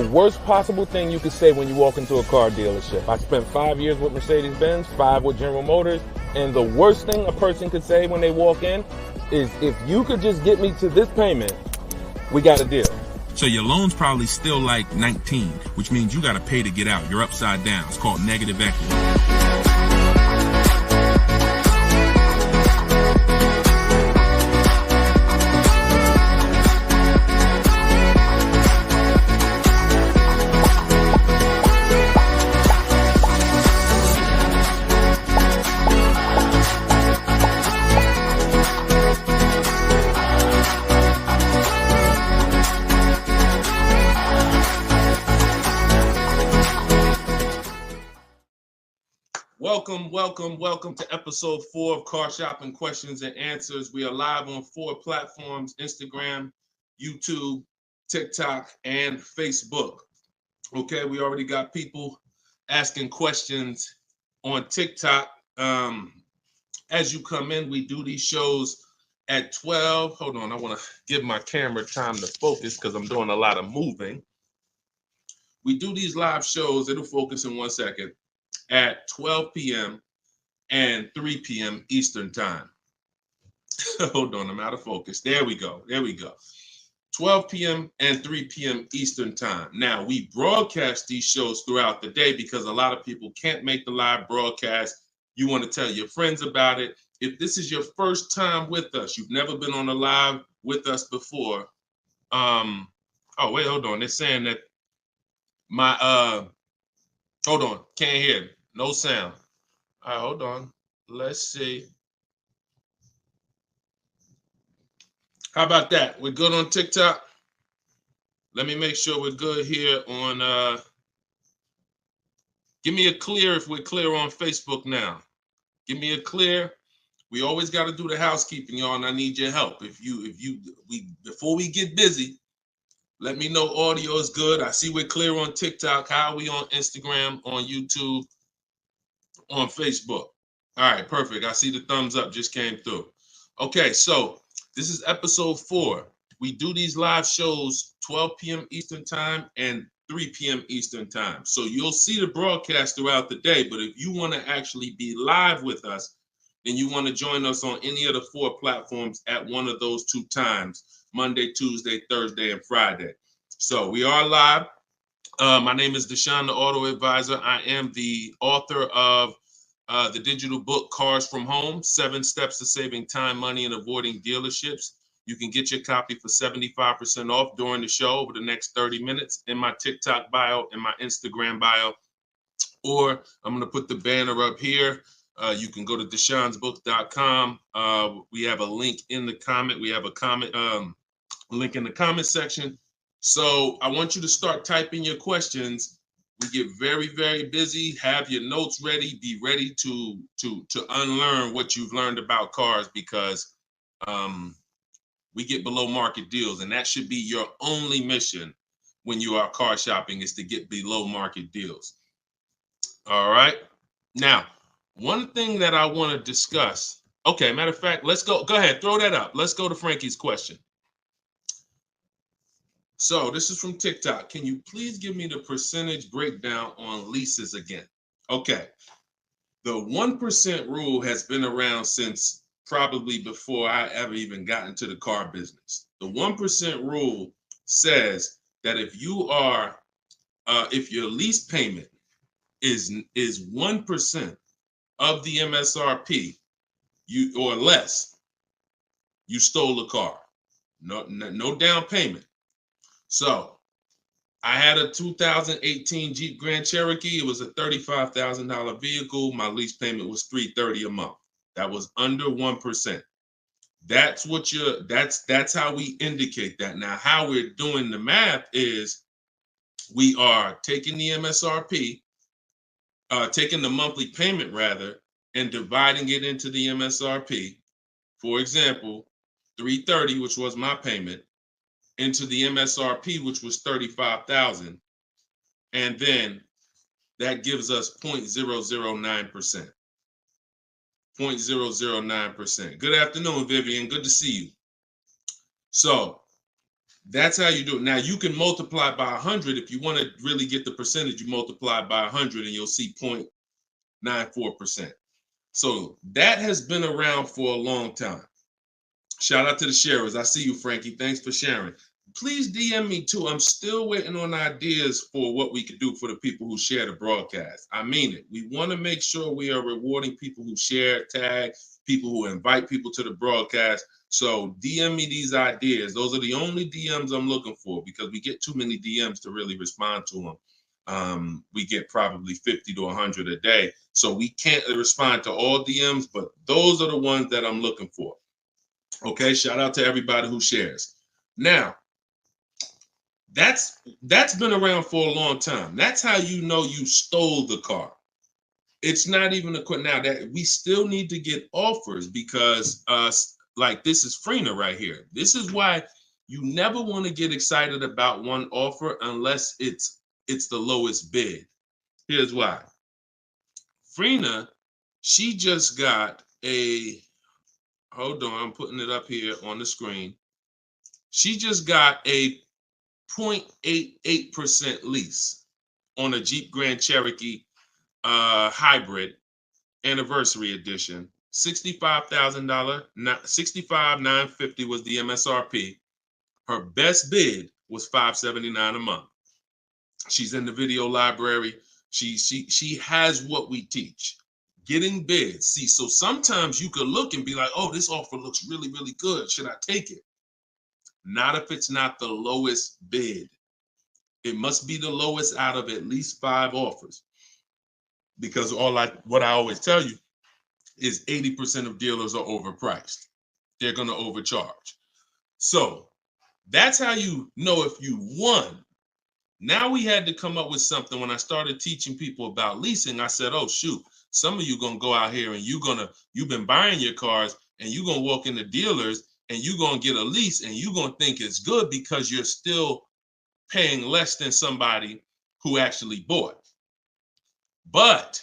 worst possible thing you could say when you walk into a car dealership. I spent 5 years with Mercedes-Benz, 5 with General Motors, and the worst thing a person could say when they walk in is, if you could just get me to this payment, we got a deal. So your loan's probably still like 19, which means you got to pay to get out. You're upside down. It's called negative equity. Welcome to episode 4 of Car Shopping Questions and Answers. We are live on 4 platforms: Instagram, YouTube, TikTok, and Facebook. Okay, we already got people asking questions on TikTok. As you come in, we do these shows at 12. Hold on, I want to give my camera time to focus because I'm doing a lot of moving. We do these live shows, it'll focus in 1 second, at 12 p.m. and 3 p.m. Eastern time. Hold on, I'm out of focus. There we go. 12 p.m. and 3 p.m. Eastern time. Now, we broadcast these shows throughout the day because a lot of people can't make the live broadcast. You want to tell your friends about it. If this is your first time with us, you've never been on a live with us before. Oh, wait, hold on. They're saying that hold on, can't hear me. No sound. All right, hold on. Let's see. How about that? We're good on TikTok? Let me make sure we're good here on, give me a clear if we're clear on Facebook now. Give me a clear. We always got to do the housekeeping, y'all, and I need your help. Before we get busy, let me know audio is good. I see we're clear on TikTok. How are we on Instagram, on YouTube, on Facebook? All right, perfect. I see the thumbs up just came through. Okay, so this is episode 4. We do these live shows 12 p.m. Eastern time and 3 p.m. Eastern time. So you'll see the broadcast throughout the day, but if you want to actually be live with us, then you want to join us on any of the 4 platforms at one of those 2 times: Monday, Tuesday, Thursday, and Friday. So we are live. My name is Deshone the Auto Advisor. I am the author of the digital book, Cars from Home, 7 Steps to Saving Time, Money, and Avoiding Dealerships. You can get your copy for 75% off during the show over the next 30 minutes in my TikTok bio, in my Instagram bio, or I'm going to put the banner up here. You can go to deshonsbook.com. We have a link in the comment. We have a comment link in the comment section. So I want you to start typing your questions. We get very, very busy. Have your notes ready. Be ready to unlearn what you've learned about cars, because we get below market deals, and that should be your only mission when you are car shopping, is to get below market deals. All right. Now, one thing that I want to discuss. Okay, matter of fact, let's go. Go ahead, throw that up. Let's go to Frankie's question. So this is from TikTok. Can you please give me the percentage breakdown on leases again? Okay. The 1% rule has been around since probably before I ever even got into the car business. The 1% rule says that if your lease payment is 1% of the MSRP, or less, you stole a car. No down payment. So I had a 2018 Jeep Grand Cherokee. It was a $35,000 vehicle. My lease payment was $330 a month. That was under 1%. That's how we indicate that. Now, how we're doing the math is we are taking the MSRP, taking the monthly payment rather, and dividing it into the MSRP. For example, $330, which was my payment, into the MSRP, which was $35,000, and then that gives us 0.009%. 0.009%. Good afternoon, Vivian. Good to see you. So That's how you do it. Now you can multiply by 100 if you want to really get the percentage. You multiply by 100 and you'll see 0.94%. So that has been around for a long time. Shout out to the sharers. I see you, Frankie. Thanks for sharing. Please DM me too. I'm still waiting on ideas for what we could do for the people who share the broadcast. I mean it. We want to make sure we are rewarding people who share, tag, people who invite people to the broadcast. So DM me these ideas. Those are the only DMs I'm looking for because we get too many DMs to really respond to them. We get probably 50 to 100 a day. So we can't respond to all DMs, but those are the ones that I'm looking for. Okay, shout out to everybody who shares. Now, that's been around for a long time. That's how you know you stole the car. It's not even a question now that we still need to get offers because like this is Freener right here. This is why you never want to get excited about one offer unless it's the lowest bid. Here's why. Freener, she just got a, hold on, I'm putting it up here on the screen. She just got a 0.88% lease on a Jeep Grand Cherokee hybrid anniversary edition. $65,000, $65,950 was the MSRP. Her best bid was $579 a month. She's in the video library. She has what we teach. Getting bids. See, so sometimes you could look and be like, oh, this offer looks really, really good. Should I take it? Not if it's not the lowest bid. It must be the lowest out of at least 5 offers. Because what I always tell you is 80% of dealers are overpriced. They're going to overcharge. So that's how you know if you won. Now we had to come up with something. When I started teaching people about leasing, I said, oh, shoot, some of you going to go out here and you've been buying your cars and you're going to walk into dealers and you're going to get a lease and you're going to think it's good because you're still paying less than somebody who actually bought. But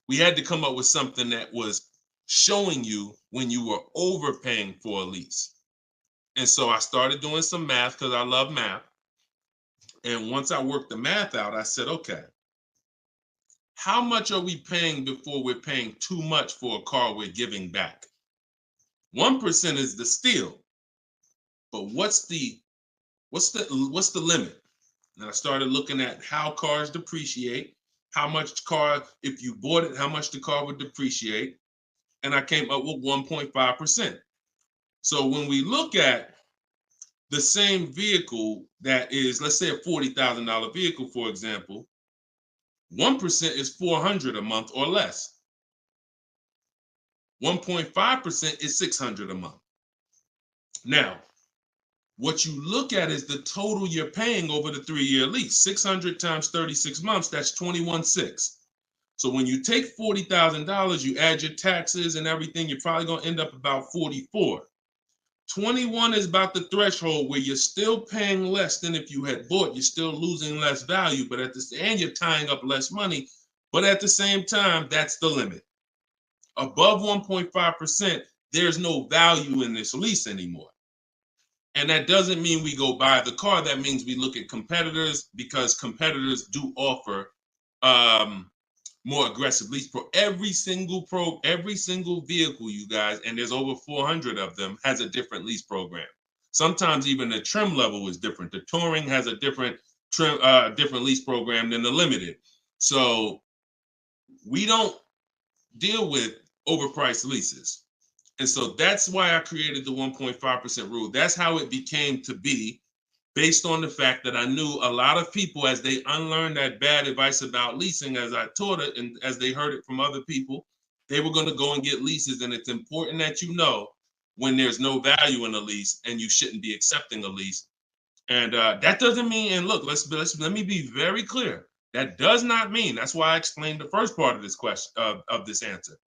we had to come up with something that was showing you when you were overpaying for a lease. And so I started doing some math because I love math. And once I worked the math out, I said, okay, how much are we paying before we're paying too much for a car we're giving back? 1% is the steal. But what's the limit? And I started looking at how cars depreciate, how much car, if you bought it, how much the car would depreciate. And I came up with 1.5%. So when we look at the same vehicle that is, let's say a $40,000 vehicle, for example, 1% is $400 a month or less. 1.5% is $600 a month. Now, what you look at is the total you're paying over the 3-year lease. 600 times 36 months, that's 21.6. So when you take $40,000, you add your taxes and everything, you're probably going to end up about 44. 21 is about the threshold where you're still paying less than if you had bought. You're still losing less value, but and you're tying up less money. But at the same time, that's the limit. Above 1.5%, there's no value in this lease anymore. And that doesn't mean we go buy the car. That means we look at competitors because competitors do offer more aggressive lease pro. Every single vehicle, you guys, and there's over 400 of them, has a different lease program. Sometimes even the trim level is different. The Touring has a different lease program than the Limited. So we don't deal with overpriced leases. And so that's why I created the 1.5% rule. That's how it became to be, based on the fact that I knew a lot of people, as they unlearned that bad advice about leasing, as I taught it and as they heard it from other people, they were going to go and get leases. And it's important that you know when there's no value in a lease and you shouldn't be accepting a lease. And that doesn't mean, and look, let me be very clear. That does not mean, that's why I explained the first part of this question, of this answer.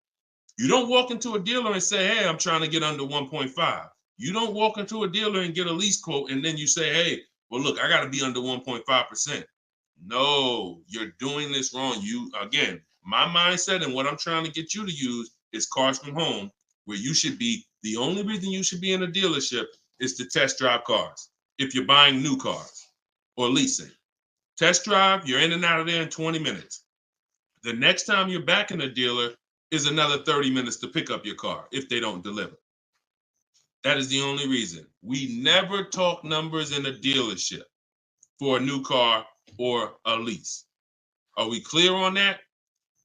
You don't walk into a dealer and say, hey, I'm trying to get under 1.5. You don't walk into a dealer and get a lease quote and then you say, hey, well, look, I got to be under 1.5%. No, you're doing this wrong. Again, my mindset and what I'm trying to get you to use is Cars from Home, where you should be, the only reason you should be in a dealership is to test drive cars. if you're buying new cars or leasing. Test drive, you're in and out of there in 20 minutes. The next time you're back in a dealer is another 30 minutes to pick up your car if they don't deliver. That is the only reason. We never talk numbers in a dealership for a new car or a lease. Are we clear on that?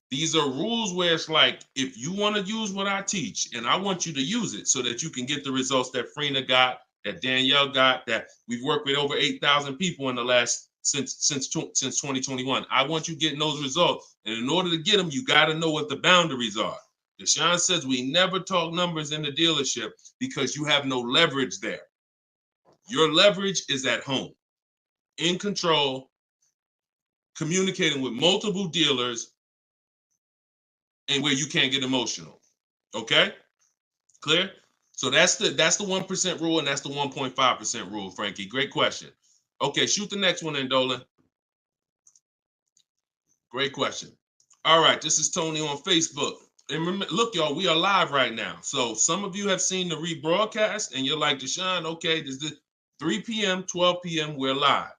These are rules where it's like, if you want to use what I teach, and I want you to use it so that you can get the results that Frina got, that Danielle got, that we've worked with over 8,000 people in the last since 2021. I want you getting those results. And in order to get them, you got to know what the boundaries are. Deshone says we never talk numbers in the dealership because you have no leverage there. Your leverage is at home, in control, communicating with multiple dealers, and where you can't get emotional. Okay? Clear? So that's the 1% rule, and that's the 1.5% rule, Frankie. Great question. Okay, shoot the next one in, Dolan. Great question. All right, this is Tony on Facebook. And remember, look, y'all, we are live right now. So some of you have seen the rebroadcast, and you're like, Deshone, okay, this is 3 p.m., 12 p.m., we're live.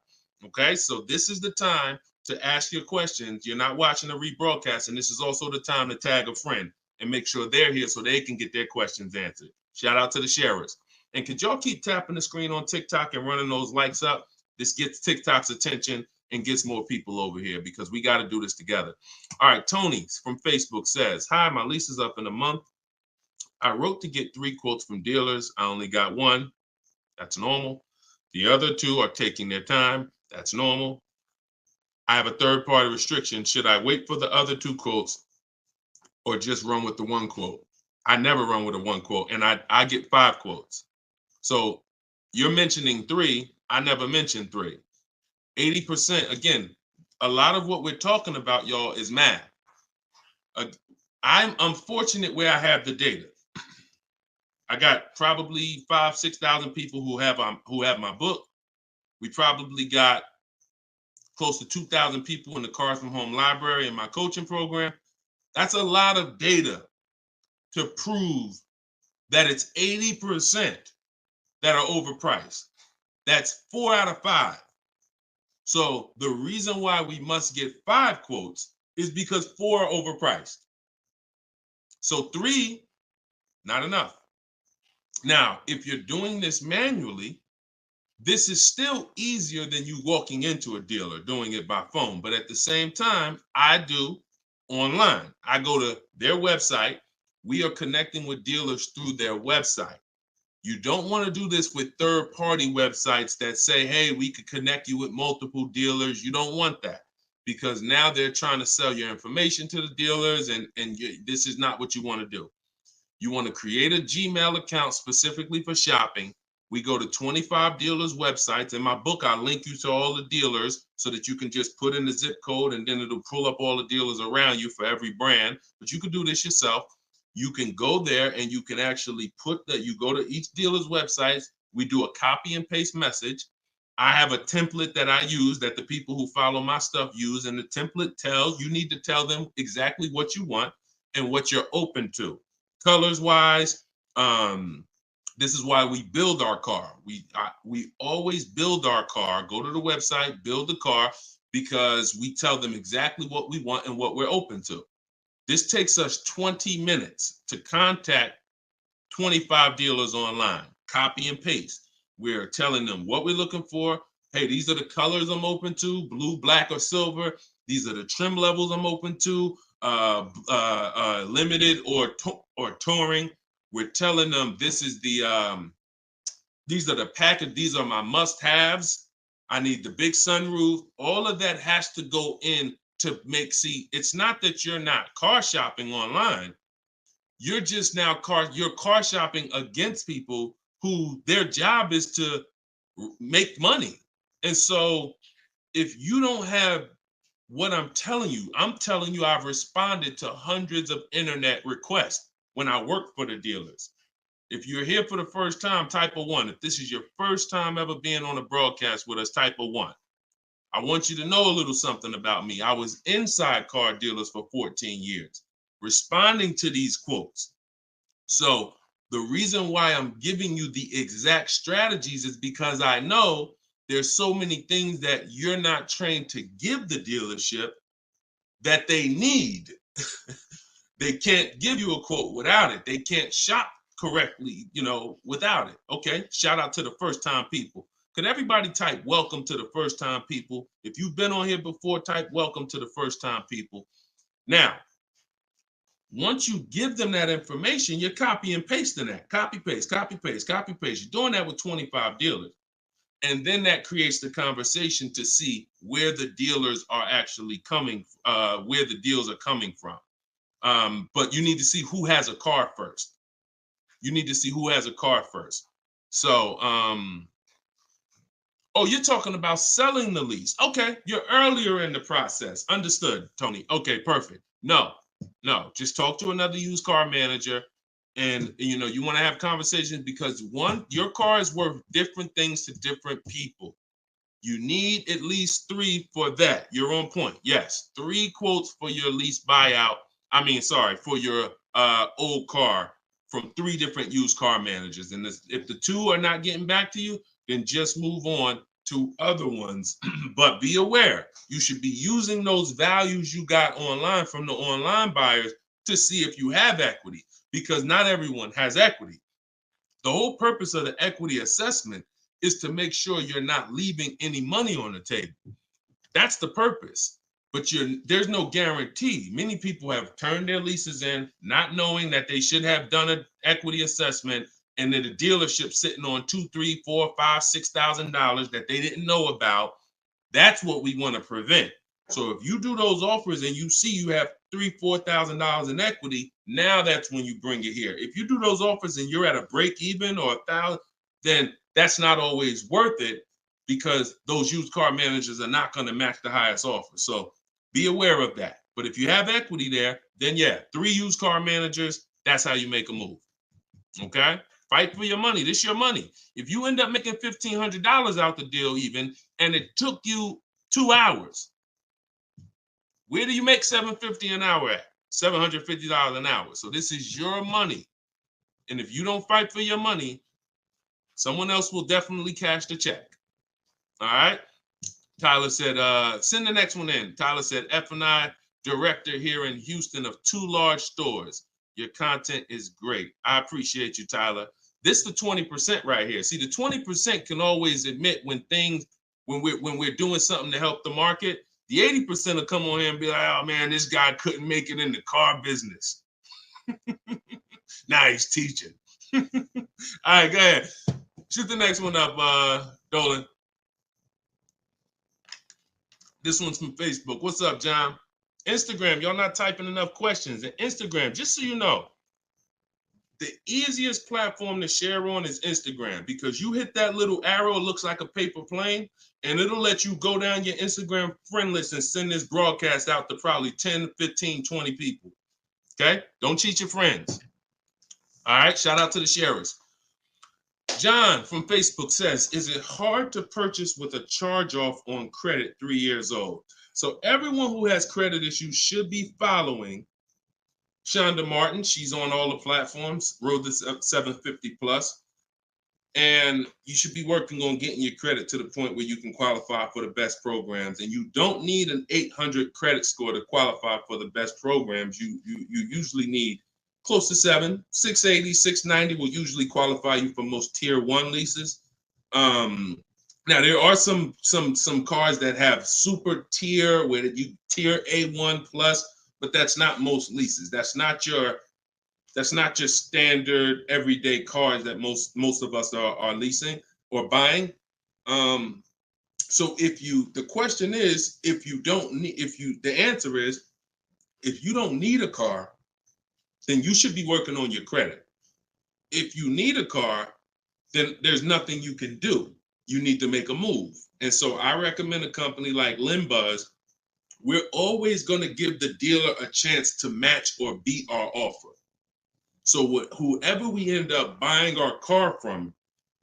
Okay, so this is the time to ask your questions. You're not watching the rebroadcast, and this is also the time to tag a friend and make sure they're here so they can get their questions answered. Shout out to the sharers. And could y'all keep tapping the screen on TikTok and running those likes up? This gets TikTok's attention and gets more people over here because we got to do this together. All right, Tony from Facebook says, hi, my lease is up in a month. I wrote to get 3 quotes from dealers. I only got 1. That's normal. The other 2 are taking their time. That's normal. I have a third-party restriction. Should I wait for the other 2 quotes or just run with the 1 quote? I never run with a 1 quote, and I get 5 quotes. So you're mentioning 3. I never mentioned 3. 80%, again, a lot of what we're talking about, y'all, is math. I'm unfortunate where I have the data. I got probably 5,000-6,000 people who have my book. We probably got close to 2,000 people in the Cars from Home library in my coaching program. That's a lot of data to prove that it's 80% that are overpriced. That's 4 out of 5. So the reason why we must get 5 quotes is because 4 are overpriced. So 3, not enough. Now, if you're doing this manually, this is still easier than you walking into a dealer doing it by phone. But at the same time, I do online. I go to their website. We are connecting with dealers through their website. You don't want to do this with third-party websites that say, hey, we could connect you with multiple dealers. You don't want that because now they're trying to sell your information to the dealers, and this is not what you want to do. You want to create a Gmail account specifically for shopping. We go to 25 dealers' websites. In my book, I link you to all the dealers so that you can just put in the zip code, and then it'll pull up all the dealers around you for every brand. But you can do this yourself. You can go there and you can actually you go to each dealer's websites. We do a copy and paste message. I have a template that I use that the people who follow my stuff use. And the template you need to tell them exactly what you want and what you're open to. Colors wise, this is why we build our car. We always build our car, go to the website, build the car, because we tell them exactly what we want and what we're open to. This takes us 20 minutes to contact 25 dealers online, copy and paste. We're telling them what we're looking for. Hey, these are the colors I'm open to, blue, black, or silver. These are the trim levels I'm open to, limited or touring. We're telling them this is these are the package. These are my must-haves. I need the big sunroof. All of that has to go in to it's not that you're not car shopping online. You're just now you're car shopping against people who their job is to make money. And so if you don't have what I'm telling you I've responded to hundreds of internet requests when I work for the dealers. If you're here for the first time, type a 1. If this is your first time ever being on a broadcast with us, type a 1. I want you to know a little something about me. I was inside car dealers for 14 years, responding to these quotes. So The reason why I'm giving you the exact strategies is because I know there's so many things that you're not trained to give the dealership that they need. They can't give you a quote without it. They can't shop correctly, without it. Okay, shout out to the first time people. Could everybody type welcome to the first time people? If you've been on here before, type welcome to the first time people. Now, once you give them that information, you're copy and pasting that. Copy, paste, copy, paste, copy, paste. You're doing that with 25 dealers. And then that creates the conversation to see where the dealers are actually coming, where the deals are coming from. But you need to see who has a car first. You need to see who has a car first. So, oh, you're talking about selling the lease. Okay, you're earlier in the process. Understood, Tony. Okay, perfect. No, just talk to another used car manager. And you want to have conversations because one, your car is worth different things to different people. You need at least 3 for that. You're on point. Yes, 3 quotes for your lease buyout. For your old car from 3 different used car managers. And if the 2 are not getting back to you, then just move on to other ones. But be aware, you should be using those values you got online from the online buyers to see if you have equity, because not everyone has equity. The whole purpose of the equity assessment is to make sure you're not leaving any money on the table. That's the purpose. But there's no guarantee. Many people have turned their leases in not knowing that they should have done an equity assessment, and then the dealership sitting on $2,000, $3,000, $4,000, $5,000, $6,000 that they didn't know about. That's what we want to prevent. So if you do those offers and you see you have $3,000, $4,000 in equity, now that's when you bring it here. If you do those offers and you're at a break even or $1,000, then that's not always worth it, because those used car managers are not going to match the highest offer. So be aware of that. But if you have equity there, then yeah, 3 used car managers, that's how you make a move. Okay? Fight for your money. This is your money. If you end up making $1,500 out the deal even, and it took you 2 hours, where do you make $750 an hour at? $750 an hour. So this is your money. And if you don't fight for your money, someone else will definitely cash the check. All right? Tyler said, send the next one in. Tyler said, F&I director here in Houston of 2 large stores. Your content is great. I appreciate you, Tyler. This is the 20% right here. See, the 20% can always admit when we're doing something to help the market. The 80% will come on here and be like, oh man, this guy couldn't make it in the car business. Now he's teaching. All right, go ahead. Shoot the next one up, Dolan. This one's from Facebook. What's up, John? Instagram, y'all not typing enough questions. And Instagram, just so you know, the easiest platform to share on is Instagram, because you hit that little arrow, it looks like a paper plane, and it'll let you go down your Instagram friend list and send this broadcast out to probably 10, 15, 20 people. Okay? Don't cheat your friends. All right? Shout out to the sharers. John from Facebook says, is it hard to purchase with a charge-off on credit 3 years old? So everyone who has credit issues should be following Shonda Martin. She's on all the platforms, Road to 750 plus. And you should be working on getting your credit to the point where you can qualify for the best programs. And you don't need an 800 credit score to qualify for the best programs. You usually need close to 680, 690 will usually qualify you for most tier 1 leases. Now there are some cars that have super tier where you tier A1 plus, but that's not most leases. That's not your standard everyday cars that most of us are leasing or buying. So the question is, the answer is, if you don't need a car, then you should be working on your credit. If you need a car, then there's nothing you can do. You need to make a move. And so I recommend a company like Limbuzz. We're always going to give the dealer a chance to match or beat our offer. So whoever we end up buying our car from,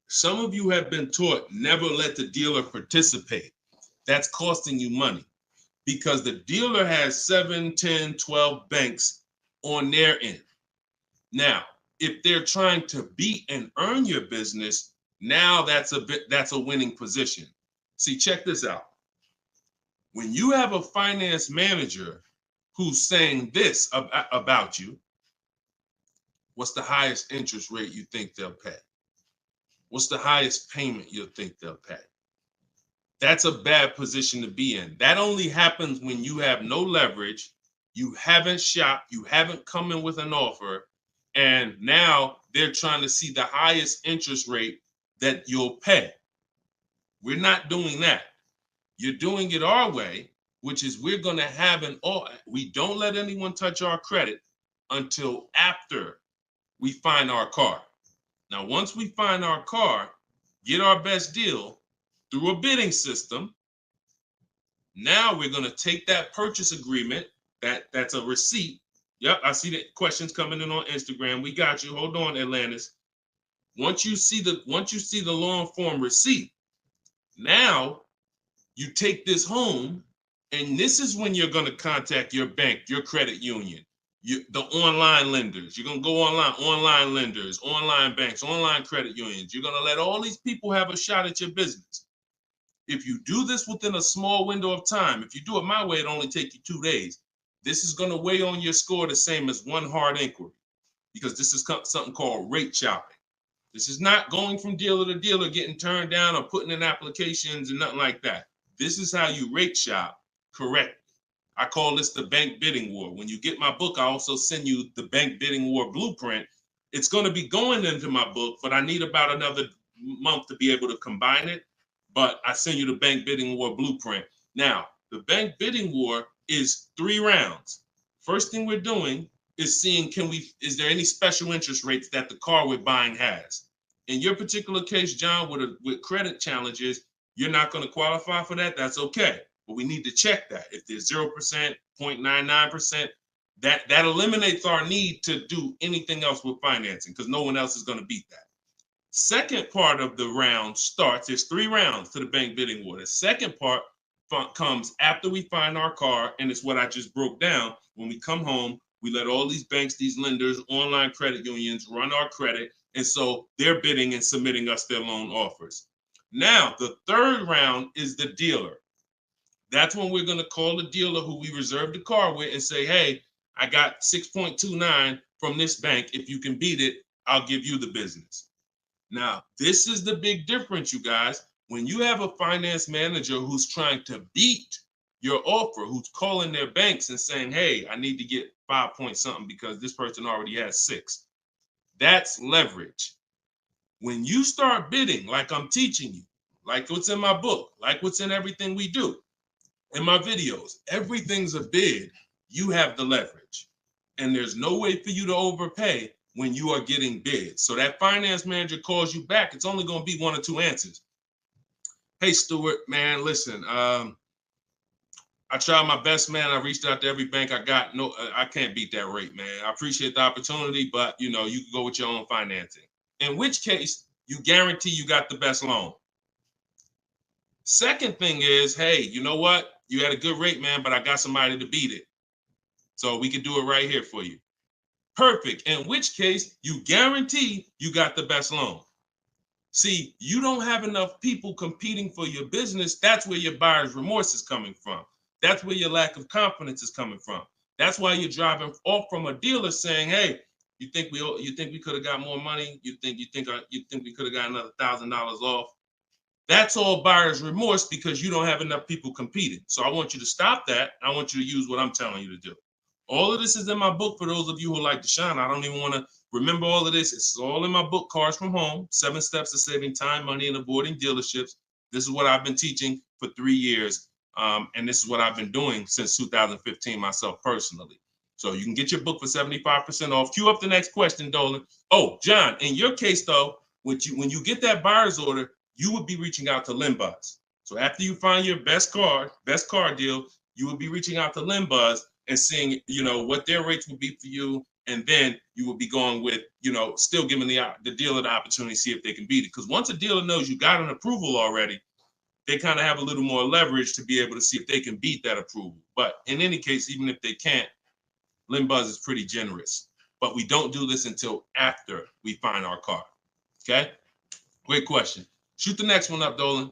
some of you have been taught never let the dealer participate. That's costing you money, because the dealer has 7, 10, 12 banks on their end. Now, if they're trying to beat and earn your business, now that's a winning position. See, check this out. When you have a finance manager who's saying this about you, what's the highest interest rate you think they'll pay? What's the highest payment you think they'll pay? That's a bad position to be in. That only happens when you have no leverage, you haven't shopped, you haven't come in with an offer, and now they're trying to see the highest interest rate that you'll pay. We're not doing that. You're doing it our way, which is we're going to have we don't let anyone touch our credit until after we find our car. Now, once we find our car, get our best deal through a bidding system, now we're going to take that purchase agreement, that's a receipt. Yep, I see the questions coming in on Instagram. We got you. Hold on, Atlantis. Once you see the long form receipt, now you take this home, and this is when you're going to contact your bank, your credit union, the online lenders. You're going to go online lenders, online banks, online credit unions. You're going to let all these people have a shot at your business. If you do this within a small window of time, if you do it my way, it'll only take you 2 days. This is going to weigh on your score the same as one hard inquiry, because this is something called rate shopping. This is not going from dealer to dealer, getting turned down or putting in applications and nothing like that. This is how you rate shop correctly. I call this the bank bidding war. When you get my book, I also send you the bank bidding war blueprint. It's going to be going into my book, but I need about another month to be able to combine it. But I send you the bank bidding war blueprint. Now, the bank bidding war is 3 rounds. First thing we're doing is seeing, is there any special interest rates that the car we're buying has? In your particular case, John, with credit challenges, you're not going to qualify for that. That's okay. But we need to check that. If there's 0%, 0.99%, that eliminates our need to do anything else with financing, because no one else is going to beat that. Second part of the round starts, there's 3 rounds to the bank bidding war. The second part comes after we find our car, and it's what I just broke down. When we come home, we let all these banks, these lenders, online credit unions run our credit, and so they're bidding and submitting us their loan offers. Now, the third round is the dealer. That's when we're going to call the dealer who we reserved the car with and say, hey, I got 6.29 from this bank. If you can beat it, I'll give you the business. Now, this is the big difference, you guys. When you have a finance manager who's trying to beat your offer, who's calling their banks and saying, hey, I need to get 5 point something because this person already has 6. That's leverage. When you start bidding, like I'm teaching you, like what's in my book, like what's in everything we do, in my videos, everything's a bid. You have the leverage. And there's no way for you to overpay when you are getting bids. So that finance manager calls you back, it's only going to be 1 or 2 answers. Hey, Stuart, man, listen, I tried my best, man. I reached out to every bank I got. No, I can't beat that rate, man. I appreciate the opportunity, but you can go with your own financing. In which case, you guarantee you got the best loan. Second thing is, hey, you know what? You had a good rate, man, but I got somebody to beat it. So we can do it right here for you. Perfect. In which case, you guarantee you got the best loan. See, you don't have enough people competing for your business. That's where your buyer's remorse is coming from. That's where your lack of confidence is coming from. That's why you're driving off from a dealer saying, hey, you think we could have got more money? You think we could have got another $1,000 off? That's all buyer's remorse because you don't have enough people competing. So I want you to stop that. I want you to use what I'm telling you to do. All of this is in my book for those of you who like Deshone. I don't even want to remember all of this. It's all in my book, Cars from Home, 7 Steps to Saving Time, Money, and Avoiding Dealerships. This is what I've been teaching for 3 years. And this is what I've been doing since 2015 myself personally. So you can get your book for 75% off. Cue up the next question, Dolan. Oh, John, in your case, though, when you get that buyer's order, you would be reaching out to Limbuzz. So after you find your best car deal, you would be reaching out to Limbuzz and seeing, what their rates would be for you. And then you would be going with, still giving the dealer the opportunity to see if they can beat it. Because once a dealer knows you got an approval already, they kind of have a little more leverage to be able to see if they can beat that approval. But in any case, even if they can't, Limbuzz is pretty generous. but we don't do this until after we find our car. Okay? Great question. Shoot the next one up, Dolan.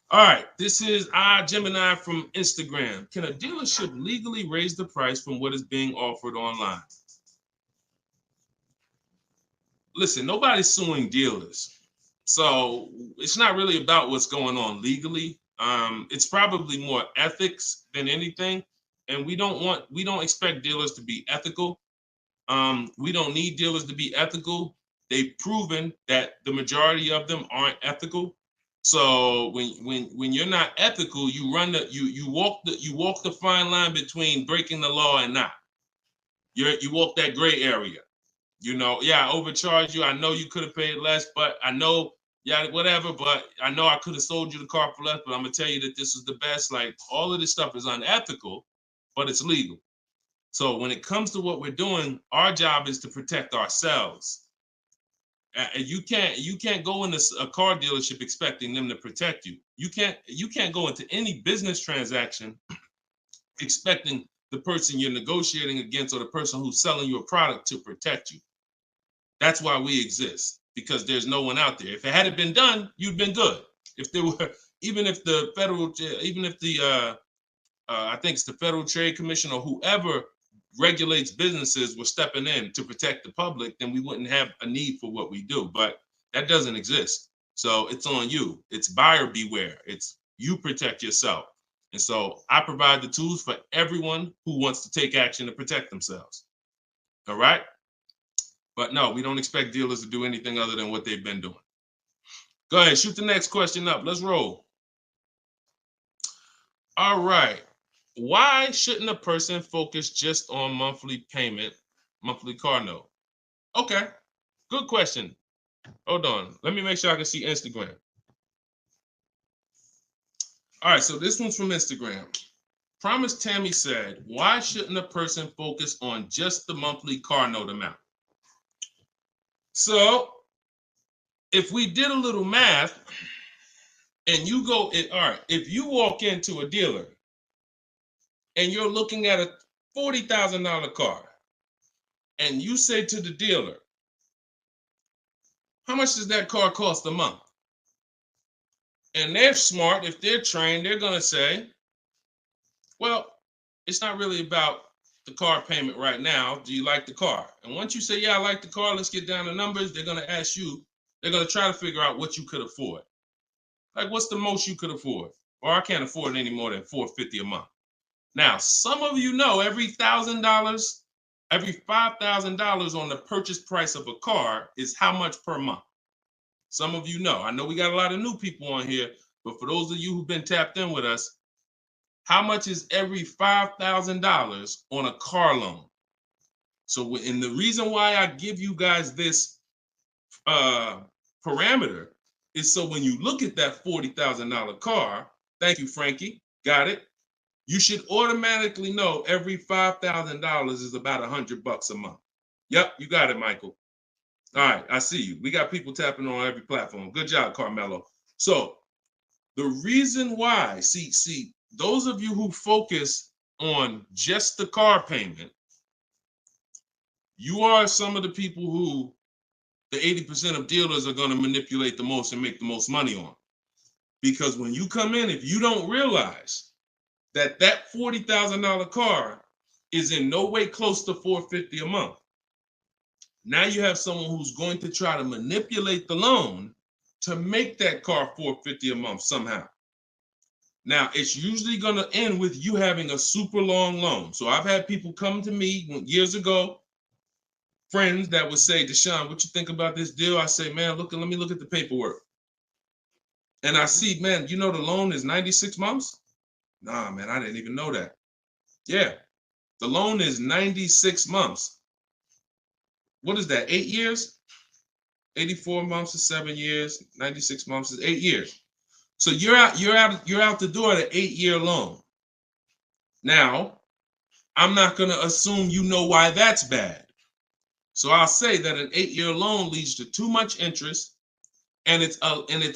All right, this is Gemini from Instagram. Can a dealership legally raise the price from what is being offered online? Listen, nobody's suing dealers. So it's not really about what's going on legally. It's probably more ethics than anything. And we don't expect dealers to be ethical. We don't need dealers to be ethical. They've proven that the majority of them aren't ethical. So when you're not ethical, you walk the fine line between breaking the law and not. You walk that gray area. I overcharged you. I know you could have paid less, but I know, whatever. But I know I could have sold you the car for less. But I'm gonna tell you that this is the best. Like, all of this stuff is unethical, but it's legal. So when it comes to what we're doing, our job is to protect ourselves. You can't go into a car dealership expecting them to protect you. You can't go into any business transaction expecting the person you're negotiating against or the person who's selling you a product to protect you. That's why we exist, because there's no one out there. If it hadn't been done, you'd been good. If there were, even if the I think it's the Federal Trade Commission or whoever regulates businesses were stepping in to protect the public, then we wouldn't have a need for what we do. But that doesn't exist. So it's on you. It's buyer beware. It's you protect yourself. And so I provide the tools for everyone who wants to take action to protect themselves. All right? But no, we don't expect dealers to do anything other than what they've been doing. Go ahead, shoot the next question up. Let's roll. All right. Why shouldn't a person focus just on monthly payment, monthly car note? Okay, good question. Hold on. Let me make sure I can see Instagram. All right, so this one's from Instagram. Promise Tammy said, why shouldn't a person focus on just the monthly car note amount? So if we did a little math and you go, all right, if you walk into a dealer and you're looking at a $40,000 car and you say to the dealer, how much does that car cost a month? And they're smart, if they're trained, they're going to say, well, it's not really about the car payment right now. Do you like the car? And once you say, yeah, I like the car, let's get down to numbers, they're going to ask you, they're going to try to figure out what you could afford. Like, what's the most you could afford? Or I can't afford any more than $450 a month. Now, some of you know every $1,000, every $5,000 on the purchase price of a car is how much per month. Some of you know. I know we got a lot of new people on here, but for those of you who've been tapped in with us, how much is every $5,000 on a car loan? So, and the reason why I give you guys this parameter is so when you look at that $40,000 car, thank you, Frankie, got it. You should automatically know every $5,000 is about $100 a month. Yep, you got it, Michael. All right, I see you. We got people tapping on every platform. Good job, Carmelo. So the reason why, see, those of you who focus on just the car payment, you are some of the people who the 80% of dealers are going to manipulate the most and make the most money on. Because when you come in, if you don't realize that $40,000 car is in no way close to $450 a month, now you have someone who's going to try to manipulate the loan to make that car $450 a month somehow. Now, it's usually going to end with you having a super long loan. So I've had people come to me years ago, friends that would say, Deshone, what you think about this deal? I say, man, let me look at the paperwork. And I see, man, you know the loan is 96 months? Nah, man, I didn't even know that. Yeah, the loan is 96 months. What is that, 8 years? 84 months is 7 years, 96 months is 8 years. So you're out the door at an 8-year loan. Now, I'm not going to assume you know why that's bad. So I'll say that an 8-year loan leads to too much interest, and it's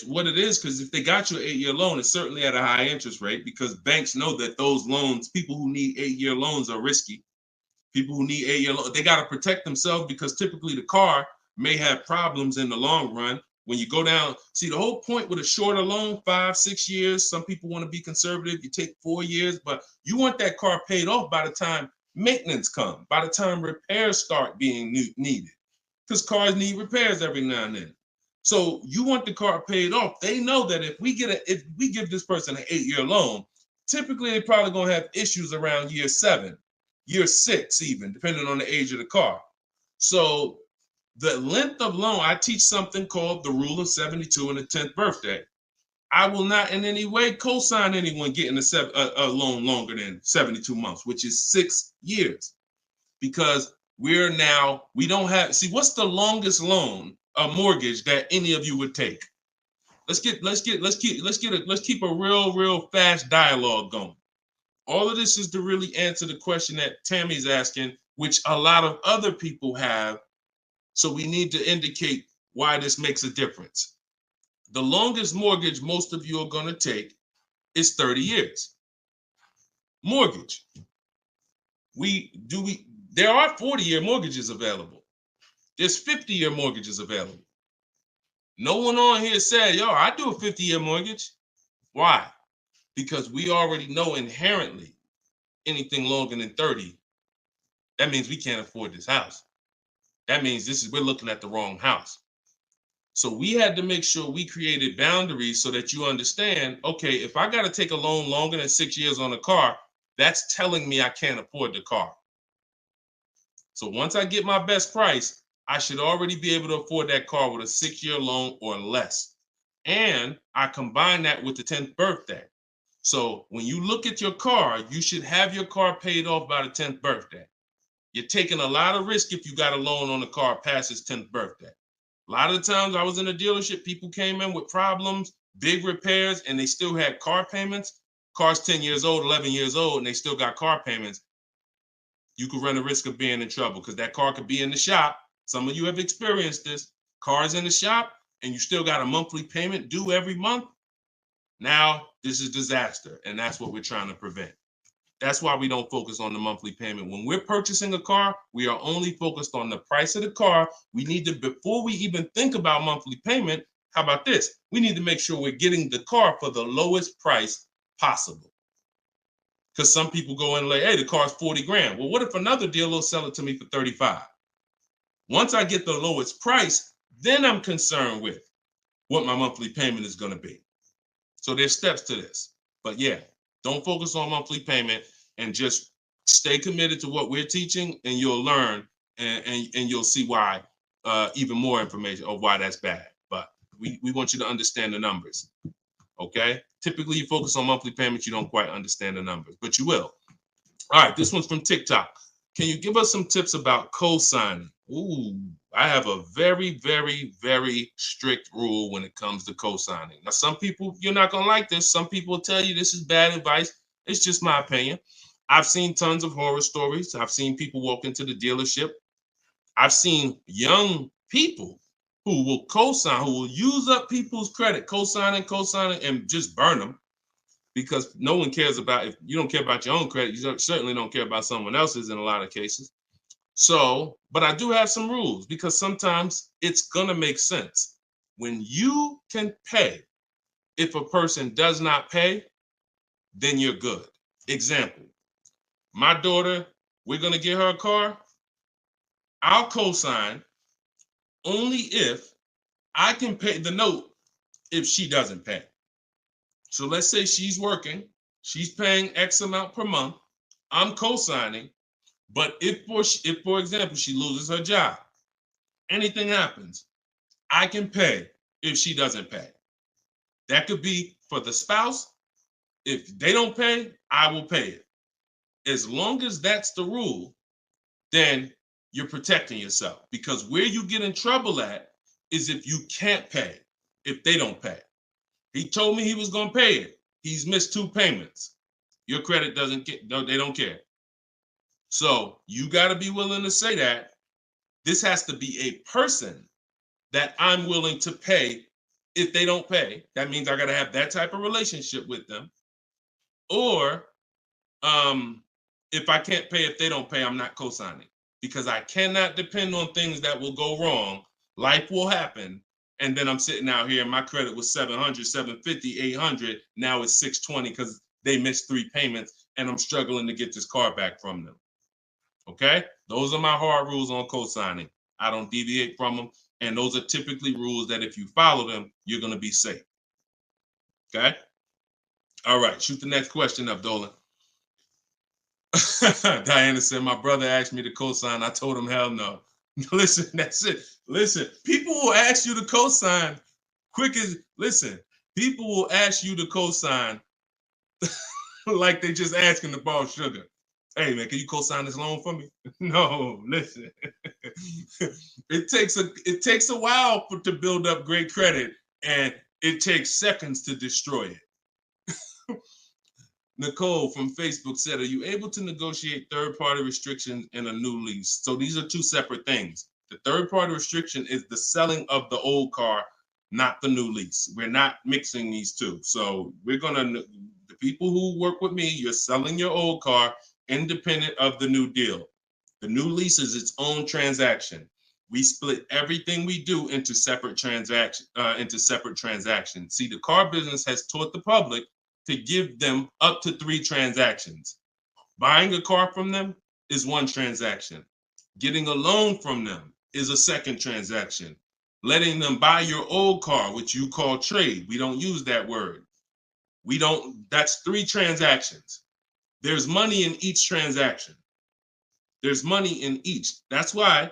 what it is, because if they got you an 8-year loan, it's certainly at a high interest rate, because banks know that those loans, people who need 8-year loans, are risky. People who need 8-year loan, they got to protect themselves because typically the car may have problems in the long run. When you go down, see the whole point with a shorter loan, 5-6 years. Some people want to be conservative. You take 4 years, but you want that car paid off by the time maintenance comes, by the time repairs start being needed, because cars need repairs every now and then. So you want the car paid off. They know that if we give this person an 8-year loan, typically they're probably gonna have issues around year 7, year 6, even depending on the age of the car. So the length of loan, I teach something called the rule of 72 and the 10th birthday. I will not in any way co-sign anyone getting a loan longer than 72 months, which is 6 years, because we don't have, see, what's the longest loan, a mortgage that any of you would take? Let's keep a real fast dialogue going. All of this is to really answer the question that Tammy's asking, which a lot of other people have. So we need to indicate why this makes a difference. The longest mortgage most of you are going to take is 30 years. Mortgage. There are 40-year mortgages available. There's 50-year mortgages available. No one on here said, yo, I do a 50-year mortgage. Why? Because we already know inherently anything longer than 30, that means we can't afford this house. That means we're looking at the wrong house. So we had to make sure we created boundaries so that you understand, okay, if I got to take a loan longer than 6 years on a car, that's telling me I can't afford the car. So once I get my best price, I should already be able to afford that car with a 6-year loan or less. And I combine that with the 10th birthday. So when you look at your car, you should have your car paid off by the 10th birthday. You're taking a lot of risk if you got a loan on the car past its 10th birthday. A lot of the times I was in a dealership, people came in with problems, big repairs, and they still had car payments. Car's 10 years old, 11 years old, and they still got car payments. You could run the risk of being in trouble because that car could be in the shop. Some of you have experienced this. Car's in the shop, and you still got a monthly payment due every month. Now, this is disaster, and that's what we're trying to prevent. That's why we don't focus on the monthly payment. When we're purchasing a car, we are only focused on the price of the car. We need to, before we even think about monthly payment, how about this? We need to make sure we're getting the car for the lowest price possible. Because some people go in and like, hey, the car's 40 grand. Well, what if another dealer will sell it to me for 35? Once I get the lowest price, then I'm concerned with what my monthly payment is going to be. So there's steps to this. But yeah, don't focus on monthly payment and just stay committed to what we're teaching, and you'll learn and you'll see why, even more information of why that's bad. But we want you to understand the numbers. Okay? Typically, you focus on monthly payments, you don't quite understand the numbers, but you will. All right, this one's from TikTok. Can you give us some tips about co-signing? Ooh, I have a very, very, very strict rule when it comes to co-signing. Now, some people, you're not going to like this. Some people will tell you this is bad advice. It's just my opinion. I've seen tons of horror stories. I've seen people walk into the dealership. I've seen young people who will co-sign, who will use up people's credit, co-signing, and just burn them, because no one cares about, if you don't care about your own credit, you certainly don't care about someone else's in a lot of cases. So, but I do have some rules, because sometimes it's going to make sense. When you can pay, if a person does not pay, then you're good. Example, my daughter, we're going to get her a car. I'll co-sign only if I can pay the note if she doesn't pay. So let's say she's working, she's paying X amount per month, I'm co-signing, but if for example, she loses her job, anything happens, I can pay if she doesn't pay. That could be for the spouse. If they don't pay, I will pay it. As long as that's the rule, then you're protecting yourself, because where you get in trouble at is if you can't pay, if they don't pay. He told me he was going to pay it. He's missed 2 payments. Your credit doesn't get, no, they don't care. So you got to be willing to say that. This has to be a person that I'm willing to pay if they don't pay. That means I got to have that type of relationship with them. Or if I can't pay, if they don't pay, I'm not co-signing, because I cannot depend on things that will go wrong. Life will happen. And then I'm sitting out here and my credit was 700, 750, 800. Now it's 620 because they missed 3 payments and I'm struggling to get this car back from them. Okay? Those are my hard rules on co-signing. I don't deviate from them. And those are typically rules that if you follow them, you're going to be safe. Okay? All right. Shoot the next question up, Dolan. Diana said, my brother asked me to co-sign. I told him, hell no. Listen, that's it. Listen, people will ask you to co-sign quick as, listen, people will ask you to co-sign like they just asking to borrow sugar. Hey man, can you co-sign this loan for me? No, listen. It takes a while to build up great credit, and it takes seconds to destroy it. Nicole from Facebook said, are you able to negotiate third-party restrictions in a new lease? So these are two separate things. The third-party restriction is the selling of the old car, not the new lease. We're not mixing these two. So we're going to, the people who work with me, you're selling your old car independent of the new deal. The new lease is its own transaction. We split everything we do into separate transactions. See, the car business has taught the public to give them up to 3 transactions. Buying a car from them is 1 transaction. Getting a loan from them is a 2nd transaction. Letting them buy your old car, which you call trade. We don't use that word. That's 3 transactions. There's money in each transaction. There's money in each. That's why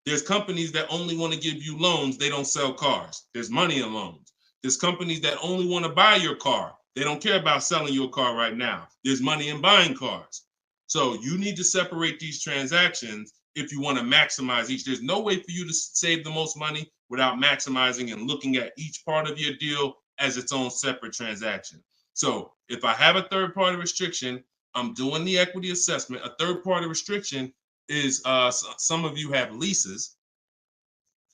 there's companies that only want to give you loans. They don't sell cars. There's money in loans. There's companies that only want to buy your car. They don't care about selling your car right now. There's money in buying cars. So you need to separate these transactions if you want to maximize each. There's no way for you to save the most money without maximizing and looking at each part of your deal as its own separate transaction. So if I have a third-party restriction, I'm doing the equity assessment. A third-party restriction is, some of you have leases.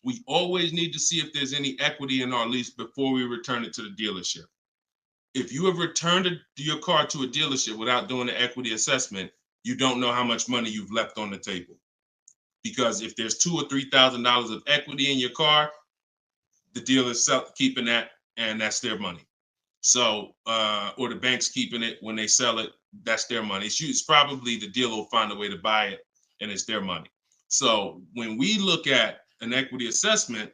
We always need to see if there's any equity in our lease before we return it to the dealership. If you have returned your car to a dealership without doing the equity assessment, you don't know how much money you've left on the table. Because if there's $2,000 or $3,000 of equity in your car, the dealer's keeping that, and that's their money. So, or the bank's keeping it when they sell it, that's their money. It's probably the dealer will find a way to buy it, and it's their money. So when we look at an equity assessment,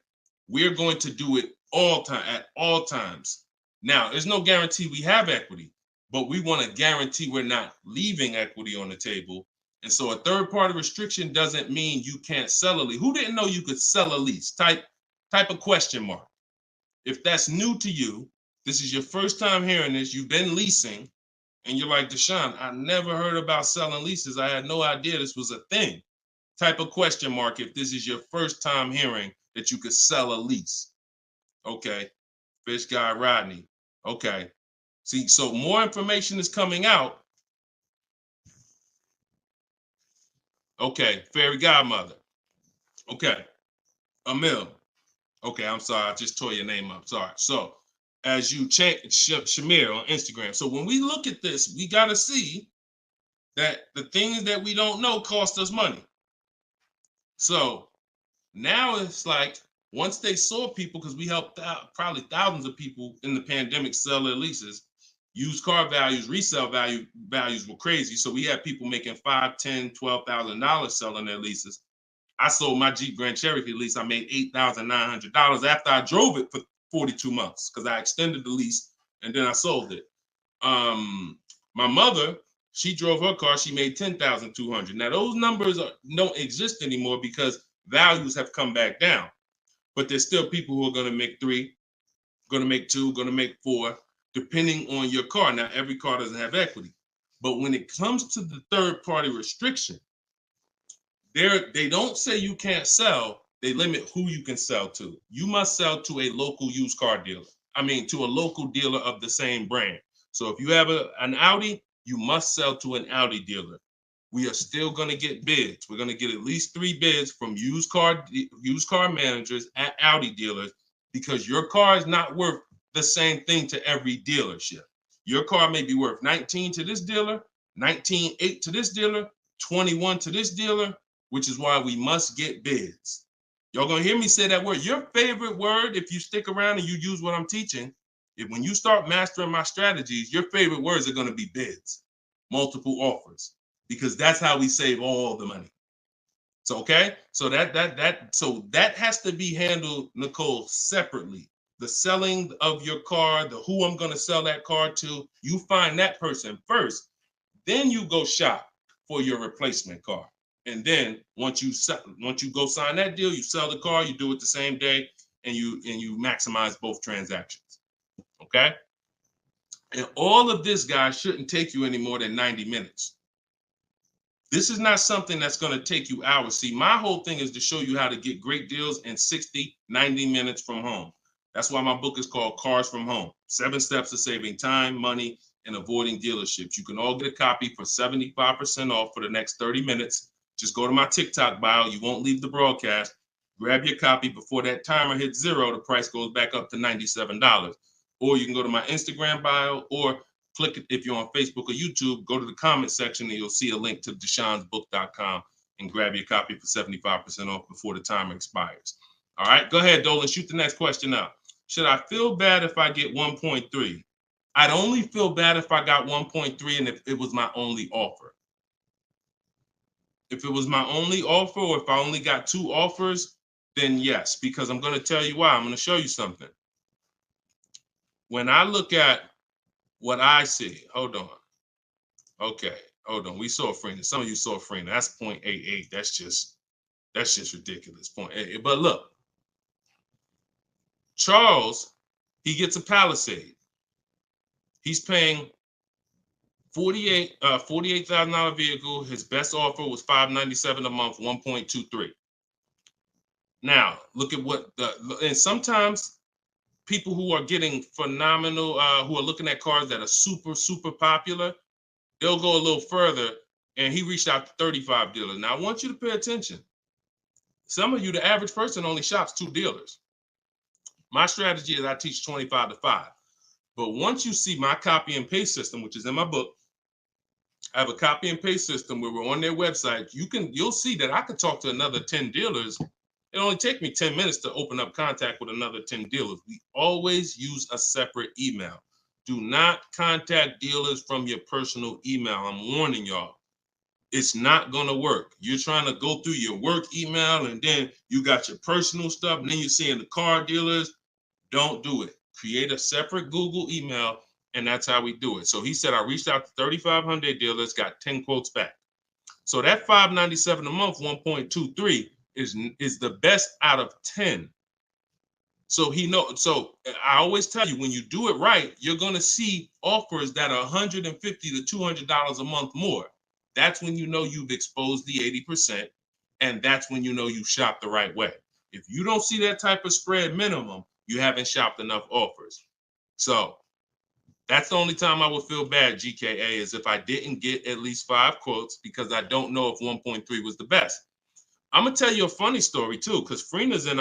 we're going to do it at all times. Now, there's no guarantee we have equity, but we want to guarantee we're not leaving equity on the table. And so a third-party restriction doesn't mean you can't sell a lease. Who didn't know you could sell a lease? Type a question mark. If that's new to you, this is your first time hearing this, you've been leasing, and you're like, Deshone, I never heard about selling leases. I had no idea this was a thing. Type a question mark if this is your first time hearing that you could sell a lease. Okay. Fish Guy Rodney. Okay. See, so more information is coming out. Okay. Fairy Godmother. Okay. Emil. Okay, I'm sorry. I just tore your name up. Sorry. So as you change Shamir on Instagram. So when we look at this, we got to see that the things that we don't know cost us money. So now it's like, once they saw people, because we helped out probably thousands of people in the pandemic sell their leases, used car values, resale values were crazy. So we had people making $5,000, $10,000, $12,000 selling their leases. I sold my Jeep Grand Cherokee lease. I made $8,900 after I drove it for 42 months because I extended the lease and then I sold it. My mother, she drove her car. She made $10,200. Now those numbers don't exist anymore because values have come back down. But there's still people who are going to make 3, going to make 2, going to make 4, depending on your car. Now every car doesn't have equity, but when it comes to the third-party restriction, they don't say you can't sell. They limit who you can sell to. You must sell to a local used car dealer. I mean, to a local dealer of the same brand. So if you have an Audi, you must sell to an Audi dealer. We are still going to get bids. We're going to get at least 3 bids from used car managers at Audi dealers, because your car is not worth the same thing to every dealership. Your car may be worth 19 to this dealer, 19.8 to this dealer, 21 to this dealer, which is why we must get bids. Y'all gonna hear me say that word. Your favorite word, if you stick around and you use what I'm teaching, when you start mastering my strategies, your favorite words are gonna be bids, multiple offers, because that's how we save all the money. So okay, so that has to be handled, Nicole, separately. The selling of your car, the who I'm gonna sell that car to, you find that person first. Then you go shop for your replacement car. And then once you go sign that deal, you sell the car, you do it the same day, and you maximize both transactions. Okay? And all of this, guys, shouldn't take you any more than 90 minutes. This is not something that's going to take you hours. See, my whole thing is to show you how to get great deals in 60, 90 minutes from home. That's why my book is called Cars from Home, 7 Steps to Saving Time, Money, and Avoiding Dealerships. You can all get a copy for 75% off for the next 30 minutes. Just go to my TikTok bio. You won't leave the broadcast. Grab your copy before that timer hits 0. The price goes back up to $97. Or you can go to my Instagram bio, or click it if you're on Facebook or YouTube. Go to the comment section and you'll see a link to deshonsbook.com and grab your copy for 75% off before the timer expires. All right, go ahead, Dolan. Shoot the next question out. Should I feel bad if I get 1.3? I'd only feel bad if I got 1.3 and if it was my only offer. If it was my only offer, or if I only got 2 offers, then yes, because I'm going to tell you why. I'm going to show you something. When I look at what I see, hold on. Okay, hold on. We saw Freener. Some of you saw Freener. That's 0.88. That's just ridiculous. 0.88. But look, Charles, he gets a Palisade. He's paying $48,000 vehicle. His best offer was $597 a month, 1.23. Now look at and sometimes people who are getting phenomenal, who are looking at cars that are super, super popular, they'll go a little further, and he reached out to 35 dealers. Now, I want you to pay attention. Some of you, the average person, only shops 2 dealers. My strategy is I teach 25 to 5. But once you see my copy and paste system, which is in my book, I have a copy and paste system where we're on their website. You'll see that I could talk to another 10 dealers. It only take me 10 minutes to open up contact with another 10 dealers. We always use a separate email. Do not contact dealers from your personal email. I'm warning y'all. It's not going to work. You're trying to go through your work email, and then you got your personal stuff, and then you're seeing the car dealers. Don't do it. Create a separate Google email, and that's how we do it. So he said, I reached out to 3,500 dealers, got 10 quotes back. So that $597 a month, 1.23, is the best out of 10. So so I always tell you, when you do it right, you're going to see offers that are $150 to $200 a month more. That's when you know you've exposed the 80%, and that's when you know you shopped the right way. If you don't see that type of spread minimum, you haven't shopped enough offers. So that's the only time I would feel bad, GKA, is if I didn't get at least 5 quotes, because I don't know if 1.3 was the best. I'm gonna tell you a funny story too, because Freena's in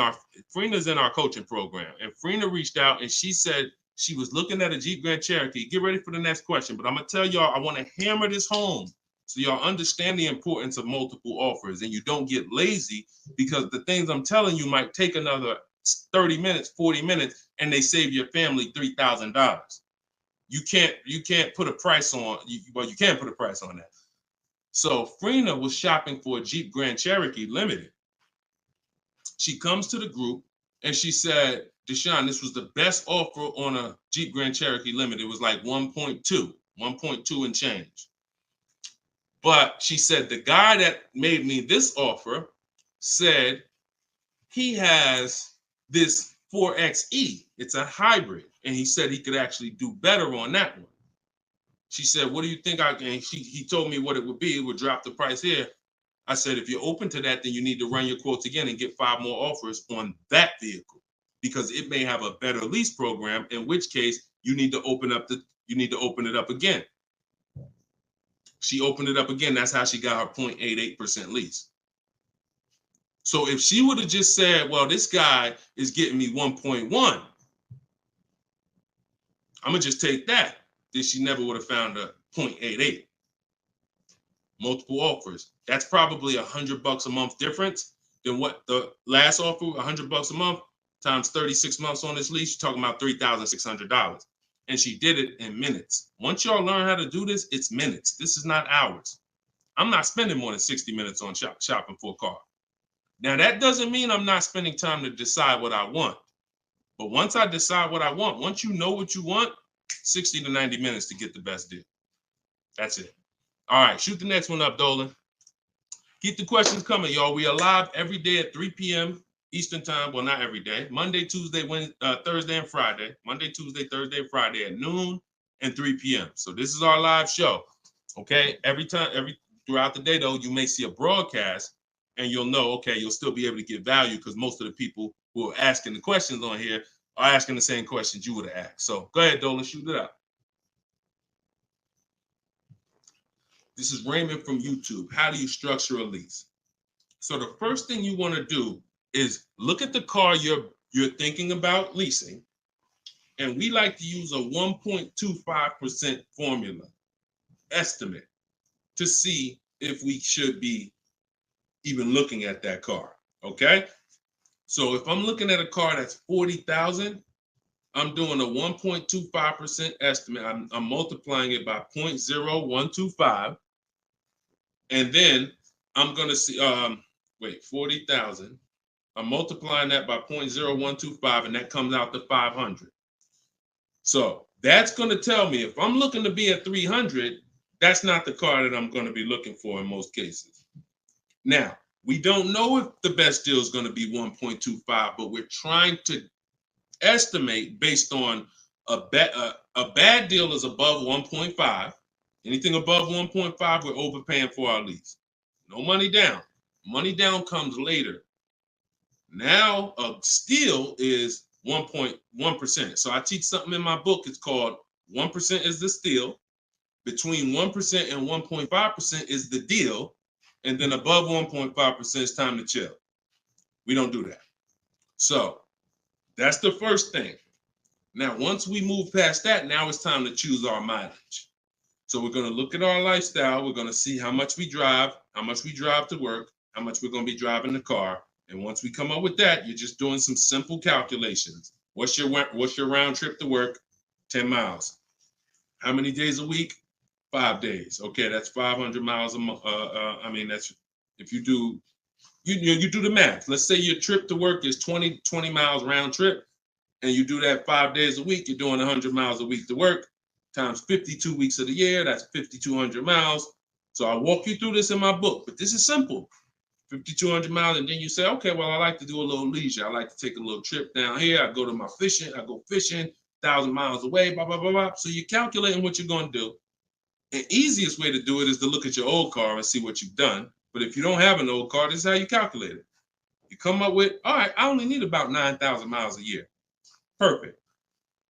our coaching program, and Freena reached out and she said she was looking at a Jeep Grand Cherokee. Get ready for the next question, but I'm gonna tell y'all, I want to hammer this home so y'all understand the importance of multiple offers and you don't get lazy, because the things I'm telling you might take another 30 minutes, 40 minutes, and they save your family $3,000. You can't put a price on. Well, you can put a price on that. So Freena was shopping for a Jeep Grand Cherokee Limited. She comes to the group and she said, Deshone, this was the best offer on a Jeep Grand Cherokee Limited. It was like 1.2 and change. But she said, the guy that made me this offer said he has this 4XE. It's a hybrid. And he said he could actually do better on that one. She said, what do you think? He told me what it would be. It would drop the price here. I said, if you're open to that, then you need to run your quotes again and get 5 more offers on that vehicle, because it may have a better lease program, in which case you need to open it up again. She opened it up again. That's how she got her 0.88% lease. So if she would have just said, well, this guy is getting me 1.1, I'm gonna just take that, then she never would have found a 0.88. multiple offers. That's probably $100 a month difference than what the last offer, $100 a month times 36 months on this lease. You're talking about $3,600. And she did it in minutes. Once y'all learn how to do this, it's minutes. This is not hours. I'm not spending more than 60 minutes on shopping for a car. Now, that doesn't mean I'm not spending time to decide what I want. But once I decide what I want, once you know what you want, 60 to 90 minutes to get the best deal. That's it. All right, shoot the next one up, Dolan. Keep the questions coming, y'all. We are live every day at 3 p.m. Eastern time. Well, not every day. Monday, Tuesday, Wednesday, Thursday, and Friday. Monday, Tuesday, Thursday, and Friday at noon and 3 p.m. So this is our live show. Okay. Throughout the day, though, you may see a broadcast and you'll know, okay, you'll still be able to get value because most of the people who are asking the questions on here are asking the same questions you would have asked. So go ahead, Dolan, shoot it up. This is Raymond from YouTube. How do you structure a lease? So the first thing you want to do is look at the car you're thinking about leasing. And we like to use a 1.25% formula estimate to see if we should be even looking at that car. Okay. So if I'm looking at a car that's $40,000, I'm doing a 1.25% estimate. I'm multiplying it by 0.0125. And then I'm going to see, 40,000. I'm multiplying that by 0.0125, and that comes out to 500. So that's going to tell me if I'm looking to be at 300, that's not the car that I'm going to be looking for in most cases. Now, we don't know if the best deal is going to be 1.25, but we're trying to estimate based on a bad deal is above 1.5. Anything above 1.5, we're overpaying for our lease. No money down. Money down comes later. Now, a steal is 1.1%. So I teach something in my book. It's called 1% is the steal. Between 1% and 1.5% is the deal. And then above 1.5% is time to chill. We don't do that. So that's the first thing. Now, once we move past that, now it's time to choose our mileage. So we're going to look at our lifestyle. We're going to see how much we drive to work, how much we're going to be driving the car. And once we come up with that, you're just doing some simple calculations. What's your round trip to work? 10 miles. How many days a week? 5 days. Okay, that's 500 miles a month. That's if you do the math. Let's say your trip to work is 20 miles round trip, and you do that 5 days a week. You're doing 100 miles a week to work, times 52 weeks of the year. That's 5,200 miles. So I walk you through this in my book, but this is simple. 5,200 miles, and then you say, okay, well, I like to do a little leisure. I like to take a little trip down here. I go to my fishing. I go fishing 1,000 miles away, blah, blah, blah, blah. So you're calculating what you're going to do. The easiest way to do it is to look at your old car and see what you've done. But if you don't have an old car, this is how you calculate it. You come up with, all right, I only need about 9,000 miles a year. Perfect.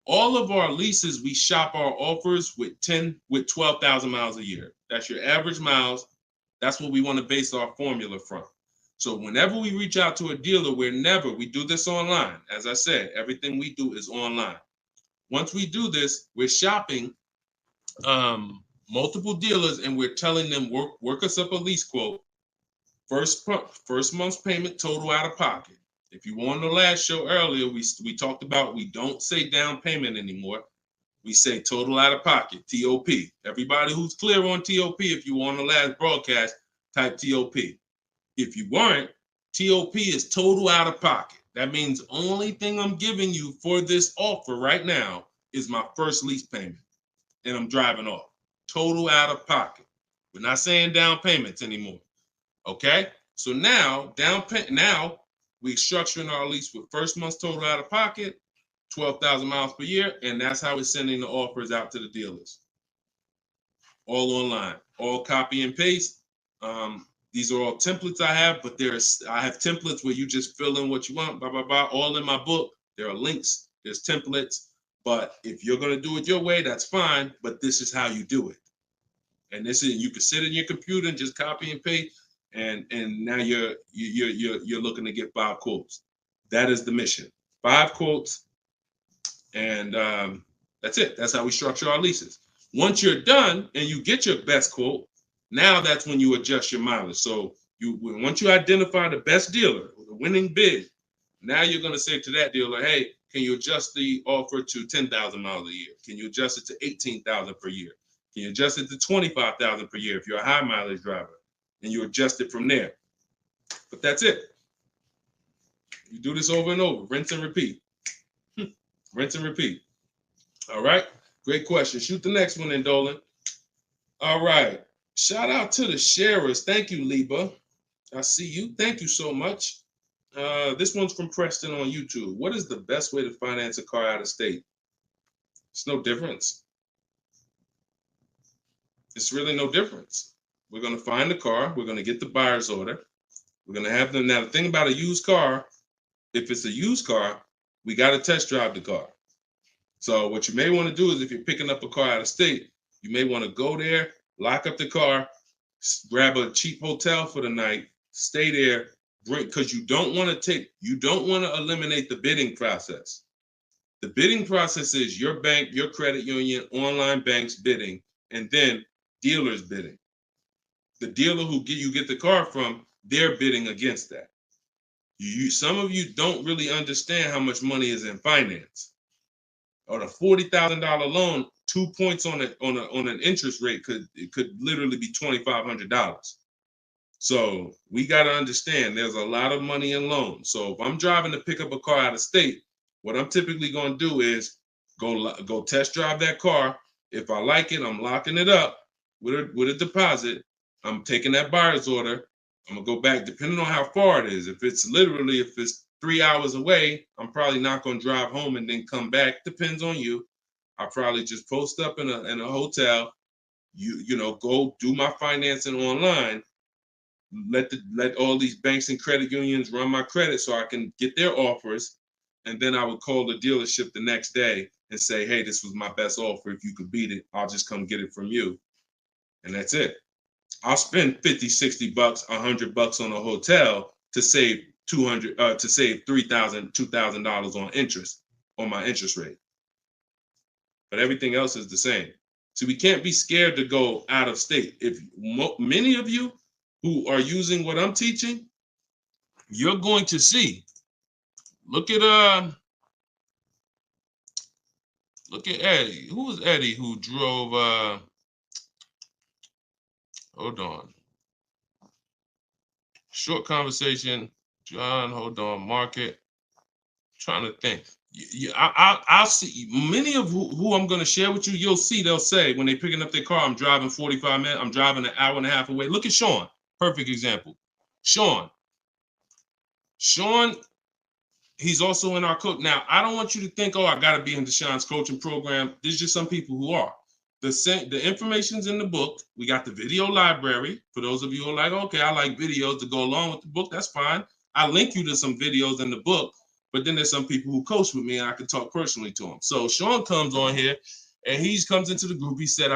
All of our leases, we shop our offers with 12,000 miles a year. That's your average miles. That's what we want to base our formula from. So whenever we reach out to a dealer, we do this online. As I said, everything we do is online. Once we do this, we're shopping multiple dealers, and we're telling them work us up a lease quote. First month's payment total out of pocket. If you were on the last show earlier, we talked about we don't say down payment anymore. We say total out of pocket, TOP. Everybody who's clear on TOP, if you were on the last broadcast, type TOP. If you weren't, TOP is total out of pocket. That means only thing I'm giving you for this offer right now is my first lease payment, and I'm driving off. Total out of pocket. We're not saying down payments anymore. Okay? So now, we're structuring our lease with first month's total out of pocket, 12,000 miles per year, and that's how we're sending the offers out to the dealers. All online, all copy and paste. These are all templates I have, but I have templates where you just fill in what you want, blah, blah, blah, all in my book. There are links, there's templates, but if you're going to do it your way, that's fine, but this is how you do it. And you can sit in your computer and just copy and paste, and now you're looking to get 5 quotes. That is the mission. 5 quotes, and that's it. That's how we structure our leases. Once you're done and you get your best quote, Now that's when you adjust your mileage. So once you identify the best dealer, the winning bid, now you're going to say to that dealer, hey, can you adjust the offer to 10,000 miles a year? Can you adjust it to 18,000 per year? Can you adjust it to 25,000 per year if you're a high mileage driver? And you adjust it from there. But that's it. You do this over and over, rinse and repeat. Rinse and repeat. All right. Great question. Shoot the next one in, Dolan. All right. Shout out to the sharers. Thank you, Liba. I see you. Thank you so much. This one's from Preston on YouTube. What is the best way to finance a car out of state? It's no difference. It's really no difference. We're going to find the car. We're going to get the buyer's order. We're going to have them. Now, the thing about a used car, if it's a used car, we got to test drive the car. So what you may want to do is if you're picking up a car out of state, you may want to go there, lock up the car, grab a cheap hotel for the night, stay there, because you don't want to eliminate the bidding process. The bidding process is your bank, your credit union, online banks bidding, and then dealers bidding. The dealer who you get the car from, they're bidding against that. Some of you don't really understand how much money is in finance. On a $40,000 loan, 2 points on an interest rate could literally be $2,500. So we got to understand there's a lot of money in loans. So if I'm driving to pick up a car out of state, what I'm typically going to do is go test drive that car. If I like it, I'm locking it up with a deposit. I'm taking that buyer's order. I'm gonna go back, depending on how far it is. If it's 3 hours away, I'm probably not gonna drive home and then come back. Depends on you. I'll probably just post up in a hotel. Go do my financing online. Let all these banks and credit unions run my credit so I can get their offers, and then I would call the dealership the next day and say, hey, this was my best offer. If you could beat it, I'll just come get it from you. And that's it. I'll spend $50, $60, $100 on a hotel to save $3,000, $2,000 on interest on my interest rate. But everything else is the same. So we can't be scared to go out of state. If many of you who are using what I'm teaching, you're going to see. Look at Eddie. Who was Eddie who drove? Hold on. Short conversation. John, hold on. Market. Trying to think. I'll see many of who I'm going to share with you. You'll see they'll say when they're picking up their car, I'm driving 45 minutes. I'm driving an hour and a half away. Look at Sean. Perfect example. Sean, he's also in our coach. Now, I don't want you to think, oh, I got to be in Deshaun's coaching program. There's just some people who are. The information's in the book. We got the video library. For those of you who are like, okay, I like videos to go along with the book. That's fine. I'll link you to some videos in the book. But then there's some people who coach with me and I can talk personally to them. So Sean comes on here and he comes into the group. He said,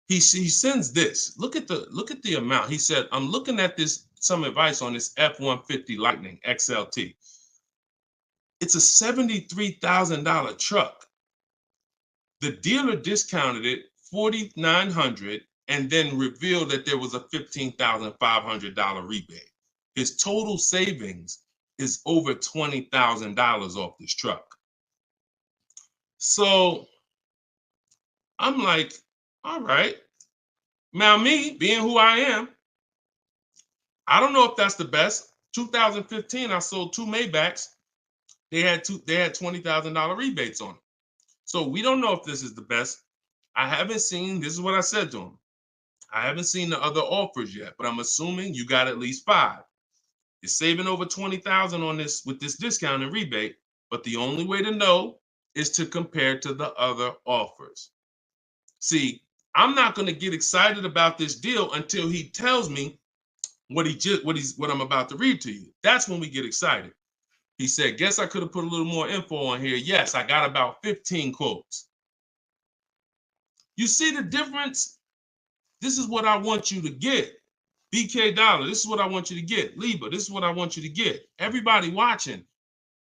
he sends this. Look at the amount. He said, I'm looking at some advice on this F-150 Lightning XLT. It's a $73,000 truck. The dealer discounted it $4,900 and then revealed that there was a $15,500 rebate. His total savings is over $20,000 off this truck. So I'm like, all right. Now me, being who I am, I don't know if that's the best. 2015, I sold 2 Maybachs. They had $20,000 rebates on it. So we don't know if this is the best. I haven't seen, this is what I said to him. I haven't seen the other offers yet, but I'm assuming you got at least 5. You're saving over $20,000 on this with this discount and rebate, but the only way to know is to compare to the other offers. See, I'm not going to get excited about this deal until he tells me what I'm about to read to you. That's when we get excited. He said, guess I could have put a little more info on here. Yes, I got about 15 quotes. You see the difference? This is what I want you to get. BK Dollar, this is what I want you to get. Liba, this is what I want you to get. Everybody watching,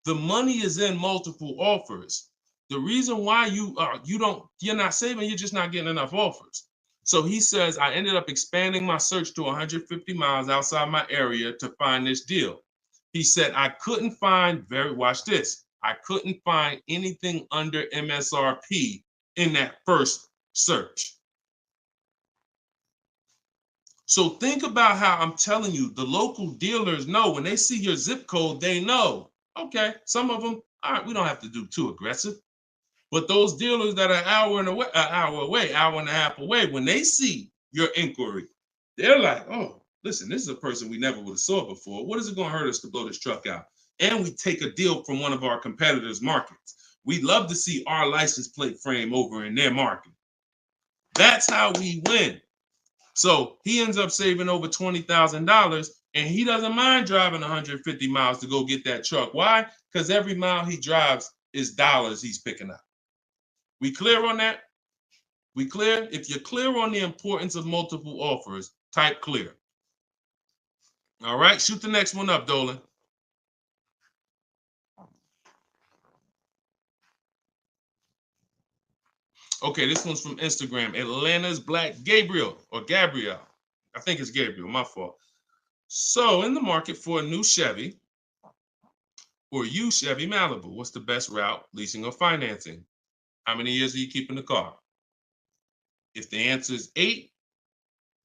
the money is in multiple offers. The reason why you're not saving, you're just not getting enough offers. So he says, I ended up expanding my search to 150 miles outside my area to find this deal. He said, I couldn't find watch this. I couldn't find anything under MSRP in that first search. So think about how I'm telling you, the local dealers know when they see your zip code, they know, okay, some of them, all right, we don't have to do too aggressive. But those dealers that are an hour and a half away, when they see your inquiry, they're like, oh, listen, this is a person we never would have saw before. What is it going to hurt us to blow this truck out? And we take a deal from one of our competitors' markets. We'd love to see our license plate frame over in their market. That's how we win. So he ends up saving over $20,000, and he doesn't mind driving 150 miles to go get that truck. Why? Because every mile he drives is dollars he's picking up. We clear on that? We clear? If you're clear on the importance of multiple offers, type clear. All right, shoot the next one up, Dolan. Okay, this one's from Instagram. Atlanta's Black Gabriel. I think it's Gabriel, my fault. So, in the market for a new Chevy or used Chevy Malibu, what's the best route, leasing or financing? How many years are you keeping the car? If the answer is 8,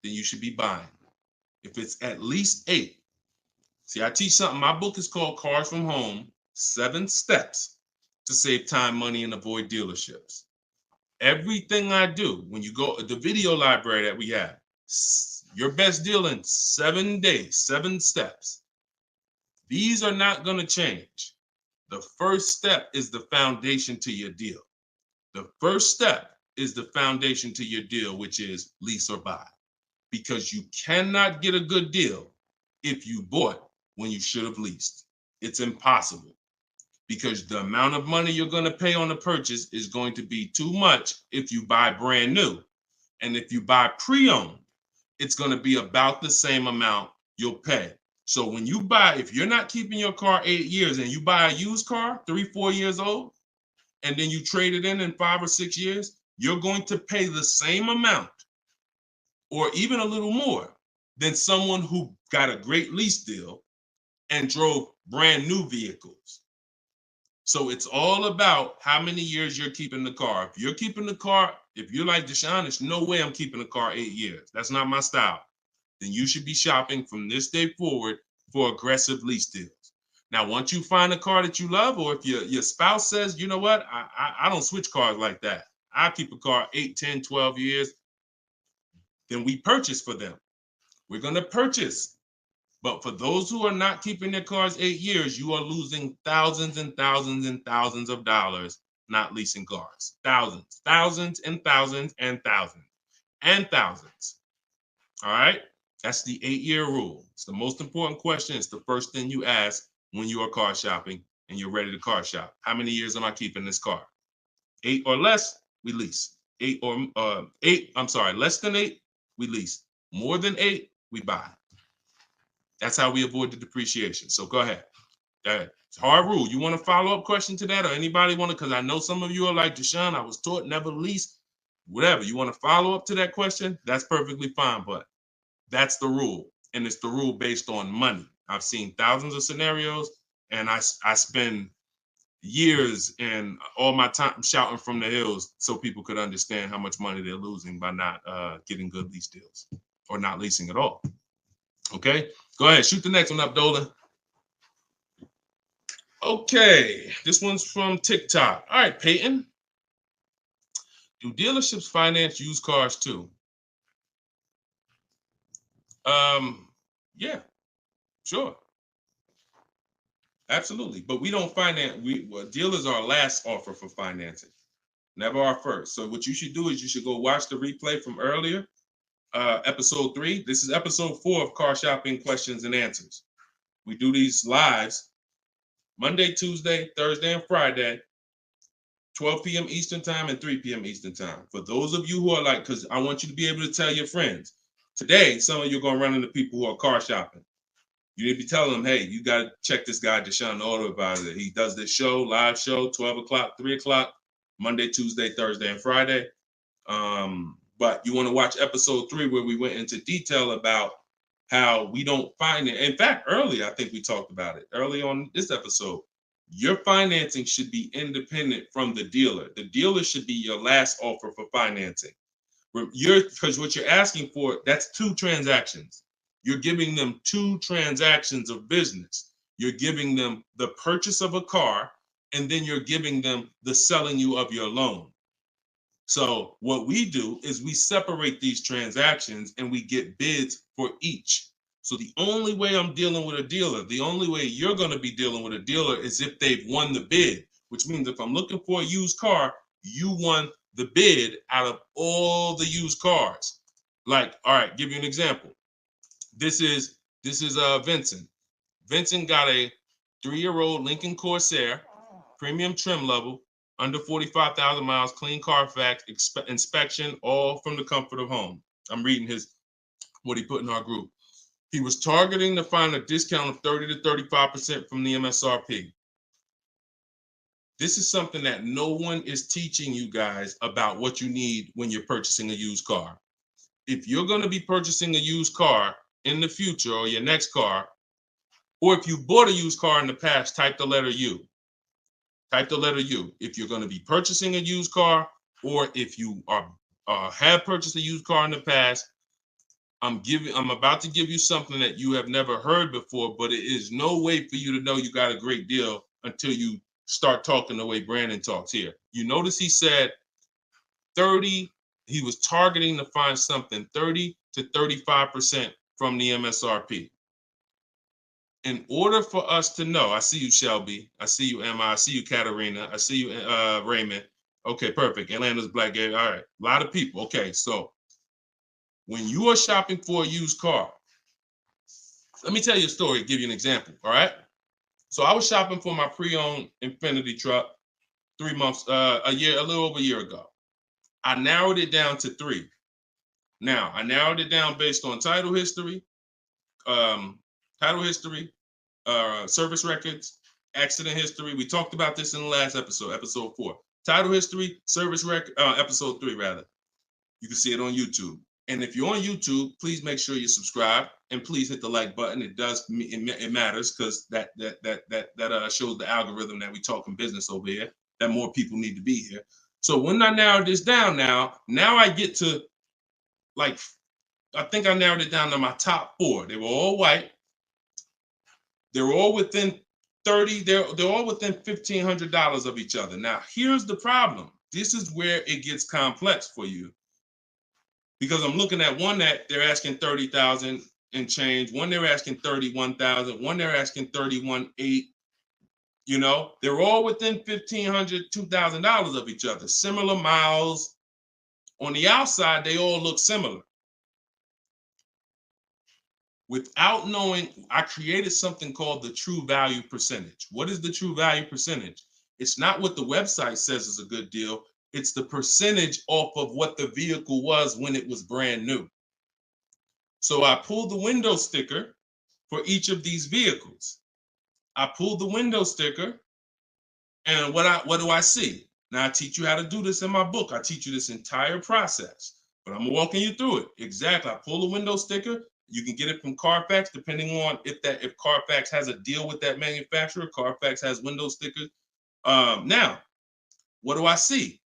then you should be buying. If it's at least 8, see, I teach something. My book is called Cars from Home, 7 Steps to Save Time, Money, and Avoid Dealerships. Everything I do, when you go, the video library that we have, your best deal in 7 days, 7 steps. These are not going to change. The first step is the foundation to your deal. The first step is the foundation to your deal, which is lease or buy. Because you cannot get a good deal if you bought when you should have leased. It's impossible, because the amount of money you're going to pay on the purchase is going to be too much if you buy brand new. And if you buy pre-owned, it's going to be about the same amount you'll pay. So when you buy, if you're not keeping your car 8 years and you buy a used car, 3-4 years old, and then you trade it in 5 or 6 years, you're going to pay the same amount or even a little more than someone who got a great lease deal and drove brand new vehicles. So it's all about how many years you're keeping the car. If you're keeping the car, if you're like Deshone, there's no way I'm keeping the car 8 years. That's not my style. Then you should be shopping from this day forward for aggressive lease deals. Now, once you find a car that you love, or if your spouse says, you know what, I don't switch cars like that. I keep a car 8, 10, 12 years. Then we purchase for them. We're going to purchase. But for those who are not keeping their cars 8 years, you are losing thousands and thousands and thousands of dollars not leasing cars. Thousands, thousands and thousands and thousands and thousands. All right? That's the 8-year rule. It's the most important question. It's the first thing you ask when you are car shopping and you're ready to car shop. How many years am I keeping this car? 8 or less, we lease. Less than 8, we lease. More than 8, we buy. That's how we avoid the depreciation. So go ahead. It's a hard rule. You want a follow-up question to that, or anybody want to? Because I know some of you are like, Deshone, I was taught never lease. Whatever. You want to follow up to that question? That's perfectly fine. But that's the rule. And it's the rule based on money. I've seen thousands of scenarios, and I spend years and all my time shouting from the hills so people could understand how much money they're losing by not getting good lease deals or not leasing at all. Okay, go ahead, shoot the next one up, Dolan. Okay, this one's from TikTok. All right, Peyton. Do dealerships finance used cars too? Yeah, sure. Absolutely. But we don't finance, dealers are our last offer for financing, never our first. So what you should do is you should go watch the replay from earlier, episode 3. This is episode 4 of Car Shopping Questions and Answers. We do these lives Monday, Tuesday, Thursday, and Friday, 12 p.m. Eastern time and 3 p.m. Eastern time. For those of you who are like, because I want you to be able to tell your friends. Today, some of you are going to run into people who are car shopping. You need to be telling them, hey, you got to check this guy, Deshone the Auto Advisor. He does this show, live show, 12 o'clock, 3 o'clock, Monday, Tuesday, Thursday, and Friday. But you want to watch episode 3 where we went into detail about how we don't finance. In fact, earlier, I think we talked about it early on this episode. Your financing should be independent from the dealer. The dealer should be your last offer for financing. Because what you're asking for, that's 2 transactions. You're giving them 2 transactions of business. You're giving them the purchase of a car, and then you're giving them the selling you of your loan. So what we do is we separate these transactions and we get bids for each. So the only way I'm dealing with a dealer, the only way you're going to be dealing with a dealer is if they've won the bid, which means if I'm looking for a used car, you won the bid out of all the used cars. Like, all right, give you an example. This is Vincent. Vincent got a 3-year-old Lincoln Corsair, premium trim level, under 45,000 miles, clean Carfax, inspection, all from the comfort of home. I'm reading what he put in our group. He was targeting to find a discount of 30 to 35% from the MSRP. This is something that no one is teaching you guys about what you need when you're purchasing a used car. If you're going to be purchasing a used car in the future or your next car, or if you bought a used car in the past, type the letter U. Type the letter U. If you're going to be purchasing a used car, or if you have purchased a used car in the past, I'm about to give you something that you have never heard before, but it is no way for you to know you got a great deal until you start talking the way Brandon talks here. You notice he said 30, he was targeting to find something 30 to 35% from the MSRP. In order for us to know, I see you, Shelby. I see you, Emma. I see you, Katarina. I see you, Raymond. Okay, perfect. Atlanta's Black Gay. All right, a lot of people. Okay, so when you are shopping for a used car, let me tell you a story, give you an example, all right? So I was shopping for my pre-owned Infiniti truck 3 months, a little over a year ago. I narrowed it down to 3. Now, I narrowed it down based on title history, service records, accident history. We talked about this in the last episode, episode 4. Title history, service record, episode 3 rather. You can see it on YouTube. And if you're on YouTube, please make sure you subscribe and please hit the like button. It matters because that shows the algorithm that we talking business over here, that more people need to be here. So when I narrowed this down now I get to, like, I think I narrowed it down to my top 4. They were all white. They were all within 30, they're all within $1,500 of each other. Now, here's the problem. This is where it gets complex for you. Because I'm looking at one that they're asking 30,000 and change, one they're asking 31,000, one they're asking 31,800. You know, they're all within $1,500, $2,000 of each other. Similar miles. On the outside, they all look similar. Without knowing, I created something called the true value percentage. What is the true value percentage? It's not what the website says is a good deal. It's the percentage off of what the vehicle was when it was brand new. So I pulled the window sticker for each of these vehicles. I pulled the window sticker, and what do I see? Now, I teach you how to do this in my book. I teach you this entire process, but I'm walking you through it. Exactly. I pull the window sticker. You can get it from Carfax, depending on if Carfax has a deal with that manufacturer. Carfax has window stickers. Now, what do I see?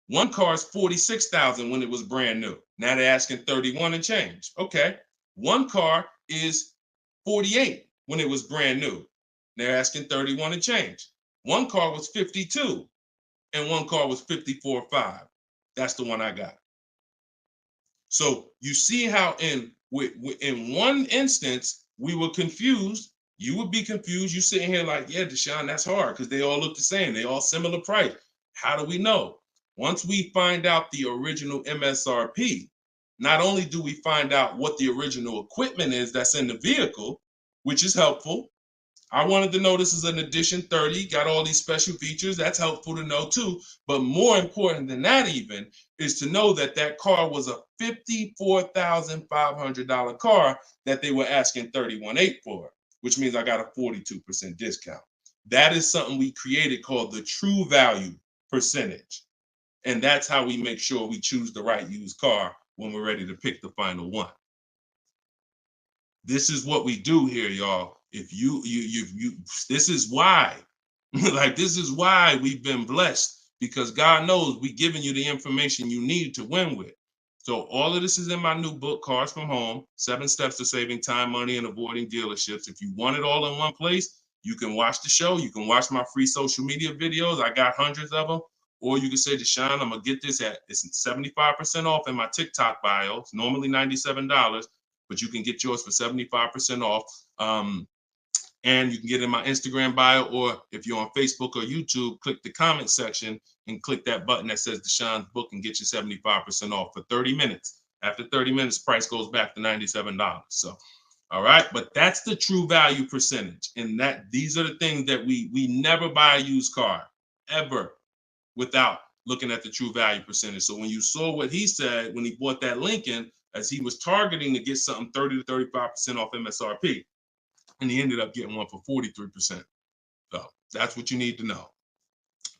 One car is 46,000 when it was brand new. Now they're asking 31 and change. Okay. One car is 48 when it was brand new. They're asking 31 and change. One car was 52 and one car was 54.5. That's the one I got. So you see how in one instance we were confused. You would be confused. You sitting here like, yeah, Deshone, that's hard because they all look the same. They all similar price. How do we know? Once we find out the original MSRP, not only do we find out what the original equipment is that's in the vehicle, which is helpful. I wanted to know this is an edition 30, got all these special features. That's helpful to know too. But more important than that even is to know that that car was a $54,500 car that they were asking $31,800 for, which means I got a 42% discount. That is something we created called the true value percentage. And that's how we make sure we choose the right used car when we're ready to pick the final one. This is what we do here, y'all. If you this is why, like, this is why we've been blessed, because God knows we're giving you the information you need to win with. So all of this is in my new book, Cars from Home, 7 Steps to Saving Time, Money, and Avoiding Dealerships. If you want it all in one place, you can watch the show. You can watch my free social media videos. I got hundreds of them. Or you can say, Deshone, I'm going to get this at, it's 75% off in my TikTok bio. It's normally $97, but you can get yours for 75% off. And you can get in my Instagram bio, or if you're on Facebook or YouTube, click the comment section and click that button that says Deshone's book and get you 75% off for 30 minutes. After 30 minutes, price goes back to $97. So, all right, but that's the true value percentage. And that these are the things that we never buy a used car ever without looking at the true value percentage. So when you saw what he said when he bought that Lincoln, as he was targeting to get something 30 to 35% off MSRP, and he ended up getting one for 43%. So that's what you need to know.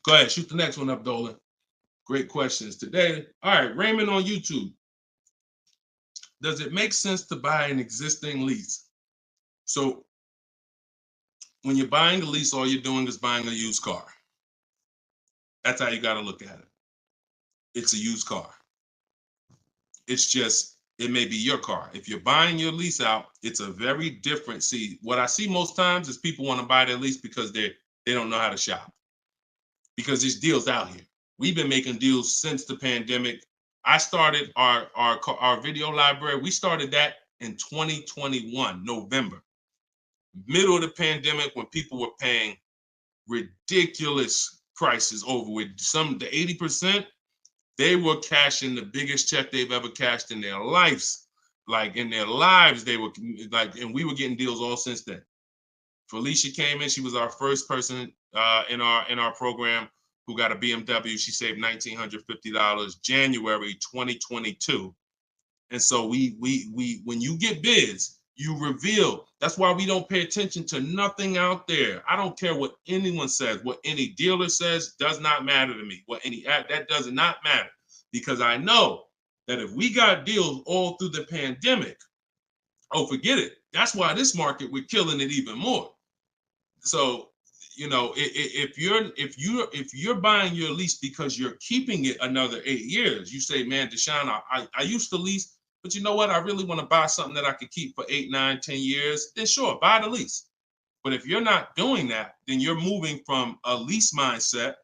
Go ahead, shoot the next one up, Dolan. Great questions today. All right, Raymond on YouTube. Does it make sense to buy an existing lease? So when you're buying a lease, all you're doing is buying a used car. That's how you got to look at it. It's a used car. It's just, it may be your car. If you're buying your lease out, it's a very different. See, what I see most times is people want to buy their lease because they don't know how to shop. Because there's deals out here. We've been making deals since the pandemic. I started our video library. We started that in 2021, November. Middle of the pandemic, when people were paying ridiculous prices over with some, the 80%, they were cashing the biggest check they've ever cashed in their lives. Like in their lives, they were like, and we were getting deals all since then. Felicia came in. She was our first person in our program who got a BMW. She saved $1,950 January 2022. And so we when you get bids, you reveal. That's why we don't pay attention to nothing out there. I don't care what anyone says, what any dealer says does not matter to me. That does not matter, because I know that if we got deals all through the pandemic, oh, forget it. That's why this market, we're killing it even more. So, you know, if you're buying your lease because you're keeping it another 8 years, you say, man, Deshone, I used to lease, but you know what? I really want to buy something that I could keep for 8, 9, 10 years. Then sure, buy the lease. But if you're not doing that, then you're moving from a lease mindset,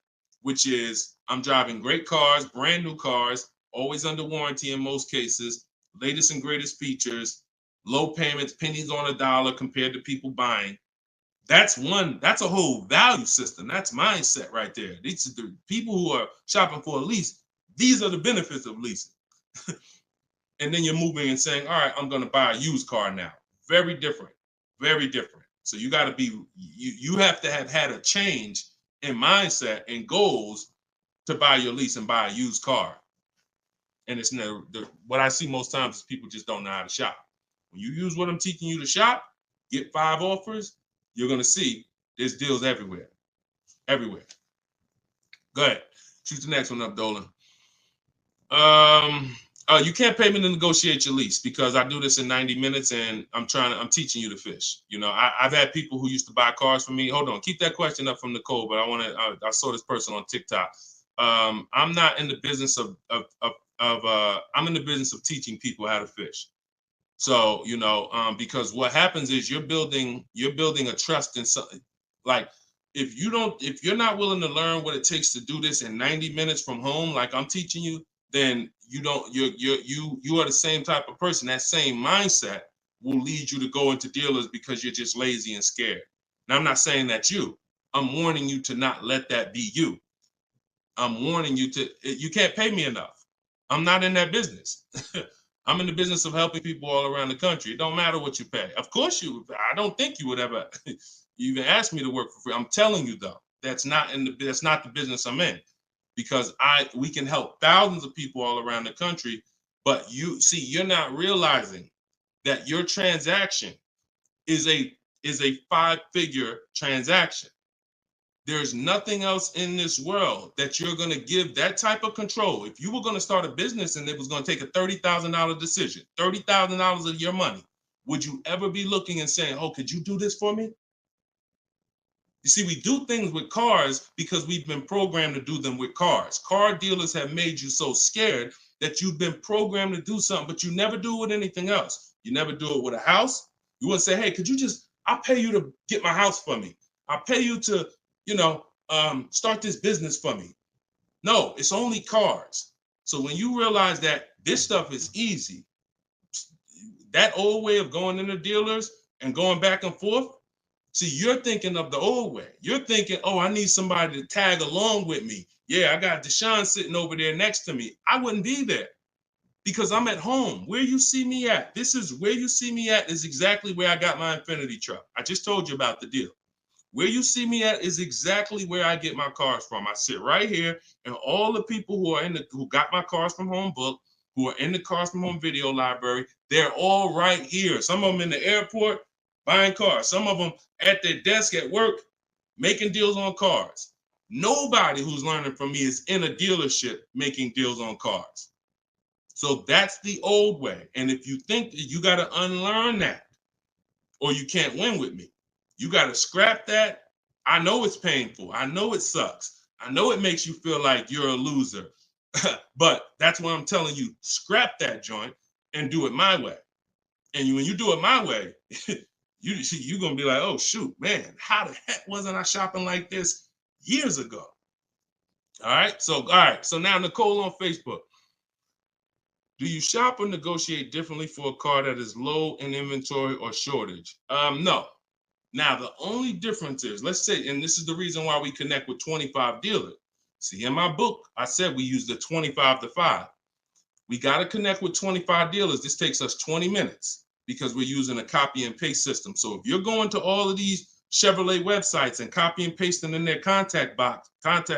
which is I'm driving great cars, brand new cars, always under warranty in most cases, latest and greatest features, low payments, pennies on a dollar compared to people buying. That's a whole value system. That's mindset right there. These are the people who are shopping for a lease. These are the benefits of leasing. And then you're moving and saying, all right, I'm going to buy a used car now. Very different, very different. So you got to be, you have to have had a change in mindset and goals to buy your lease and buy a used car. And it's never, what I see most times is people just don't know how to shop. When you use what I'm teaching you to shop, get 5 offers, you're going to see there's deals everywhere. Everywhere. Go ahead. Shoot the next one up, Dolan. You can't pay me to negotiate your lease, because I do this in 90 minutes and I'm teaching you to fish. You know, I've had people who used to buy cars from me. Hold on, keep that question up from Nicole, but I saw this person on TikTok. I'm not in the business I'm in the business of teaching people how to fish. So, you know, because what happens is you're building a trust in something. Like, if you're not willing to learn what it takes to do this in 90 minutes from home, like I'm teaching you, then you are the same type of person. That same mindset will lead you to go into dealers because you're just lazy and scared. Now, I'm not saying that's you. I'm warning you to not let that be you. I'm warning you you can't pay me enough. I'm not in that business. I'm in the business of helping people all around the country. It don't matter what you pay. Of course I don't think you would ever even ask me to work for free. I'm telling you though, that's not the business I'm in, because we can help thousands of people all around the country, but you're not realizing that your transaction is a 5-figure transaction. There's nothing else in this world that you're going to give that type of control. If you were going to start a business and it was going to take a $30,000 decision, $30,000 of your money, would you ever be looking and saying, oh, could you do this for me? You see, we do things with cars because we've been programmed to do them with cars. Car dealers have made you so scared that you've been programmed to do something, but you never do it with anything else. You never do it with a house. You wouldn't say, hey, could you just, I'll pay you to get my house for me. I'll pay you to, start this business for me. No, it's only cars. So when you realize that this stuff is easy, that old way of going into dealers and going back and forth, see, you're thinking of the old way. You're thinking, oh, I need somebody to tag along with me. Yeah, I got Deshone sitting over there next to me. I wouldn't be there because I'm at home. Where you see me at, this is where you see me at is exactly where I got my Infinity truck. I just told you about the deal. Where you see me at is exactly where I get my cars from. I sit right here, and all the people who got my cars from Home Book, who are in the Cars from Home video library, they're all right here. Some of them in the airport buying cars. Some of them at their desk at work making deals on cars. Nobody who's learning from me is in a dealership making deals on cars. So that's the old way. And if you think that you got to unlearn that or you can't win with me, you got to scrap that. I know it's painful. I know it sucks. I know it makes you feel like you're a loser. But that's what I'm telling you. Scrap that joint and do it my way. And when you do it my way, you're going to be like, oh, shoot, man, how the heck wasn't I shopping like this years ago? All right. So now Nicole on Facebook. Do you shop or negotiate differently for a car that is low in inventory or shortage? No. Now, the only difference is, let's say, and this is the reason why we connect with 25 dealers. See, in my book, I said we use the 25 to 5. We got to connect with 25 dealers. This takes us 20 minutes because we're using a copy and paste system. So if you're going to all of these Chevrolet websites and copy and pasting in their contact box, copy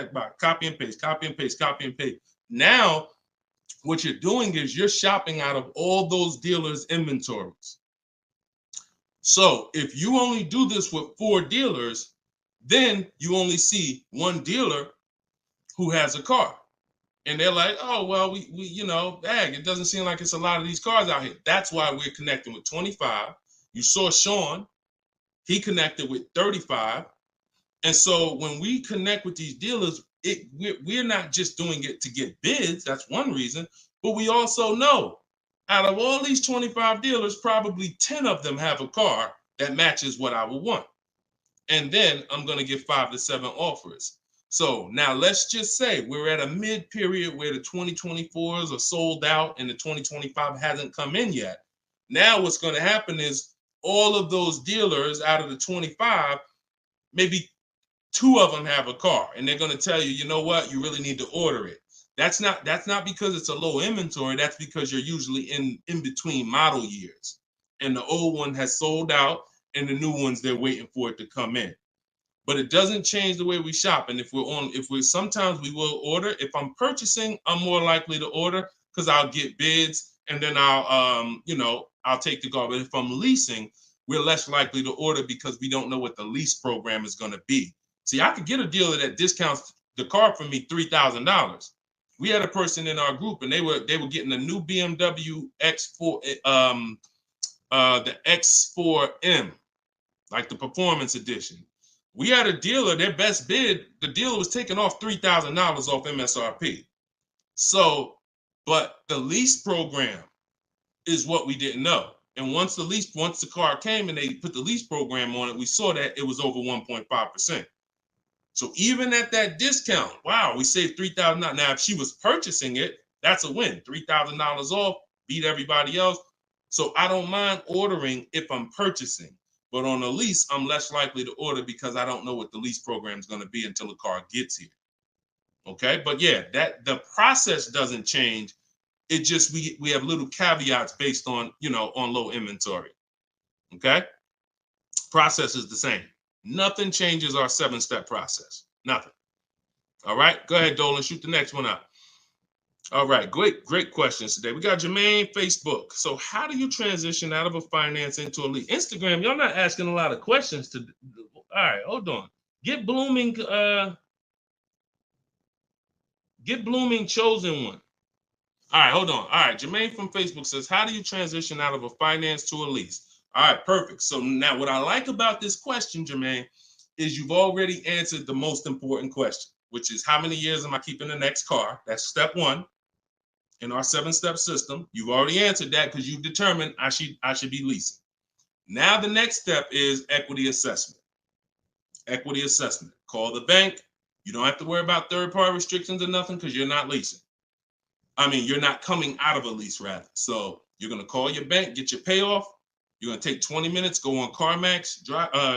and paste, copy and paste, copy and paste. Now, what you're doing is you're shopping out of all those dealers' inventories. So if you only do this with 4 dealers, then you only see one dealer who has a car. And they're like, oh, well, we it doesn't seem like it's a lot of these cars out here. That's why we're connecting with 25. You saw Sean, he connected with 35. And so when we connect with these dealers, we're not just doing it to get bids. That's one reason. But we also know out of all these 25 dealers, probably 10 of them have a car that matches what I would want. And then I'm going to give 5 to 7 offers. So now let's just say we're at a mid period where the 2024s are sold out and the 2025 hasn't come in yet. Now what's going to happen is all of those dealers out of the 25, maybe 2 of them have a car, and they're going to tell you, you know what, you really need to order it. That's not because it's a low inventory. That's because you're usually in between model years, and the old one has sold out, and the new ones they're waiting for it to come in. But it doesn't change the way we shop. And sometimes we will order. If I'm purchasing, I'm more likely to order because I'll get bids, and then I'll take the car. But if I'm leasing, we're less likely to order because we don't know what the lease program is going to be. See, I could get a dealer that discounts the car for me $3,000. We had a person in our group, and they were getting a new BMW X4, the X4M, like the performance edition. We had a dealer, their best bid, the dealer was taking off $3,000 off MSRP. So, but the lease program is what we didn't know. And once the car came and they put the lease program on it, we saw that it was over 1.5%. So even at that discount, wow, we saved $3,000. Now, if she was purchasing it, that's a win. $3,000 off, beat everybody else. So I don't mind ordering if I'm purchasing. But on a lease, I'm less likely to order because I don't know what the lease program is going to be until the car gets here. Okay, but yeah, that the process doesn't change. It just we have little caveats based on on low inventory. Okay, process is the same. Nothing changes our 7-step process. Nothing. All right, go ahead, Dolan. Shoot the next one up. All right, great questions today. We got Jermaine, Facebook. So how do you transition out of a finance into a lease? Instagram, y'all not asking a lot of questions. All right, hold on. Get blooming chosen one. All right, hold on. All right, Jermaine from Facebook says, how do you transition out of a finance to a lease? All right, perfect. So now what I like about this question, Jermaine, is you've already answered the most important question, which is how many years am I keeping the next car? That's step one in our 7-step system. You've already answered that because you've determined I should be leasing. Now the next step is equity assessment. Equity assessment. Call the bank. You don't have to worry about third-party restrictions or nothing because you're not leasing. I mean, you're not coming out of a lease, rather. So you're going to call your bank, get your payoff. You're going to take 20 minutes, go on CarMax,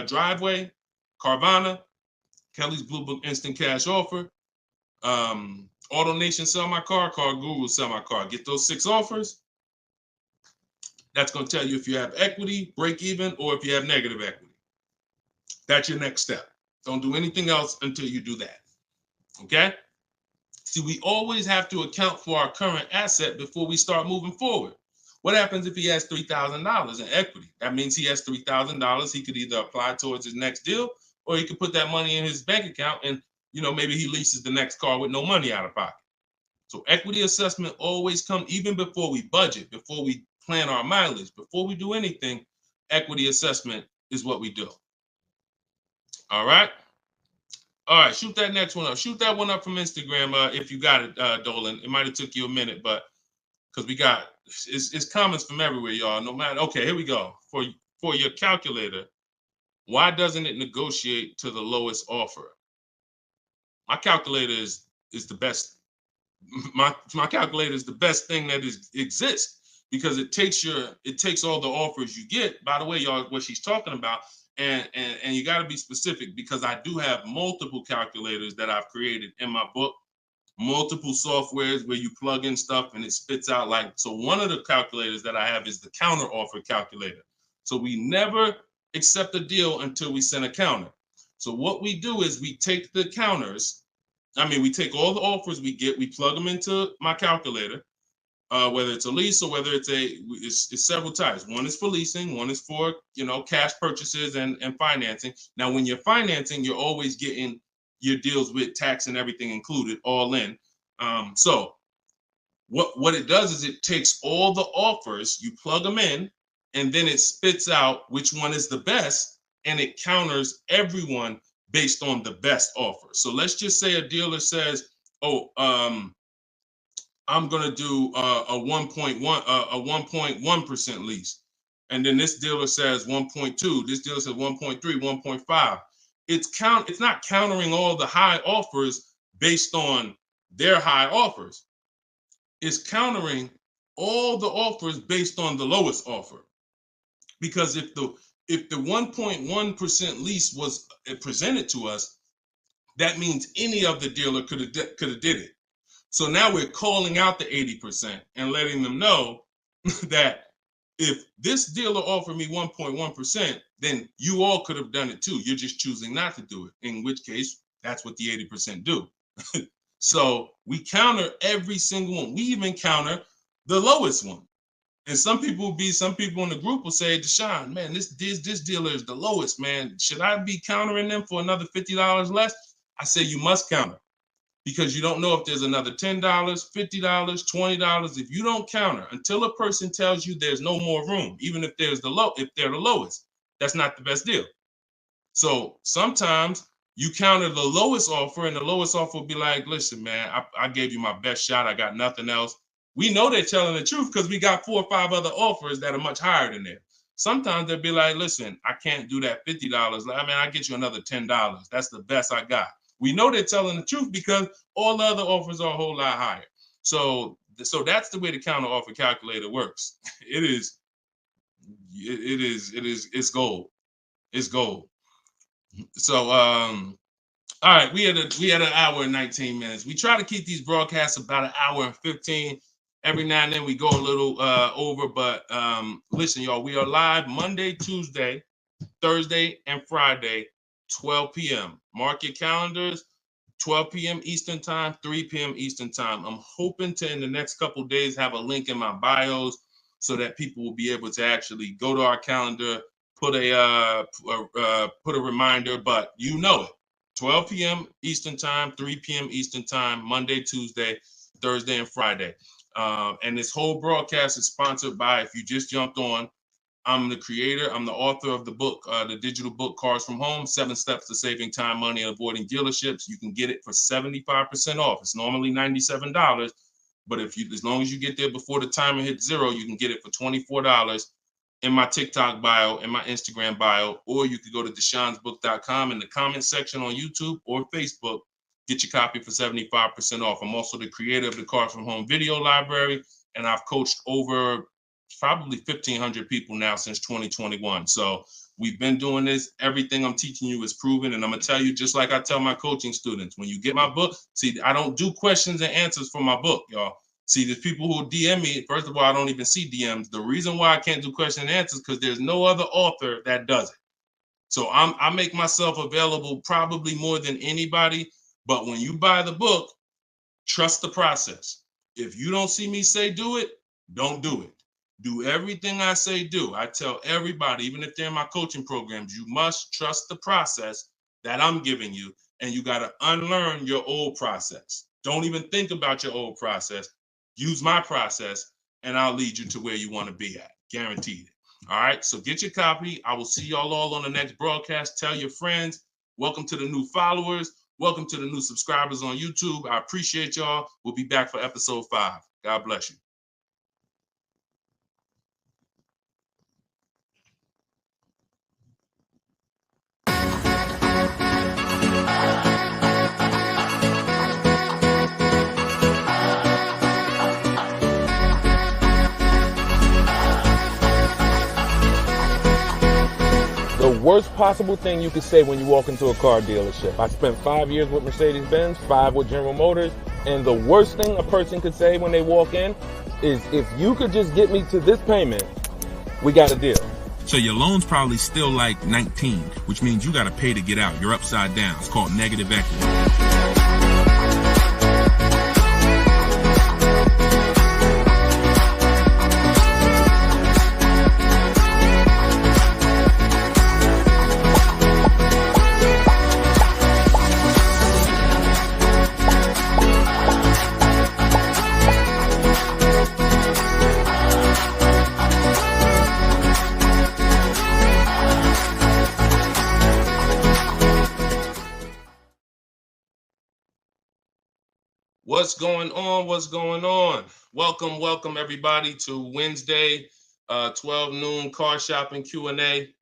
Driveway, Carvana, Kelly's Blue Book Instant Cash Offer, AutoNation Sell My Car, Car Guru Sell My Car. Get those 6 offers. That's going to tell you if you have equity, break even, or if you have negative equity. That's your next step. Don't do anything else until you do that. Okay? See, we always have to account for our current asset before we start moving forward. What happens if he has $3,000 in equity? That means he has $3,000. He could either apply towards his next deal, or he could put that money in his bank account and, maybe he leases the next car with no money out of pocket. So equity assessment always comes even before we budget, before we plan our mileage, before we do anything. Equity assessment is what we do. All right. All right, shoot that next one up. Shoot that one up from Instagram if you got it, Dolan. It might have took you a minute, but because we got it's comments from everywhere, y'all. No matter. Okay, here we go. For your calculator, why doesn't it negotiate to the lowest offer? My calculator is the best. My calculator is the best thing that exists because it takes all the offers you get. By the way, y'all, what she's talking about. And you got to be specific because I do have multiple calculators that I've created in my book, multiple softwares where you plug in stuff and it spits out so one of the calculators that I have is the counter offer calculator. So we never accept a deal until we send a counter. So what we do is we take the counters. We take all the offers we get, we plug them into my calculator. Whether it's a lease or whether it's several types. One is for leasing, one is for cash purchases and financing. Now, when you're financing, you're always getting your deals with tax and everything included, all in. So what it does is it takes all the offers, you plug them in, and then it spits out which one is the best, and it counters everyone based on the best offer. So let's just say a dealer says, I'm gonna do a 1.1% lease, and then this dealer says 1.2. This dealer says 1.3, 1.5. It's not countering all the high offers based on their high offers. It's countering all the offers based on the lowest offer. Because if the 1.1% lease was presented to us, that means any of the dealer could have did it. So now we're calling out the 80% and letting them know that if this dealer offered me 1.1%, then you all could have done it too. You're just choosing not to do it, in which case that's what the 80% do. So we counter every single one. We even counter the lowest one. And some people in the group will say, Deshone, man, this dealer is the lowest, man. Should I be countering them for another $50 less? I say you must counter. Because you don't know if there's another $10, $50, $20. If you don't counter until a person tells you there's no more room, even if they're the lowest, that's not the best deal. So sometimes you counter the lowest offer, and the lowest offer will be like, listen, man, I gave you my best shot. I got nothing else. We know they're telling the truth because we got 4 or 5 other offers that are much higher than that. Sometimes they'll be like, listen, I can't do that $50. I'll get you another $10. That's the best I got. We know they're telling the truth because all the other offers are a whole lot higher. So that's the way the counter offer calculator works. It's gold. It's gold. So all right, we had an hour and 19 minutes. We try to keep these broadcasts about an hour and 15. Every now and then we go a little over, but listen, y'all, we are live Monday, Tuesday, Thursday, and Friday, 12 p.m. Mark your calendars, 12 p.m. Eastern time, 3 p.m. Eastern time. I'm hoping to, in the next couple of days, have a link in my bios so that people will be able to actually go to our calendar, put a reminder, but you know it. 12 p.m. Eastern time, 3 p.m. Eastern time, Monday, Tuesday, Thursday, and Friday. And this whole broadcast is sponsored by, if you just jumped on, I'm the creator, I'm the author of the book, the digital book, Cars from Home, 7 Steps to Saving Time, Money, and Avoiding Dealerships. You can get it for 75% off. It's normally $97, but as long as you get there before the timer hits 0, you can get it for $24 in my TikTok bio, in my Instagram bio, or you could go to deshonesbook.com in the comment section on YouTube or Facebook. Get your copy for 75% off. I'm also the creator of the Cars from Home video library, and I've coached over probably 1,500 people now since 2021. So we've been doing this. Everything I'm teaching you is proven. And I'm going to tell you, just like I tell my coaching students, when you get my book, see, I don't do questions and answers for my book, y'all. See, there's people who DM me. First of all, I don't even see DMs. The reason why I can't do question and answers because there's no other author that does it. So I make myself available probably more than anybody. But when you buy the book, trust the process. If you don't see me say do it, don't do it. Do everything I say do. I tell everybody, even if they're in my coaching programs, you must trust the process that I'm giving you, and you got to unlearn your old process. Don't even think about your old process. Use my process, and I'll lead you to where you want to be at. Guaranteed. All right, so get your copy. I will see y'all all on the next broadcast. Tell your friends. Welcome to the new followers. Welcome to the new subscribers on YouTube. I appreciate y'all. We'll be back for episode 5. God bless you. The worst possible thing you could say when you walk into a car dealership. I spent 5 years with Mercedes-Benz, 5 with General Motors, and the worst thing a person could say when they walk in is, if you could just get me to this payment, we got a deal. So your loan's probably still like 19, which means you got to pay to get out. You're upside down. It's called negative equity. What's going on? What's going on? Welcome everybody to Wednesday, 12 noon car shopping Q&A.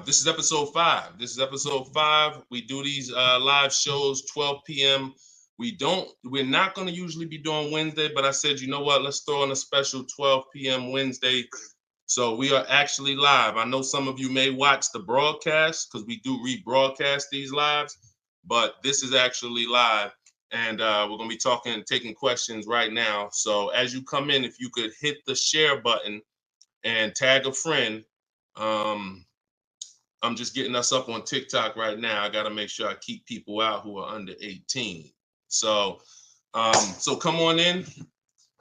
This is episode 5. We do these live shows 12 p.m. We're not going to usually be doing Wednesday, but I said, you know what? Let's throw in a special 12 p.m. Wednesday. So we are actually live. I know some of you may watch the broadcast because we do rebroadcast these lives, but this is actually live, and we're going to be talking and taking questions right now. So as you come in, if you could hit the share button and tag a friend. I'm just getting us up on TikTok right now. I got to make sure I keep people out who are under 18. So come on in.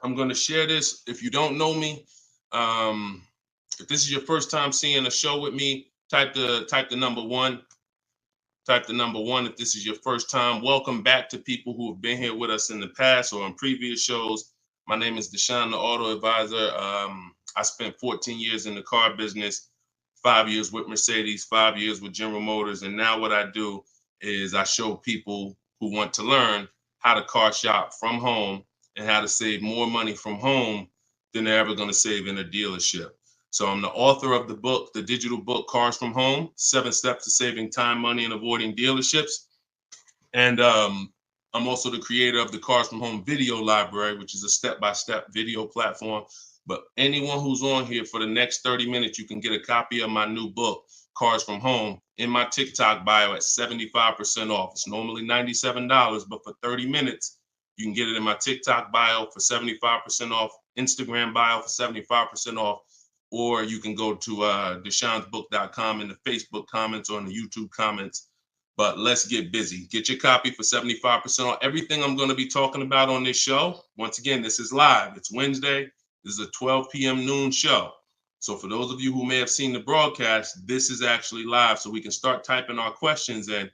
I'm going to share this. If you don't know me, if this is your first time seeing a show with me, type the number 1. Type the number 1 if this is your first time. Welcome back to people who have been here with us in the past or on previous shows. My name is Deshone the Auto Advisor. I spent 14 years in the car business, 5 years with Mercedes, 5 years with General Motors. And now what I do is I show people who want to learn how to car shop from home and how to save more money from home than they're ever going to save in a dealership. So I'm the author of the book, the digital book, Cars from Home, 7 Steps to Saving Time, Money, and Avoiding Dealerships. And I'm also the creator of the Cars from Home video library, which is a step-by-step video platform. But anyone who's on here for the next 30 minutes, you can get a copy of my new book, Cars from Home, in my TikTok bio at 75% off. It's normally $97, but for 30 minutes, you can get it in my TikTok bio for 75% off, Instagram bio for 75% off. Or you can go to deshonesbook.com in the Facebook comments or in the YouTube comments. But let's get busy. Get your copy for 75% off everything I'm going to be talking about on this show. Once again, this is live. It's Wednesday. This is a 12 p.m. noon show. So for those of you who may have seen the broadcast, this is actually live, so we can start typing our questions in.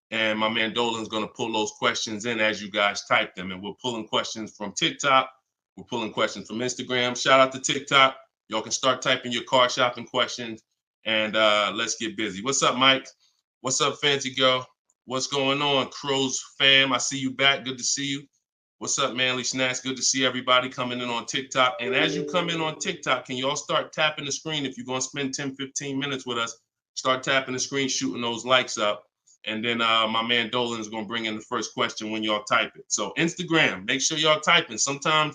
And my man Dolan's going to pull those questions in as you guys type them. And we're pulling questions from TikTok. We're pulling questions from Instagram. Shout out to TikTok. Y'all can start typing your car shopping questions, and let's get busy. What's up, Mike? What's up, Fancy Girl? What's going on, Crows fam? I see you back. Good to see you. What's up, Manly Snacks? Good to see everybody coming in on TikTok. And as you come in on TikTok, can y'all start tapping the screen? If you're going to spend 10, 15 minutes with us, start tapping the screen, shooting those likes up. And then my man Dolan is going to bring in the first question when y'all type it. So Instagram, make sure y'all typing. Sometimes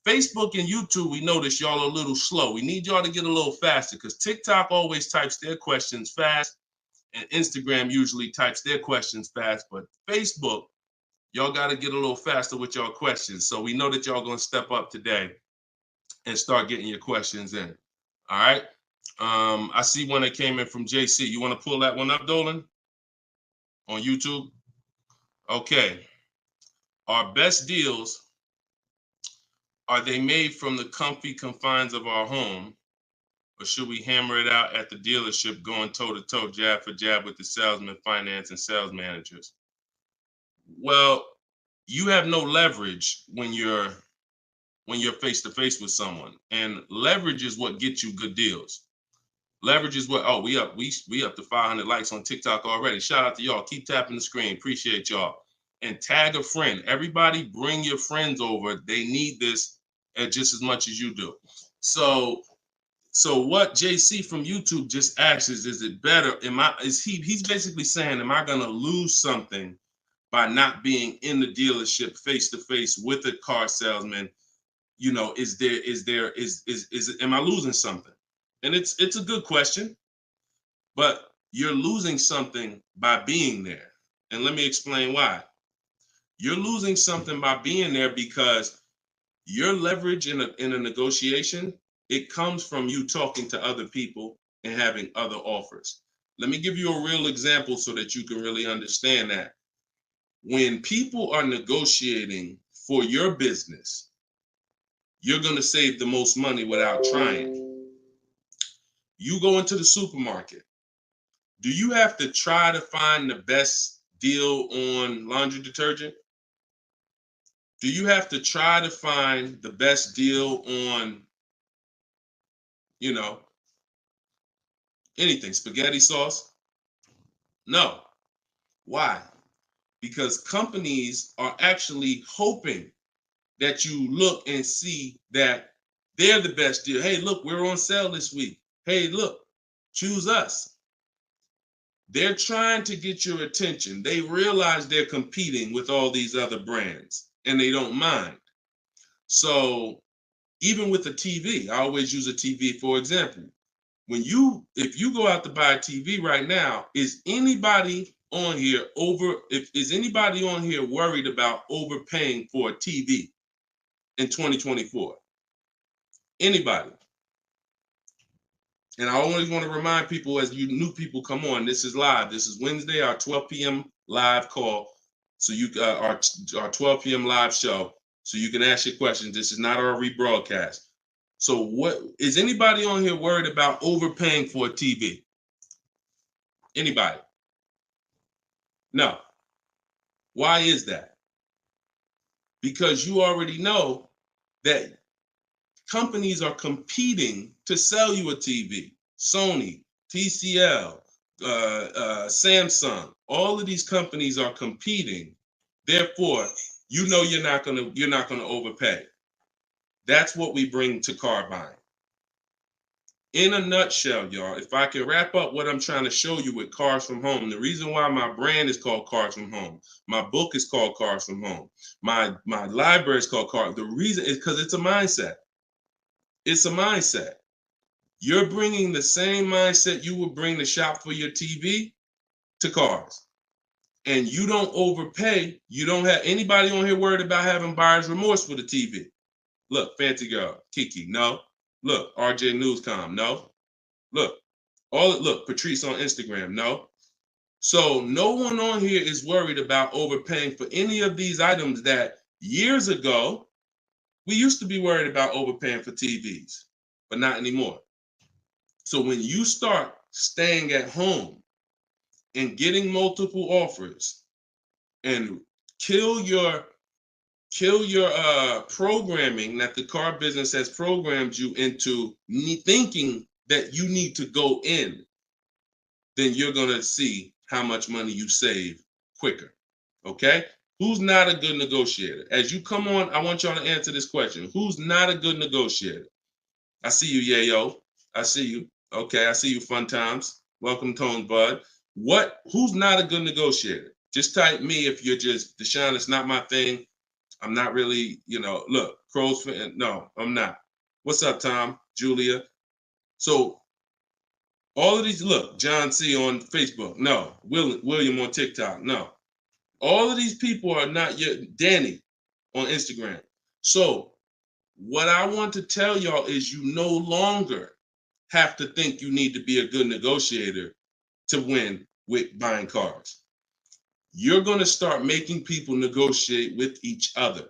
Facebook and YouTube, we notice y'all are a little slow. We need y'all to get a little faster because TikTok always types their questions fast and Instagram usually types their questions fast. But Facebook, y'all got to get a little faster with y'all questions. So we know that y'all going to step up today and start getting your questions in. All right. I see one that came in from JC. You want to pull that one up, Dolan? On YouTube? Okay. Our best deals, are they made from the comfy confines of our home, or should we hammer it out at the dealership going toe-to-toe, jab for jab with the salesman, finance, and sales managers? Well, you have no leverage when you're face-to-face with someone. And leverage is what gets you good deals. Leverage is what, oh, we up to 500 likes on TikTok already. Shout out to y'all. Keep tapping the screen. Appreciate y'all. And tag a friend. Everybody bring your friends over. They need this just as much as you do. So what JC from YouTube just asks is it better? He's basically saying, am I gonna lose something by not being in the dealership face to face with a car salesman? You know, am I losing something? And it's a good question, but you're losing something by being there. And let me explain why. You're losing something by being there because your leverage in a negotiation, it comes from you talking to other people and having other offers. Let me give you a real example so that you can really understand that. When people are negotiating for your business, you're going to save the most money without trying. You go into the supermarket. Do you have to try to find the best deal on laundry detergent? Do you have to try to find the best deal on, anything, spaghetti sauce? No. Why? Because companies are actually hoping that you look and see that they're the best deal. Hey, look, we're on sale this week. Hey, look, choose us. They're trying to get your attention. They realize they're competing with all these other brands and they don't mind. So even with a TV, I always use a TV for example. If you go out to buy a TV right now, is anybody on here worried about overpaying for a TV in 2024? Anybody? And I always want to remind people, as you new people come on, this is live. This is Wednesday, our 12 p.m. live call. So our 12 p.m. live show. So you can ask your questions. This is not our rebroadcast. So what is anybody on here worried about overpaying for a TV? Anybody? No. Why is that? Because you already know that companies are competing to sell you a TV. Sony, TCL, Samsung, all of these companies are competing. Therefore, you're not gonna overpay. That's what we bring to car buying. In a nutshell, y'all, if I can wrap up what I'm trying to show you with Cars From Home, the reason why my brand is called Cars From Home, my book is called Cars From Home, my library is called Cars. The reason is because it's a mindset. It's a mindset. You're bringing the same mindset you would bring to shop for your TV to cars. And you don't overpay. You don't have anybody on here worried about having buyer's remorse for the TV. Look, Fancy Girl, Kiki, no. Look, RJ Newscom, no. Look, Patrice on Instagram, no. So no one on here is worried about overpaying for any of these items that years ago, we used to be worried about overpaying for TVs, but not anymore. So when you start staying at home and getting multiple offers and kill your programming that the car business has programmed you into thinking that you need to go in, then you're going to see how much money you save quicker. Okay? Who's not a good negotiator? As you come on, I want y'all to answer this question. Who's not a good negotiator? I see you, Yayo. I see you. Okay, I see you, Fun Times. Welcome, Tone Bud. Who's not a good negotiator? Just type me if you're just, Deshone, it's not my thing. I'm not really, look, Crow's fan. No, I'm not. What's up, Tom? Julia? So all of these, look, John C on Facebook. No. William on TikTok. No. All of these people are not yet. Danny on Instagram. So what I want to tell y'all is you no longer have to think you need to be a good negotiator to win with buying cars. You're going to start making people negotiate with each other.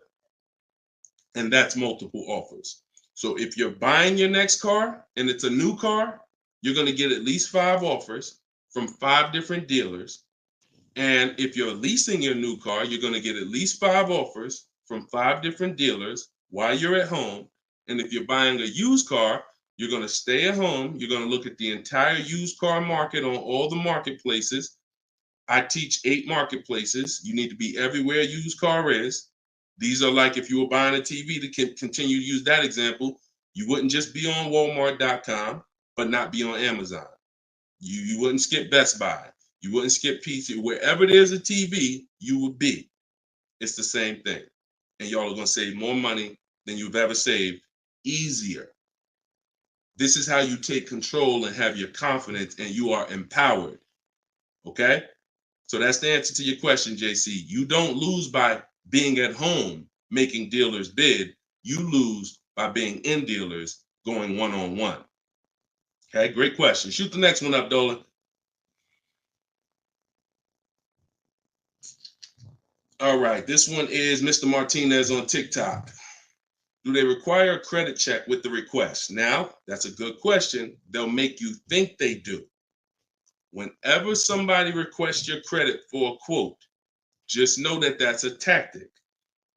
And that's multiple offers. So if you're buying your next car and it's a new car, you're going to get at least 5 offers from 5 different dealers. And if you're leasing your new car, you're going to get at least 5 offers from 5 different dealers while you're at home. And if you're buying a used car, you're going to stay at home. You're going to look at the entire used car market on all the marketplaces. I teach 8 marketplaces. You need to be everywhere a used car is. These are like if you were buying a TV, to continue to use that example, you wouldn't just be on Walmart.com, but not be on Amazon. You wouldn't skip Best Buy. You wouldn't skip PC. Wherever there's a TV, you would be. It's the same thing. And y'all are going to save more money than you've ever saved, easier. This is how you take control and have your confidence, and you are empowered. Okay? So that's the answer to your question, JC. You don't lose by being at home making dealers bid. You lose by being in dealers going one-on-one. Okay, great question. Shoot the next one up, Dolan. All right, this one is Mr. Martinez on TikTok. Do they require a credit check with the request? Now, that's a good question. They'll make you think they do. Whenever somebody requests your credit for a quote, just know that that's a tactic.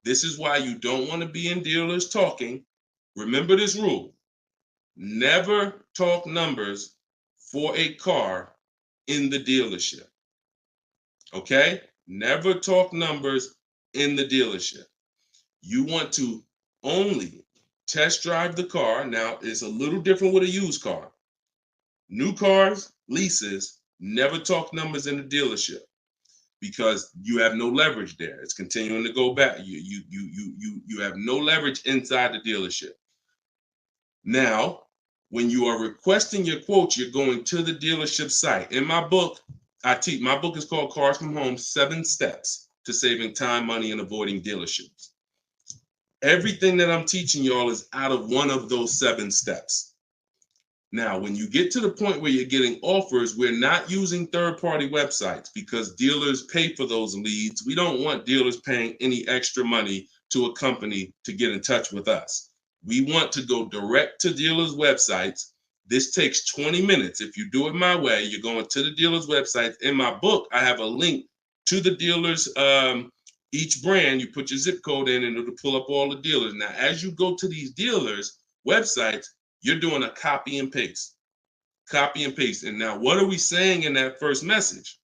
This is why you don't want to be in dealers talking. Remember this rule. Never talk numbers for a car in the dealership. Okay? Never talk numbers in the dealership. You want to only test drive the car. Now, it's a little different with a used car. New cars, leases, never talk numbers in the dealership because you have no leverage there. It's continuing to go back. You have no leverage inside the dealership. Now, when you are requesting your quotes, you're going to the dealership site. In my book, my book is called Cars from Home, 7 Steps to Saving Time, Money, and Avoiding Dealerships. Everything that I'm teaching y'all is out of one of those 7 steps. Now, when you get to the point where you're getting offers, we're not using third-party websites because dealers pay for those leads. We don't want dealers paying any extra money to a company to get in touch with us. We want to go direct to dealers' websites. This takes 20 minutes. If you do it my way, you're going to the dealer's website. In my book, I have a link to the dealers. Each brand, you put your zip code in and it'll pull up all the dealers. Now, as you go to these dealers' websites, you're doing a copy and paste. Copy and paste. And now, what are we saying in that first message?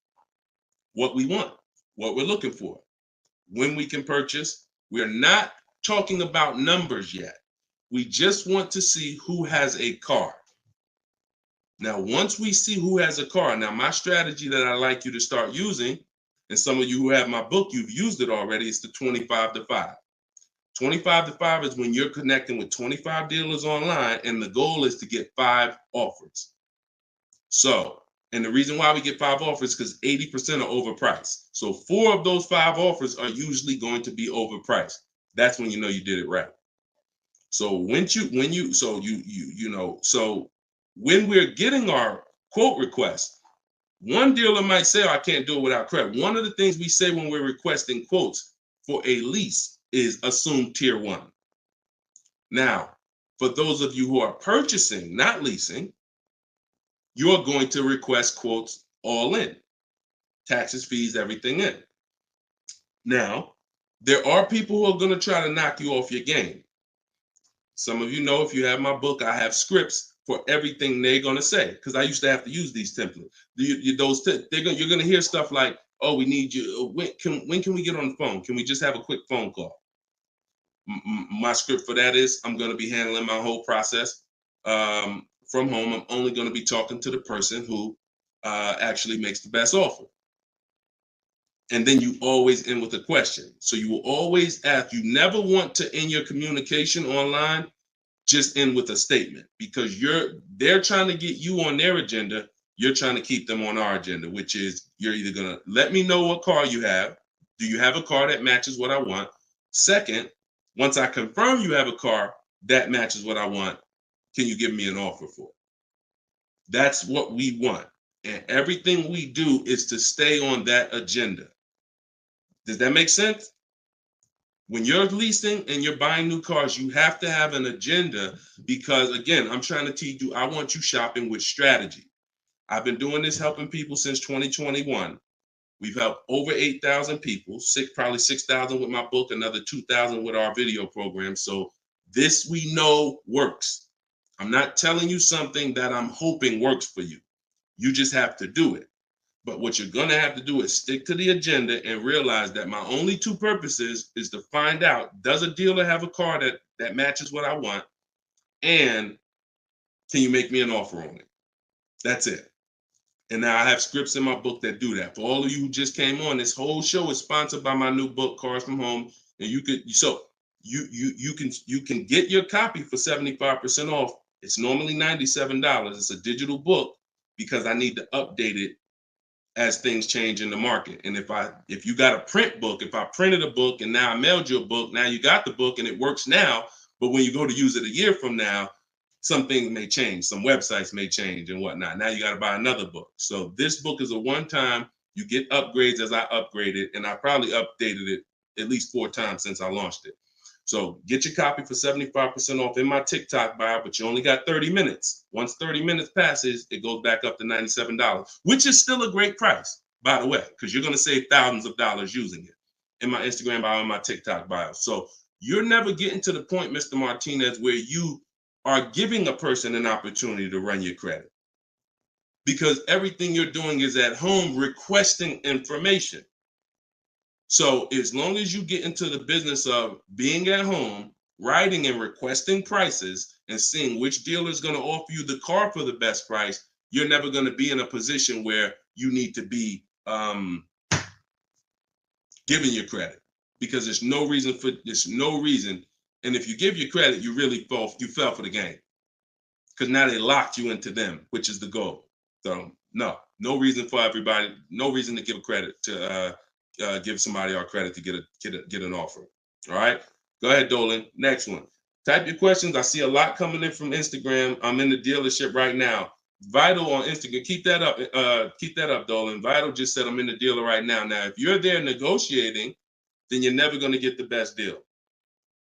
What we want, what we're looking for, when we can purchase. We're not talking about numbers yet. We just want to see who has a car. Now, once we see who has a car, now my strategy that I like you to start using, and some of you who have my book, you've used it already, is the 25 to 5. 25 to 5 is when you're connecting with 25 dealers online, and the goal is to get 5 offers. So, and the reason why we get 5 offers is because 80% are overpriced. So 4 of those 5 offers are usually going to be overpriced. That's when you know you did it right. So when we're getting our quote request, one dealer might say, oh, I can't do it without credit. One of the things we say when we're requesting quotes for a lease is assume tier 1. Now, for those of you who are purchasing, not leasing, you're going to request quotes all in, taxes, fees, everything in. Now, there are people who are going to try to knock you off your game. Some of you know, if you have my book, I have scripts for everything they're going to say, because I used to have to use these templates. You're going to hear stuff like, oh, we need you. When can we get on the phone? Can we just have a quick phone call? My script for that is, I'm going to be handling my whole process from home. I'm only going to be talking to the person who actually makes the best offer. And then you always end with a question. So you will always ask. You never want to end your communication online just end with a statement, because they're trying to get you on their agenda. You're trying to keep them on our agenda, which is, you're either going to let me know what car you have. Do you have a car that matches what I want? Second, once I confirm you have a car that matches what I want, can you give me an offer for it? That's what we want. And everything we do is to stay on that agenda. Does that make sense? When you're leasing and you're buying new cars, you have to have an agenda, because, again, I'm trying to teach you, I want you shopping with strategy. I've been doing this, helping people since 2021. We've helped over 8,000 people, probably 6,000 with my book, another 2,000 with our video program. So this, we know, works. I'm not telling you something that I'm hoping works for you. You just have to do it. But what you're going to have to do is stick to the agenda and realize that my only two purposes is to find out, does a dealer have a car that matches what I want? And can you make me an offer on it? That's it. And now I have scripts in my book that do that. For all of you who just came on, this whole show is sponsored by my new book, Cars from Home. And you can get your copy for 75% off. It's normally $97. It's a digital book, because I need to update it as things change in the market. And if you got a print book, if I printed a book and now I mailed you a book, now you got the book and it works now, but when you go to use it a year from now, some things may change, some websites may change and whatnot. Now you got to buy another book. So this book is a one-time. You get upgrades as I upgrade it, and I probably updated it at least 4 times since I launched it. So get your copy for 75% off in my TikTok bio, but you only got 30 minutes. Once 30 minutes passes, it goes back up to $97, which is still a great price, by the way, because you're going to save thousands of dollars using it in my Instagram bio and my TikTok bio. So you're never getting to the point, Mr. Martinez, where you are giving a person an opportunity to run your credit, because everything you're doing is at home requesting information. So as long as you get into the business of being at home, writing and requesting prices, and seeing which dealer is going to offer you the car for the best price, you're never going to be in a position where you need to be giving your credit, because there's no reason. And if you give your credit, you really fell for the game, because now they locked you into them, which is the goal. So no reason for everybody, no reason to give credit to give somebody our credit to get an offer. All right, go ahead, Dolan. Next one. Type your questions. I see a lot coming in from Instagram. I'm in the dealership right now. Vital on Instagram. Keep that up. Keep that up, Dolan. Vital just said I'm in the dealer right now. Now, if you're there negotiating, then you're never going to get the best deal.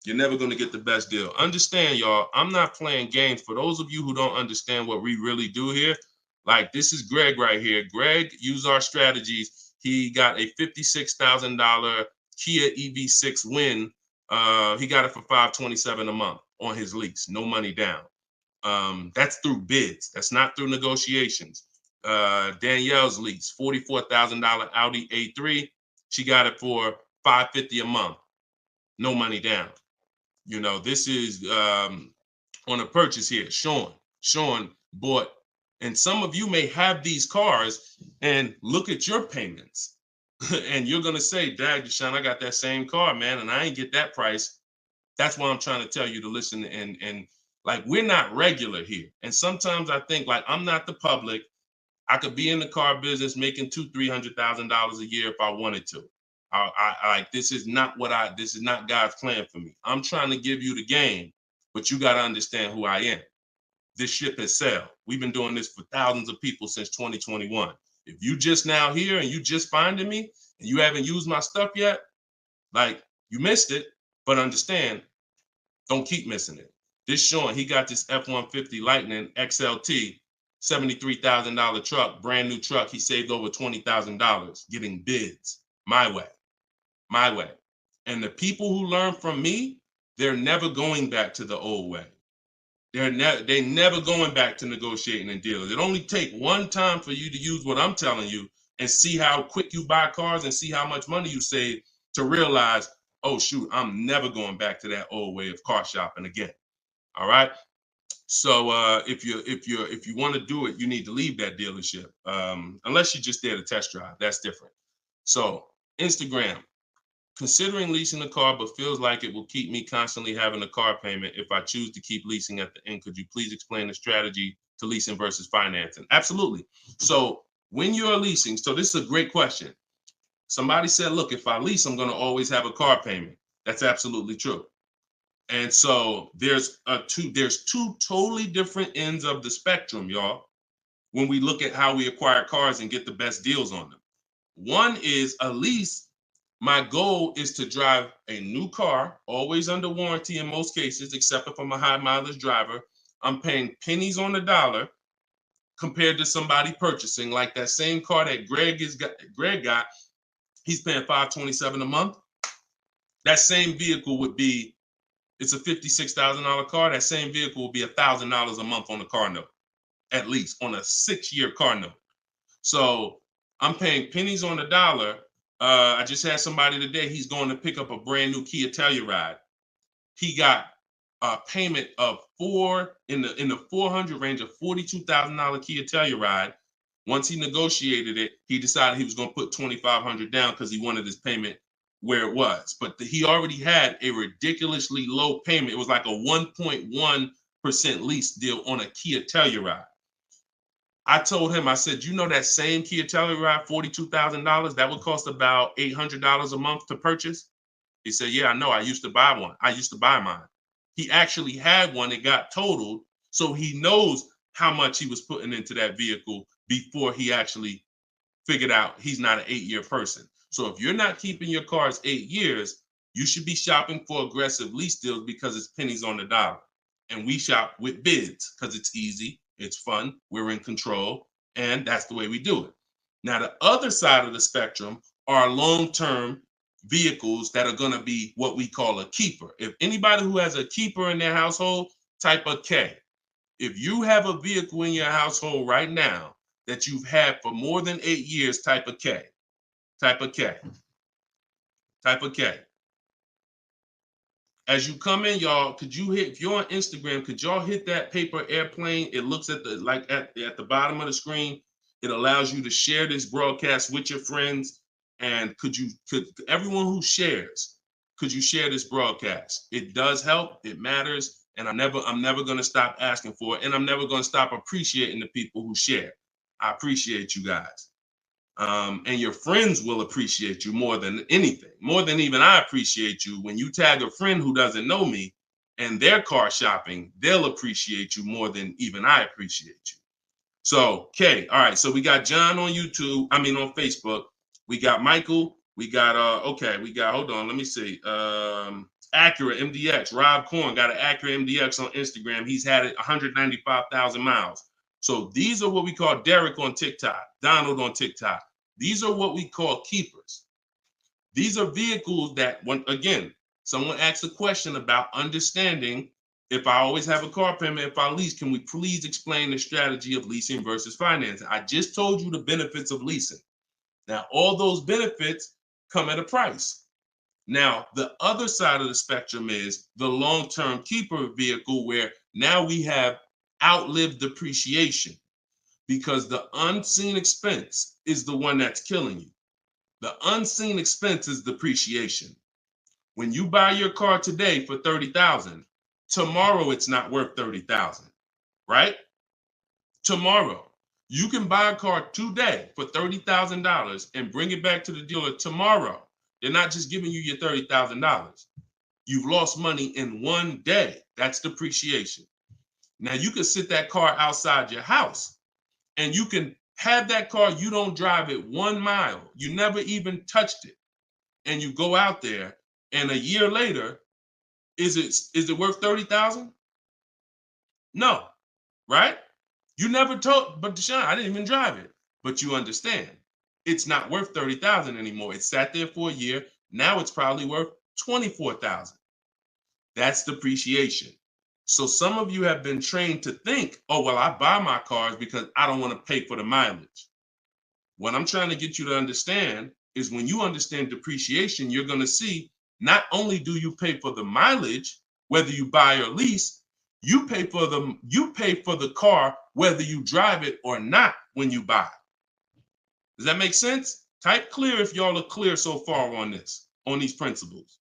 You're never going to get the best deal. Understand, y'all, I'm not playing games. For those of you who don't understand what we really do here, like, this is Greg right here. Greg used our strategies. He got a $56,000 Kia EV6 win. He got it for $527 a month on his lease, no money down. That's through bids. That's not through negotiations. Danielle's lease, $44,000 Audi A3. She got it for $550 a month, no money down. You know, this is on a purchase here. Sean bought, and some of you may have these cars and look at your payments and you're going to say, Dad, Deshone, I got that same car, man, and I ain't get that price. That's why I'm trying to tell you to listen. And like, we're not regular here. And sometimes I think, like, I'm not the public. I could be in the car business making $200,000-$300,000 a year if I wanted to. This is not God's plan for me. I'm trying to give you the game, but you got to understand who I am. This ship has sailed. We've been doing this for thousands of people since 2021. If you just now here and you just finding me and you haven't used my stuff yet, like, you missed it, but understand, don't keep missing it. This Sean, he got this F-150 Lightning XLT, $73,000 truck, brand new truck. He saved over $20,000 getting bids my way. And the people who learn from me, they're never going back to the old way. They're never going back to negotiating and dealing. It only take one time for you to use what I'm telling you and see how quick you buy cars and see how much money you save to realize, oh shoot, I'm never going back to that old way of car shopping again. All right. So if you want to do it, you need to leave that dealership. Unless you're just there to test drive, that's different. So Instagram. Considering leasing a car, but feels like it will keep me constantly having a car payment if I choose to keep leasing at the end. Could you please explain the strategy to leasing versus financing? Absolutely. So when you're leasing, so this is a great question. Somebody said, look, if I lease, I'm going to always have a car payment. That's absolutely true. And so there's two totally different ends of the spectrum, y'all, when we look at how we acquire cars and get the best deals on them. One is a lease. My goal is to drive a new car, always under warranty in most cases, except if I'm a high mileage driver. I'm paying pennies on the dollar compared to somebody purchasing like that same car that Greg got. He's paying $527 a month. That same vehicle would be, it's a $56,000 car. That same vehicle will be $1,000 a month on the car note, at least on a 6-year car note. So I'm paying pennies on the dollar. I just had somebody today, he's going to pick up a brand new Kia Telluride. He got a payment of in the 400 range of $42,000 Kia Telluride. Once he negotiated it, he decided he was going to put $2,500 down because he wanted his payment where it was. But he already had a ridiculously low payment. It was like a 1.1% lease deal on a Kia Telluride. I told him, I said, you know that same Kia Telluride, $42,000, that would cost about $800 a month to purchase? He said, yeah, I know. I used to buy one. I used to buy mine. He actually had one. It got totaled. So he knows how much he was putting into that vehicle before he actually figured out he's not an 8-year person. So if you're not keeping your cars 8 years, you should be shopping for aggressive lease deals because it's pennies on the dollar. And we shop with bids because it's easy. It's fun. We're in control. And that's the way we do it. Now, the other side of the spectrum are long-term vehicles that are going to be what we call a keeper. If anybody who has a keeper in their household, type a K. If you have a vehicle in your household right now that you've had for more than 8 years, type a K. Type a K. Type a K. As you come in, y'all, if you're on Instagram, could y'all hit that paper airplane? It looks at the bottom of the screen. It allows you to share this broadcast with your friends. And could everyone who shares, could you share this broadcast? It does help. It matters. And I'm never going to stop asking for it. And I'm never going to stop appreciating the people who share. I appreciate you guys. And your friends will appreciate you more than anything, more than even I appreciate you. When you tag a friend who doesn't know me and they're car shopping, they'll appreciate you more than even I appreciate you. So, okay, all right. So we got John on on Facebook. We got Michael. We got hold on, let me see. Acura MDX. Rob Korn got an Acura MDX on Instagram. He's had it 195,000 miles. So these are what we call Derek on TikTok, Donald on TikTok. These are what we call keepers. These are vehicles that, someone asked a question about understanding if I always have a car payment, if I lease, can we please explain the strategy of leasing versus financing? I just told you the benefits of leasing. Now, all those benefits come at a price. Now, the other side of the spectrum is the long-term keeper vehicle where now we have outlived depreciation because the unseen expense is the one that's killing you. The unseen expense is depreciation. When you buy your car today for $30,000, tomorrow it's not worth $30,000, right? Tomorrow. You can buy a car today for $30,000 and bring it back to the dealer tomorrow. They're not just giving you your $30,000. You've lost money in one day. That's depreciation. Now you can sit that car outside your house and you can have that car. You don't drive it 1 mile. You never even touched it. And you go out there and a year later, is it worth $30,000? No, right? You never told, but Deshone, I didn't even drive it. But you understand, it's not worth 30,000 anymore. It sat there for a year. Now it's probably worth 24,000. That's depreciation. So some of you have been trained to think, oh, well, I buy my cars because I don't want to pay for the mileage. What I'm trying to get you to understand is when you understand depreciation, you're going to see not only do you pay for the mileage, whether you buy or lease, you pay for the car whether you drive it or not when you buy. Does that make sense? Type clear if y'all are clear so far on this, on these principles.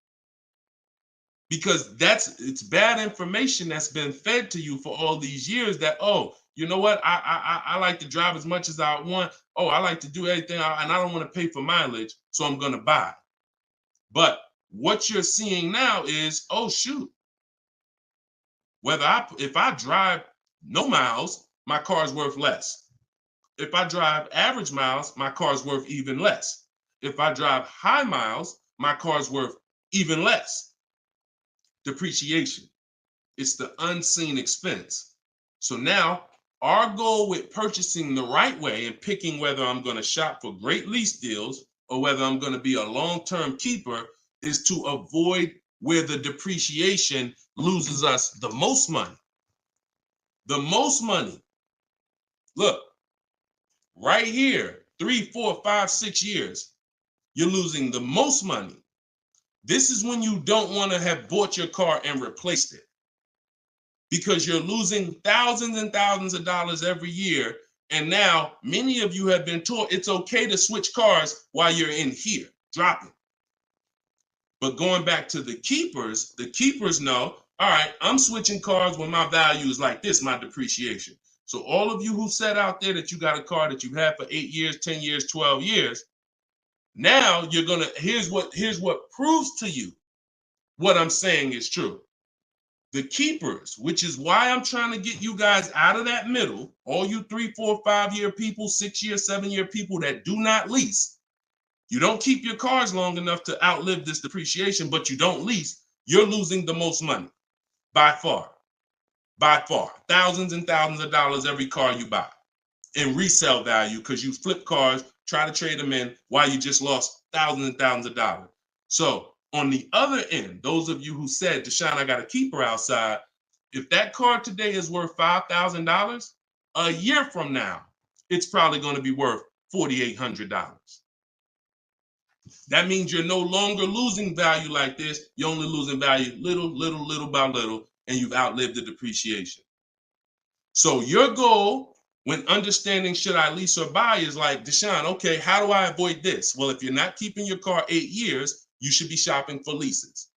Because it's bad information that's been fed to you for all these years that, oh, you know what? I like to drive as much as I want. Oh, I like to do everything and I don't want to pay for mileage, so I'm going to buy. But what you're seeing now is, oh, shoot. If I drive no miles, my car's worth less. If I drive average miles, my car's worth even less. If I drive high miles, my car's worth even less. Depreciation. It's the unseen expense. So now our goal with purchasing the right way and picking whether I'm going to shop for great lease deals or whether I'm going to be a long-term keeper is to avoid where the depreciation loses us the most money. The most money. Look, right here, 3, 4, 5, 6 years, you're losing the most money. This is when you don't want to have bought your car and replaced it, because you're losing thousands and thousands of dollars every year. And now many of you have been taught it's okay to switch cars while you're in here, dropping. But going back to the keepers know, all right, I'm switching cars when my value is like this, my depreciation. So all of you who said out there that you got a car that you had for 8 years, 10 years, 12 years, now you're gonna, here's what proves to you what I'm saying is true. The keepers, which is why I'm trying to get you guys out of that middle, all you 3, 4, 5 year people, 6 year, 7 year people that do not lease. You don't keep your cars long enough to outlive this depreciation, but you don't lease. You're losing the most money by far. Thousands and thousands of dollars every car you buy in resale value, because you flip cars, try to trade them in while you just lost thousands and thousands of dollars. So on the other end, those of you who said, Deshone, I got a keeper outside, if that car today is worth $5,000, a year from now, it's probably going to be worth $4,800. That means you're no longer losing value like this. You're only losing value little by little, and you've outlived the depreciation. So your goal when understanding should I lease or buy is like, Deshone, okay, how do I avoid this? Well, if you're not keeping your car 8 years, you should be shopping for leases.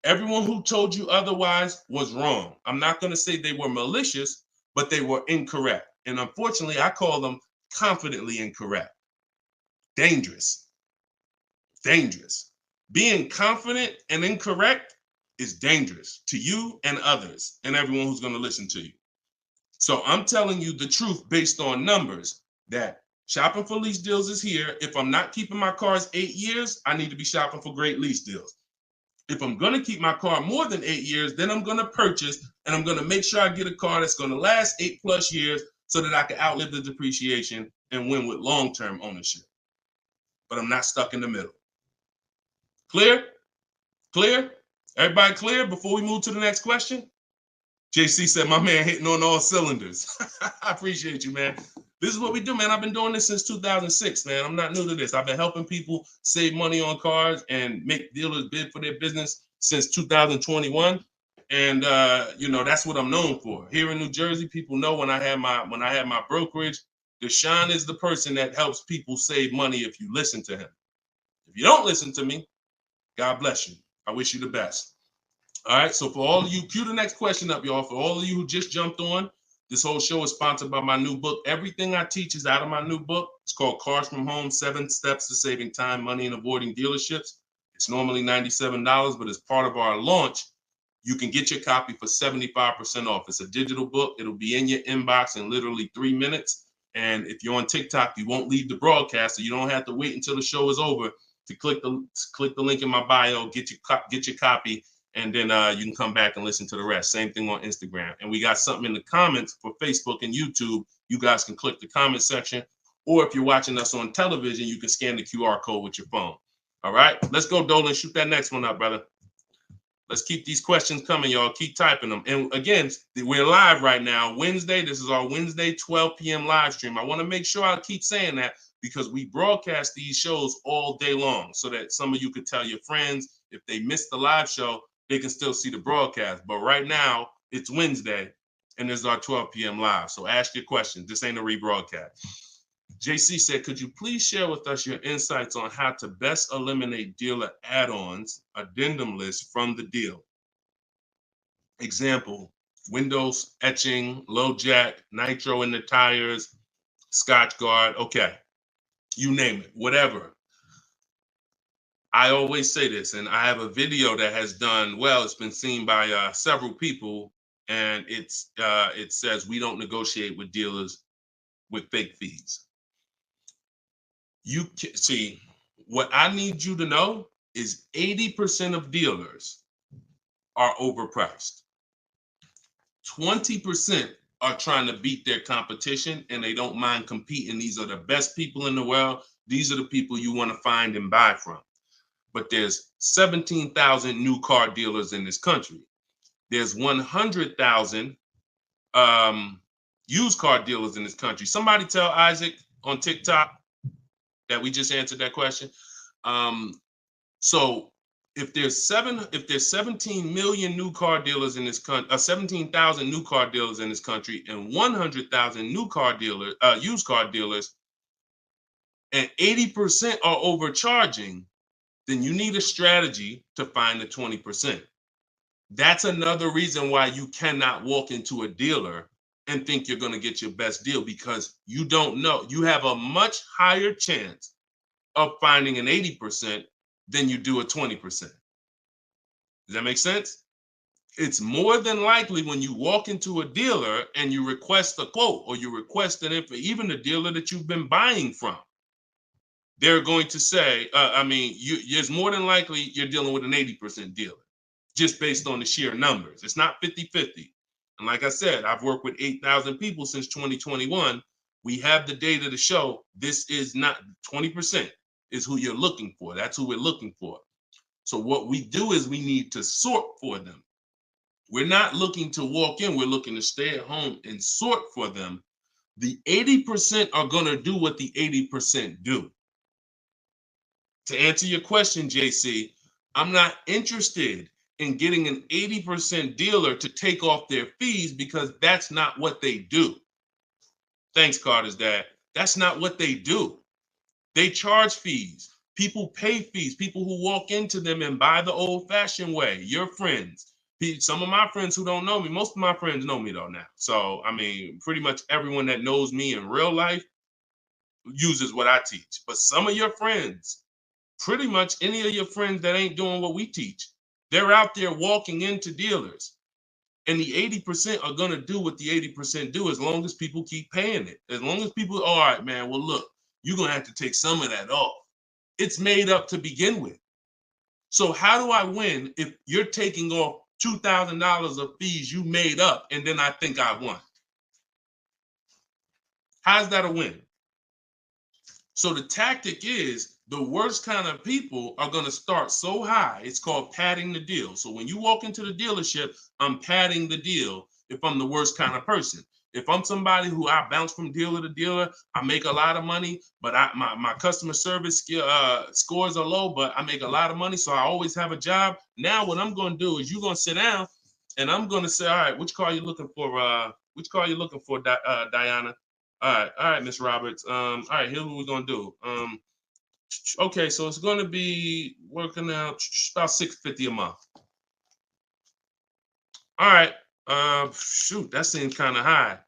Everyone who told you otherwise was wrong. I'm not going to say they were malicious, but they were incorrect. And unfortunately, I call them confidently incorrect. Dangerous. Being confident and incorrect is dangerous to you and others and everyone who's going to listen to you. So I'm telling you the truth based on numbers, that shopping for lease deals is here. If I'm not keeping my cars 8 years, I need to be shopping for great lease deals. If I'm going to keep my car more than 8 years, then I'm going to purchase and I'm going to make sure I get a car that's going to last 8+ years so that I can outlive the depreciation and win with long-term ownership. But I'm not stuck in the middle. Clear? Everybody clear before we move to the next question? JC said, my man hitting on all cylinders. I appreciate you, man. This is what we do, man. I've been doing this since 2006, man. I'm not new to this. I've been helping people save money on cars and make dealers bid for their business since 2021. And that's what I'm known for. Here in New Jersey, people know when I had my brokerage, Deshone is the person that helps people save money if you listen to him. If you don't listen to me, God bless you. I wish you the best. All right. So for all of you, cue the next question up, y'all. For all of you who just jumped on, this whole show is sponsored by my new book. Everything I teach is out of my new book. It's called Cars from Home, 7 Steps to Saving Time, Money, and Avoiding Dealerships. It's normally $97, but as part of our launch, you can get your copy for 75% off. It's a digital book. It'll be in your inbox in literally 3 minutes. And if you're on TikTok, you won't leave the broadcast, so you don't have to wait until the show is over to click the link in my bio, get your copy, and then you can come back and listen to the rest. Same thing on Instagram. And we got something in the comments for Facebook and YouTube. You guys can click the comment section, or if you're watching us on television, you can scan the QR code with your phone. All right, let's go, Dolan. Shoot that next one up, brother. Let's keep these questions coming, y'all. Keep typing them. And again, we're live right now, Wednesday. This is our Wednesday 12 p.m. live stream. I want to make sure I keep saying that because we broadcast these shows all day long so that some of you could tell your friends if they missed the live show, they can still see the broadcast. But right now, it's Wednesday, and this is our 12 p.m. live. So ask your questions. This ain't a rebroadcast. JC said, could you please share with us your insights on how to best eliminate dealer add-ons, addendum lists from the deal? Example, windows etching, low jack, nitro in the tires, Scotch guard. Okay, you name it, whatever. I always say this, and I have a video that has done well. It's been seen by several people, and it says we don't negotiate with dealers with fake fees. You can see, what I need you to know is 80% of dealers are overpriced. 20% are trying to beat their competition and they don't mind competing. These are the best people in the world. These are the people you want to find and buy from. But there's 17,000 new car dealers in this country. There's 100,000 used car dealers in this country. Somebody tell Isaac on TikTok that we just answered that question. So if there's 17 million new car dealers in this country, 17,000 new car dealers in this country, and 100,000 new car dealers, used car dealers, and 80% are overcharging, then you need a strategy to find the 20%. That's another reason why you cannot walk into a dealer and think you're going to get your best deal, because you don't know. You have a much higher chance of finding an 80% than you do a 20%. Does that make sense? It's more than likely when you walk into a dealer and you request a quote or you request an info, even the dealer that you've been buying from, they're going to say, it's more than likely you're dealing with an 80% dealer just based on the sheer numbers. It's not 50-50. And like I said, I've worked with 8,000 people since 2021. We have the data to show this is not 20% is who you're looking for. That's who we're looking for. So what we do is we need to sort for them. We're not looking to walk in. We're looking to stay at home and sort for them. The 80% are going to do what the 80% do. To answer your question, JC, I'm not interested in getting an 80% dealer to take off their fees because that's not what they do. Thanks, Carter's dad. That's not what they do. They charge fees. People pay fees. People who walk into them and buy the old-fashioned way. Your friends. Some of my friends who don't know me, most of my friends know me though now. So, pretty much everyone that knows me in real life uses what I teach. But some of your friends, pretty much any of your friends that ain't doing what we teach, they're out there walking into dealers. And the 80% are going to do what the 80% do as long as people keep paying it. As long as people, all right, man, well, look, you're going to have to take some of that off. It's made up to begin with. So how do I win if you're taking off $2,000 of fees you made up and then I think I won? How's that a win? So the tactic is the worst kind of people are going to start so high. It's called padding the deal. So when you walk into the dealership, I'm padding the deal if I'm the worst kind of person. If I'm somebody who I bounce from dealer to dealer, I make a lot of money, but my customer service scores are low, but I make a lot of money, so I always have a job. Now what I'm going to do is you're going to sit down, and I'm going to say, all right, which car are you looking for? Which car are you looking for, Diana? All right, Miss Roberts. All right, here's what we're going to do. Okay, so it's going to be working out about $650 a month. All right. Shoot, that seems kind of high.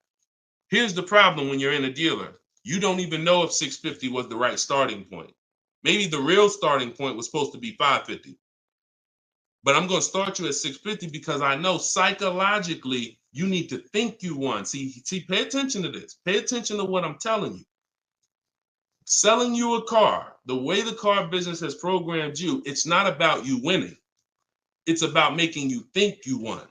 Here's the problem when you're in a dealer. You don't even know if 650 was the right starting point. Maybe the real starting point was supposed to be 550. But I'm going to start you at 650 because I know psychologically you need to think you won. See, pay attention to this. Pay attention to what I'm telling you. Selling you a car, the way the car business has programmed you, it's not about you winning. It's about making you think you won.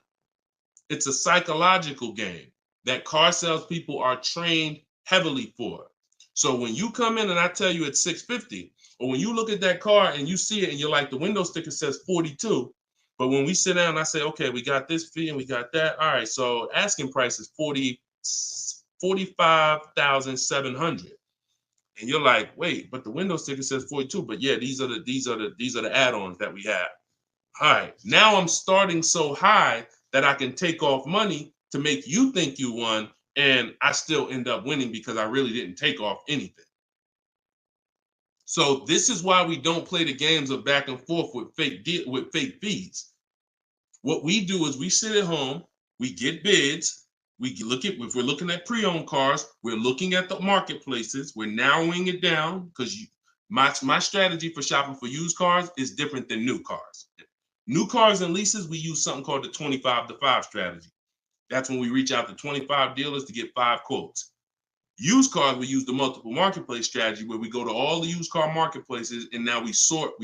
It's a psychological game that car salespeople are trained heavily for. So when you come in and I tell you it's 650, or when you look at that car and you see it and you're like, the window sticker says 42, but when we sit down and I say, okay, we got this fee and we got that. All right, so asking price is 45,700. And you're like, wait, but the window sticker says 42. But yeah, these are the add-ons that we have. All right, now I'm starting so high that I can take off money to make you think you won, and I still end up winning because I really didn't take off anything. So this is why we don't play the games of back and forth with fake fees. What we do is we sit at home, we get bids, if we're looking at pre-owned cars, we're looking at the marketplaces, we're narrowing it down because my strategy for shopping for used cars is different than new cars. New cars and leases, we use something called the 25 to 5 strategy. That's when we reach out to 25 dealers to get 5 quotes. Used cars, we use the multiple marketplace strategy where we go to all the used car marketplaces and now we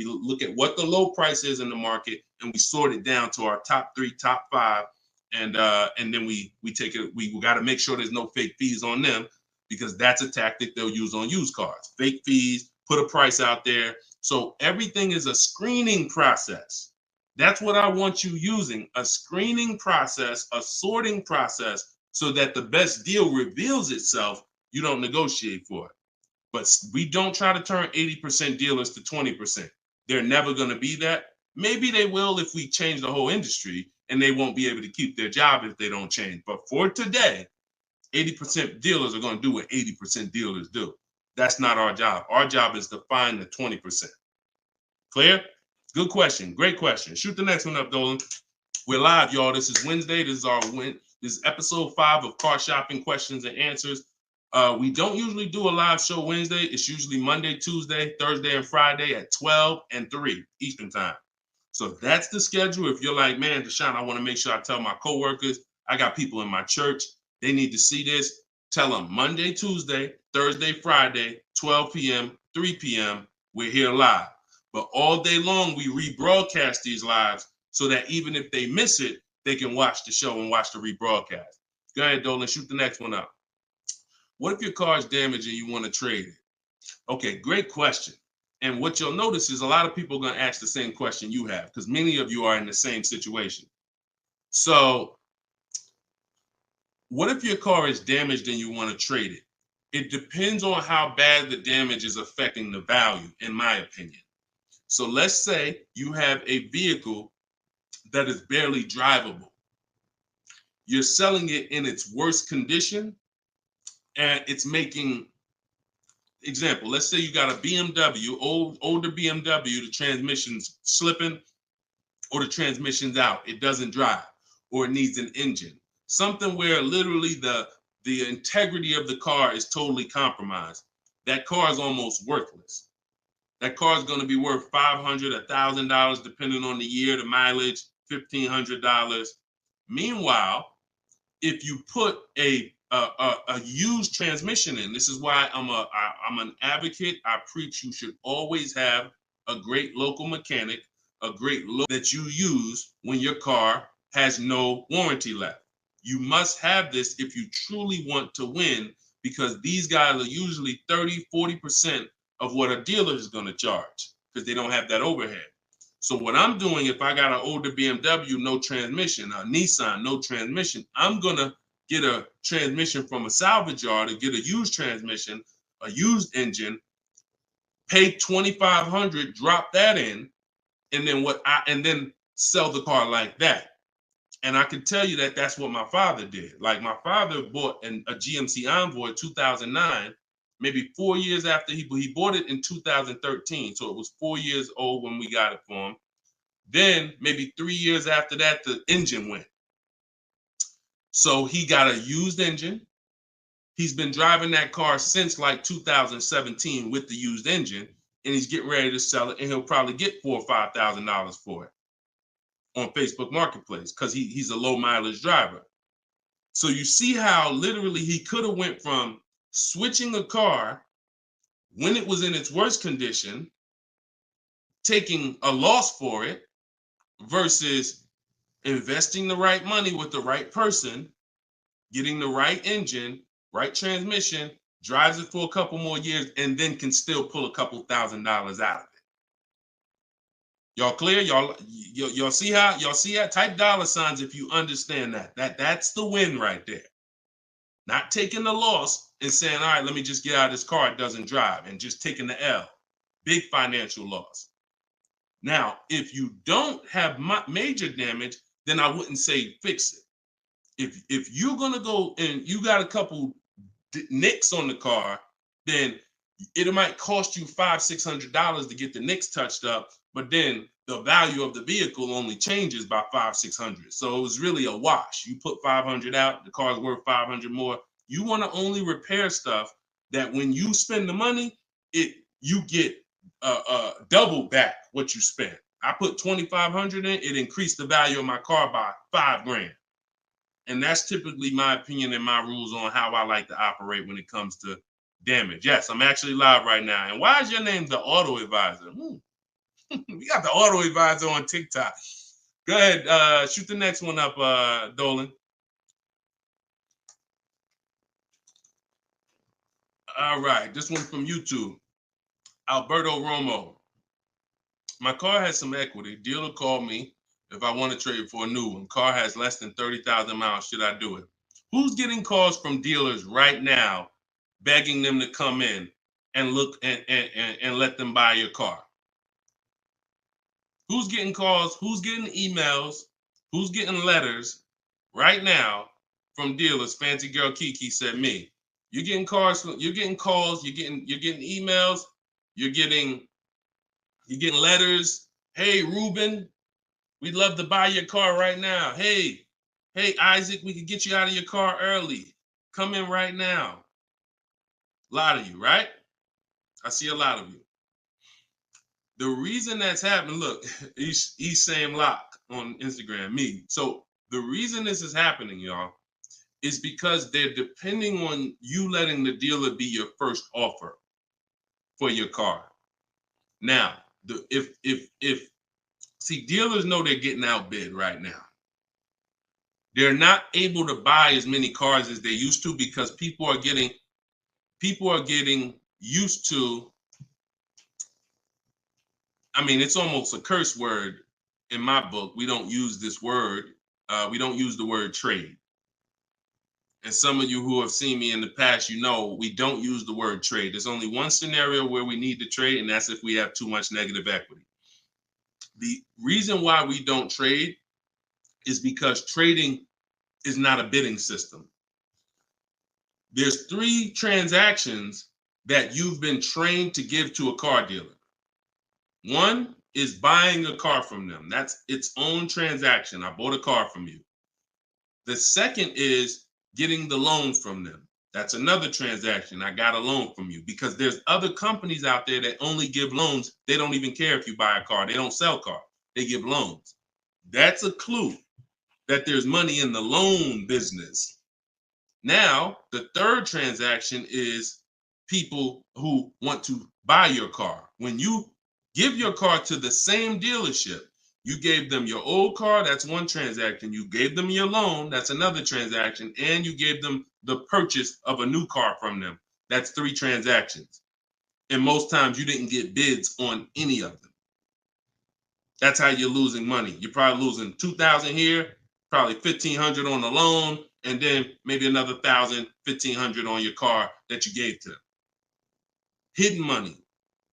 look at what the low price is in the market and we sort it down to our top 3, top 5. And then we take it, we got to make sure there's no fake fees on them because that's a tactic they'll use on used cars. Fake fees, put a price out there. So everything is a screening process. That's what I want you using, a screening process, a sorting process, so that the best deal reveals itself. You don't negotiate for it. But we don't try to turn 80% dealers to 20%. They're never going to be that. Maybe they will if we change the whole industry, and they won't be able to keep their job if they don't change. But for today, 80% dealers are going to do what 80% dealers do. That's not our job. Our job is to find the 20%. Clear? Good question. Great question. Shoot the next one up, Dolan. We're live, y'all. This is Wednesday. This is episode 5 of Car Shopping Questions and Answers. We don't usually do a live show Wednesday. It's usually Monday, Tuesday, Thursday, and Friday at 12 and 3 Eastern time. So that's the schedule. If you're like, man, Deshone, I want to make sure I tell my coworkers, I got people in my church, they need to see this. Tell them Monday, Tuesday, Thursday, Friday, 12 p.m., 3 p.m., we're here live. But all day long, we rebroadcast these lives so that even if they miss it, they can watch the show and watch the rebroadcast. Go ahead, Dolan, shoot the next one up. What if your car is damaged and you want to trade it? Okay, great question. And what you'll notice is a lot of people are going to ask the same question you have because many of you are in the same situation. So what if your car is damaged and you want to trade it? It depends on how bad the damage is affecting the value, in my opinion. So let's say you have a vehicle that is barely drivable. You're selling it in its worst condition and it's making, example, let's say you got a BMW, older BMW, the transmission's slipping or the transmission's out. It doesn't drive or it needs an engine. Something where literally the integrity of the car is totally compromised. That car is almost worthless. That car is going to be worth $500, $1,000, depending on the year, the mileage, $1,500. Meanwhile, if you put a used transmission in, this is why I'm an advocate. I preach you should always have a great local mechanic, that you use when your car has no warranty left. You must have this if you truly want to win, because these guys are usually 30, 40% of what a dealer is going to charge because they don't have that overhead. So what I'm doing, if I got an older BMW, no transmission, a Nissan, no transmission, I'm going to get a transmission from a salvage yard or get a used transmission, a used engine, pay $2,500, drop that in, and then sell the car like that. And I can tell you that that's what my father did. Like my father bought a GMC Envoy in 2009, maybe 4 years after he bought it in 2013. So it was 4 years old when we got it for him. Then maybe 3 years after that, the engine went. So he got a used engine. He's been driving that car since like 2017 with the used engine, and he's getting ready to sell it, and he'll probably get $4,000 or $5,000 for it on Facebook Marketplace because he's a low mileage driver. So you see how literally he could have went from switching a car when it was in its worst condition, taking a loss for it, versus investing the right money with the right person, getting the right engine, right transmission, drives it for a couple more years, and then can still pull a couple $1,000s out of it. Y'all clear? Y'all see how? Y'all see how? Type dollar signs if you understand that. That's the win right there. Not taking the loss and saying, all right, let me just get out of this car, it doesn't drive, and just taking the L. Big financial loss. Now, if you don't have major damage, then I wouldn't say fix it. If you're gonna go and you got a couple nicks on the car, then it might cost you $500-600 to get the nicks touched up, but then the value of the vehicle only changes by $500-600. So it was really a wash. You put 500 out, the car's worth 500 more. You want to only repair stuff that when you spend the money, you get double back what you spent. I put 2,500 in, it increased the value of my car by $5,000. And that's typically my opinion and my rules on how I like to operate when it comes to damage. Yes, I'm actually live right now. And why is your name the Auto Advisor? We got the Auto Advisor on TikTok. Go ahead, shoot the next one up, Dolan. All right, this one from YouTube. Alberto Romo. My car has some equity. Dealer called me if I want to trade for a new one. Car has less than 30,000 miles. Should I do it? Who's getting calls from dealers right now begging them to come in and look and let them buy your car? Who's getting calls? Who's getting emails? Who's getting letters right now from dealers? Fancy Girl Kiki said me. You're getting calls. You're getting calls. You're getting emails. You're getting letters. Hey, Ruben, we'd love to buy your car right now. Hey, Isaac, we could get you out of your car early. Come in right now. A lot of you, right? I see a lot of you. The reason that's happening, look, he's saying lock on Instagram, me. So the reason this is happening, y'all, is because they're depending on you letting the dealer be your first offer for your car. Now, see, dealers know they're getting outbid right now. They're not able to buy as many cars as they used to because people are getting used to, I mean, it's almost a curse word in my book. We don't use this word. We don't use the word trade. And some of you who have seen me in the past, you know, we don't use the word trade. There's only one scenario where we need to trade, and that's if we have too much negative equity. The reason why we don't trade is because trading is not a bidding system. There's 3 transactions that you've been trained to give to a car dealer. One is buying a car from them. That's its own transaction. I bought a car from you. The second is getting the loan from them. That's another transaction. I got a loan from you, because there's other companies out there that only give loans. They don't even care if you buy a car. They don't sell cars. They give loans. That's a clue that there's money in the loan business. Now, the third transaction is people who want to buy your car. When you give your car to the same dealership, you gave them your old car, that's one transaction. You gave them your loan, that's another transaction. And you gave them the purchase of a new car from them. That's 3 transactions. And most times you didn't get bids on any of them. That's how you're losing money. You're probably losing $2,000 here, probably $1,500 on the loan, and then maybe another $1,000, $1,500 on your car that you gave to them. Hidden money.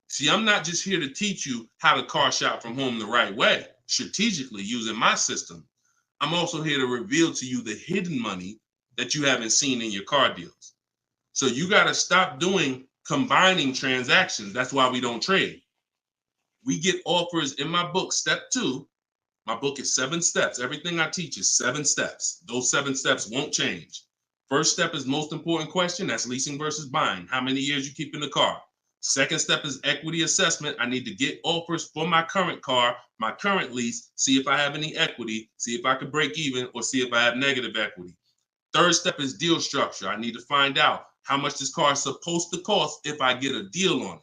See, I'm not just here to teach you how to car shop from home the right way, strategically using my system. I'm also here to reveal to you the hidden money that you haven't seen in your car deals. So you got to stop doing combining transactions. That's why we don't trade. We get offers in my book, step 2. My book is 7 steps. Everything I teach is 7 steps. Those 7 steps won't change. First step is most important question. That's leasing versus buying. How many years you keep in the car? Second step is equity assessment. I need to get offers for my current car, my current lease, see if I have any equity, see if I can break even, or see if I have negative equity. Third step is deal structure. I need to find out how much this car is supposed to cost if I get a deal on it.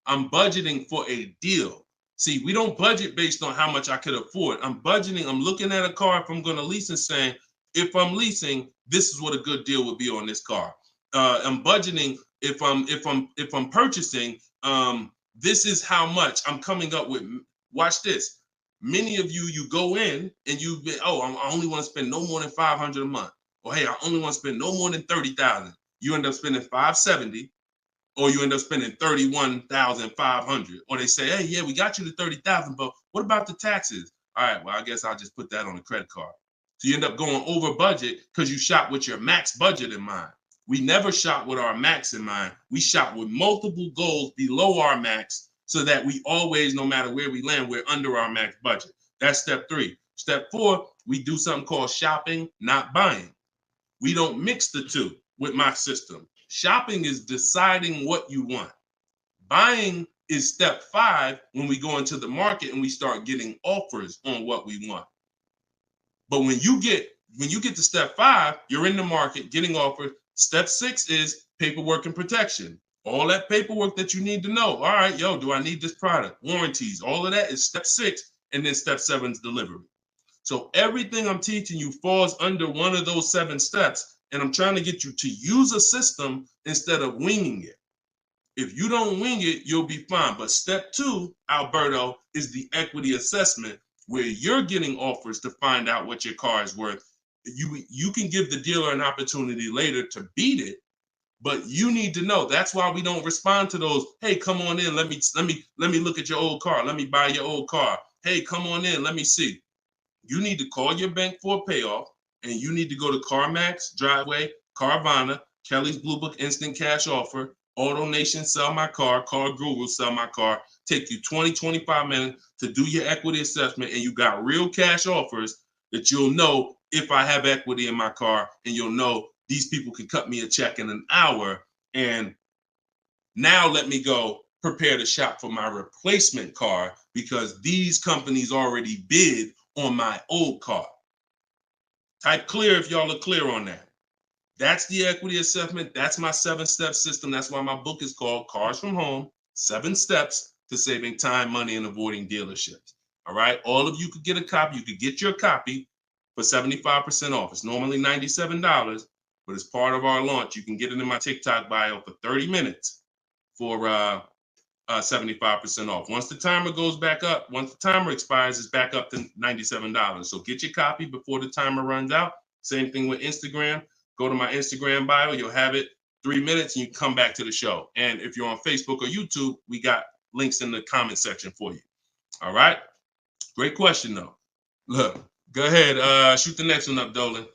I'm budgeting for a deal. See, we don't budget based on how much I could afford. I'm budgeting, I'm looking at a car if I'm going to lease and saying, if I'm leasing, this is what a good deal would be on this car. I'm budgeting if I'm purchasing, this is how much I'm coming up with. Watch this. Many of you go in and you've been, I only want to spend no more than $500 a month. Or hey, I only want to spend no more than $30,000. You end up spending $570. Or you end up spending $31,500. Or they say, hey, yeah, we got you to $30,000, but what about the taxes? All right, well, I guess I'll just put that on a credit card. So you end up going over budget because you shop with your max budget in mind. We never shop with our max in mind. We shop with multiple goals below our max so that we always, no matter where we land, we're under our max budget. That's step 3. Step 4, we do something called shopping, not buying. We don't mix the two with my system. Shopping is deciding what you want. Buying is step 5 when we go into the market and we start getting offers on what we want. But when you get to step 5, you're in the market getting offers. Step 6 is paperwork and protection. All that paperwork that you need to know. All right, do I need this product? Warranties, all of that is step 6. And then step 7 is delivery. So everything I'm teaching you falls under one of those 7 steps. And I'm trying to get you to use a system instead of winging it. If you don't wing it, you'll be fine. But step 2, Alberto, is the equity assessment, where you're getting offers to find out what your car is worth. You can give the dealer an opportunity later to beat it, but you need to know. That's why we don't respond to those. Hey, come on in. Let me look at your old car. Let me buy your old car. Hey, come on in. Let me see. You need to call your bank for a payoff. And you need to go to CarMax, Driveway, Carvana, Kelly's Blue Book Instant Cash Offer, AutoNation, Sell My Car, Car Guru, Sell My Car. Take you 20, 25 minutes to do your equity assessment, and you got real cash offers that you'll know if I have equity in my car, and you'll know these people can cut me a check in an hour. And now let me go prepare to shop for my replacement car because these companies already bid on my old car. Type clear if y'all are clear on that. That's the equity assessment. That's my 7-step system. That's why my book is called Cars from Home, 7 Steps to Saving Time, Money, and Avoiding Dealerships. All right. All of you could get a copy. You could get your copy for 75% off. It's normally $97, but as part of our launch, you can get it in my TikTok bio for 30 minutes for 75% off. Once the timer goes back up, once the timer expires, it's back up to $97. So get your copy before the timer runs out. Same thing with Instagram. Go to my Instagram bio. You'll have it 3 minutes and you come back to the show. And if you're on Facebook or YouTube, we got links in the comment section for you. All right. Great question, though. Look, go ahead. Shoot the next one up, Dolan.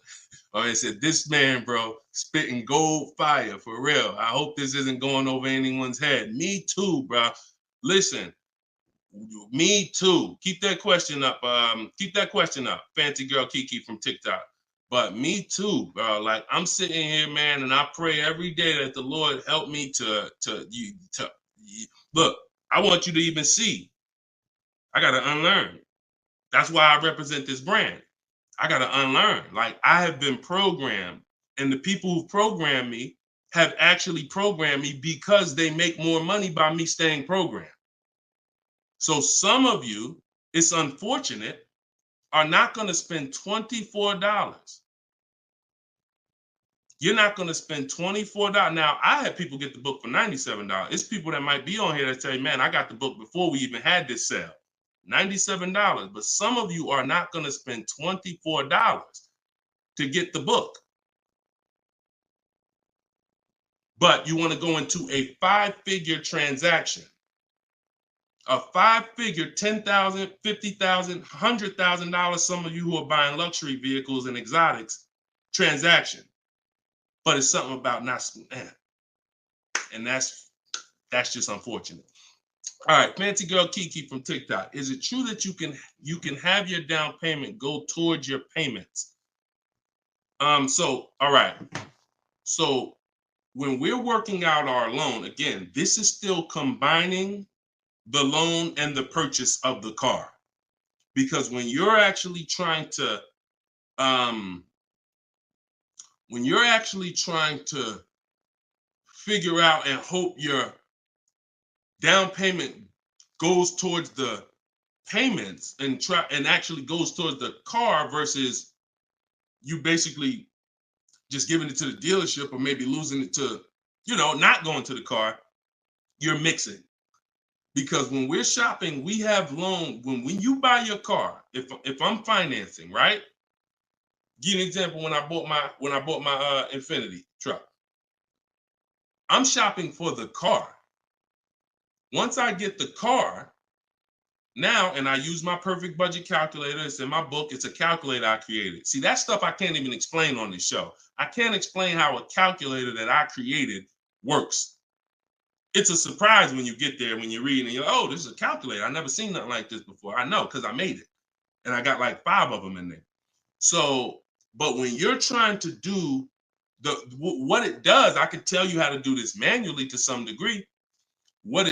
Oh, it said, this man, bro, spitting gold fire for real. I hope this isn't going over anyone's head. Me too, bro. Listen, me too. Keep that question up. Fancy girl Kiki from TikTok. But me too, bro. Like I'm sitting here, man, and I pray every day that the Lord help me to look. I want you to even see. I gotta unlearn. That's why I represent this brand. I got to unlearn. Like I have been programmed, and the people who programmed me have actually programmed me because they make more money by me staying programmed. So some of you, it's unfortunate, are not going to spend $24. You're not going to spend $24. Now, I had people get the book for $97. It's people that might be on here that say, man, I got the book before we even had this sale. $97. But some of you are not going to spend $24 to get the book. But you want to go into a 5-figure transaction. A 5-figure, $10,000, $50,000, $100,000, some of you who are buying luxury vehicles and exotics transaction. But it's something about not, and that's just unfortunate. All right, Fancy Girl Kiki from TikTok. Is it true that you can have your down payment go towards your payments? So, all right. So when we're working out our loan, again, this is still combining the loan and the purchase of the car. Because when you're actually trying to figure out and hope your down payment goes towards the payments and actually goes towards the car versus you basically just giving it to the dealership or maybe losing it to, not going to the car, you're mixing. Because when we're shopping, we have loan. When you buy your car, if I'm financing, right? Give you an example. When I bought my Infinity truck, I'm shopping for the car. Once I get the car, now, and I use my perfect budget calculator. It's in my book. It's a calculator I created. See, that stuff I can't even explain on this show. I can't explain how a calculator that I created works. It's a surprise when you get there, when you read and you're like, oh, this is a calculator. I've never seen nothing like this before. I know, because I made it. And I got like 5 of them in there. So, but when you're trying to do what it does, I could tell you how to do this manually to some degree. When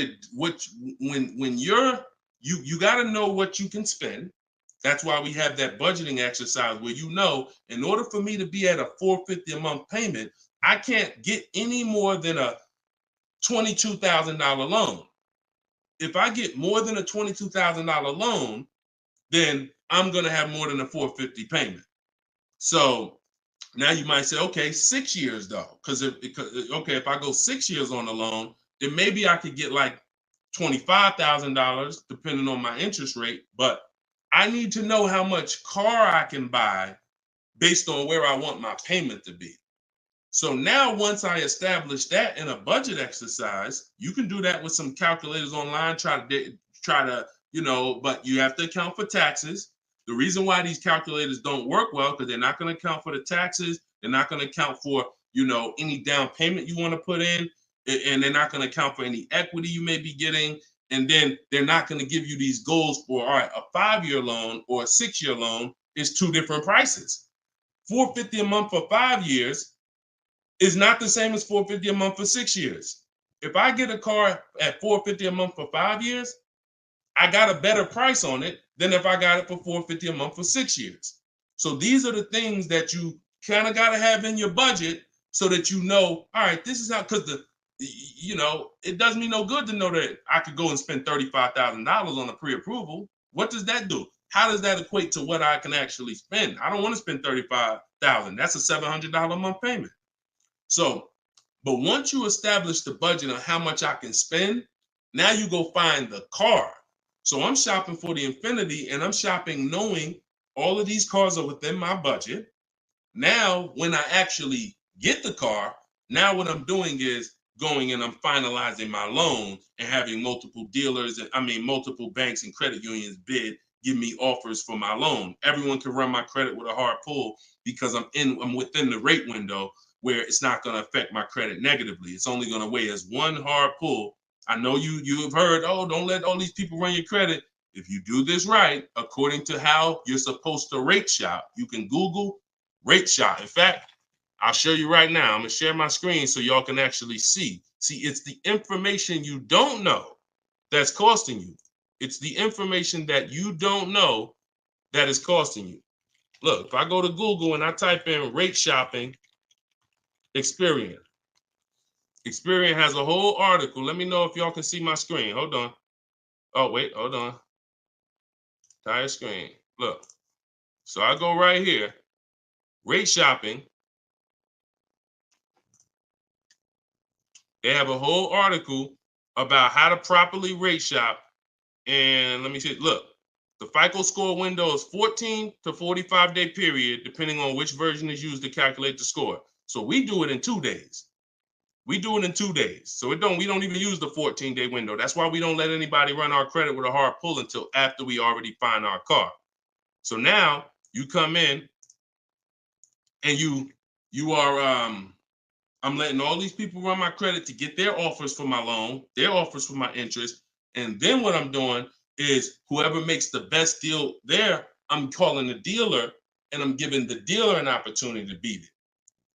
you got to know what you can spend. That's why we have that budgeting exercise where in order for me to be at a $450 a month payment, I can't get any more than a $22,000 loan. If I get more than a $22,000 loan, then I'm going to have more than a $450 payment. So now you might say, okay, 6 years though, because if I go 6 years on the loan, then maybe I could get like $25,000 depending on my interest rate. But I need to know how much car I can buy based on where I want my payment to be. So now once I establish that in a budget exercise, you can do that with some calculators online, try to, but you have to account for taxes. The reason why these calculators don't work well, because they're not going to account for the taxes. They're not going to account for, any down payment you want to put in, and they're not going to account for any equity you may be getting. And then they're not going to give you these goals for, all right, a 5-year loan or a 6-year loan is 2 different prices. $450 a month for 5 years is not the same as $450 a month for 6 years. If I get a car at $450 a month for 5 years, I got a better price on it than if I got it for $450 a month for 6 years. So these are the things that you kind of got to have in your budget so that all right, this is how, because it does me no good to know that I could go and spend $35,000 on a pre-approval. What does that do? How does that equate to what I can actually spend? I don't want to spend $35,000. That's a $700 a month payment. So, but once you establish the budget on how much I can spend, now you go find the car. So I'm shopping for the Infinity, and I'm shopping knowing all of these cars are within my budget. Now, when I actually get the car, now what I'm doing is going and I'm finalizing my loan and having multiple dealers, multiple banks and credit unions give me offers for my loan. Everyone can run my credit with a hard pull because I'm within the rate window where it's not going to affect my credit negatively. It's only going to weigh as one hard pull. I know you have heard, oh, don't let all these people run your credit. If you do this right, according to how you're supposed to rate shop, you can Google rate shop. In fact, I'll show you right now. I'm going to share my screen so y'all can actually see. See, it's the information you don't know that's costing you. It's the information that you don't know that is costing you. Look, if I go to Google and I type in rate shopping, Experian. Experian has a whole article. Let me know if y'all can see my screen. Hold on. Oh, wait, hold on. Entire screen. Look. So I go right here. Rate shopping. They have a whole article about how to properly rate shop. And let me see. Look, the FICO score window is 14 to 45-day period, depending on which version is used to calculate the score. So we do it in 2 days. We do it in 2 days. So we don't even use the 14-day window. That's why we don't let anybody run our credit with a hard pull until after we already find our car. So now you come in and you are I'm letting all these people run my credit to get their offers for my loan, their offers for my interest. And then what I'm doing is whoever makes the best deal there, I'm calling the dealer and I'm giving the dealer an opportunity to beat it.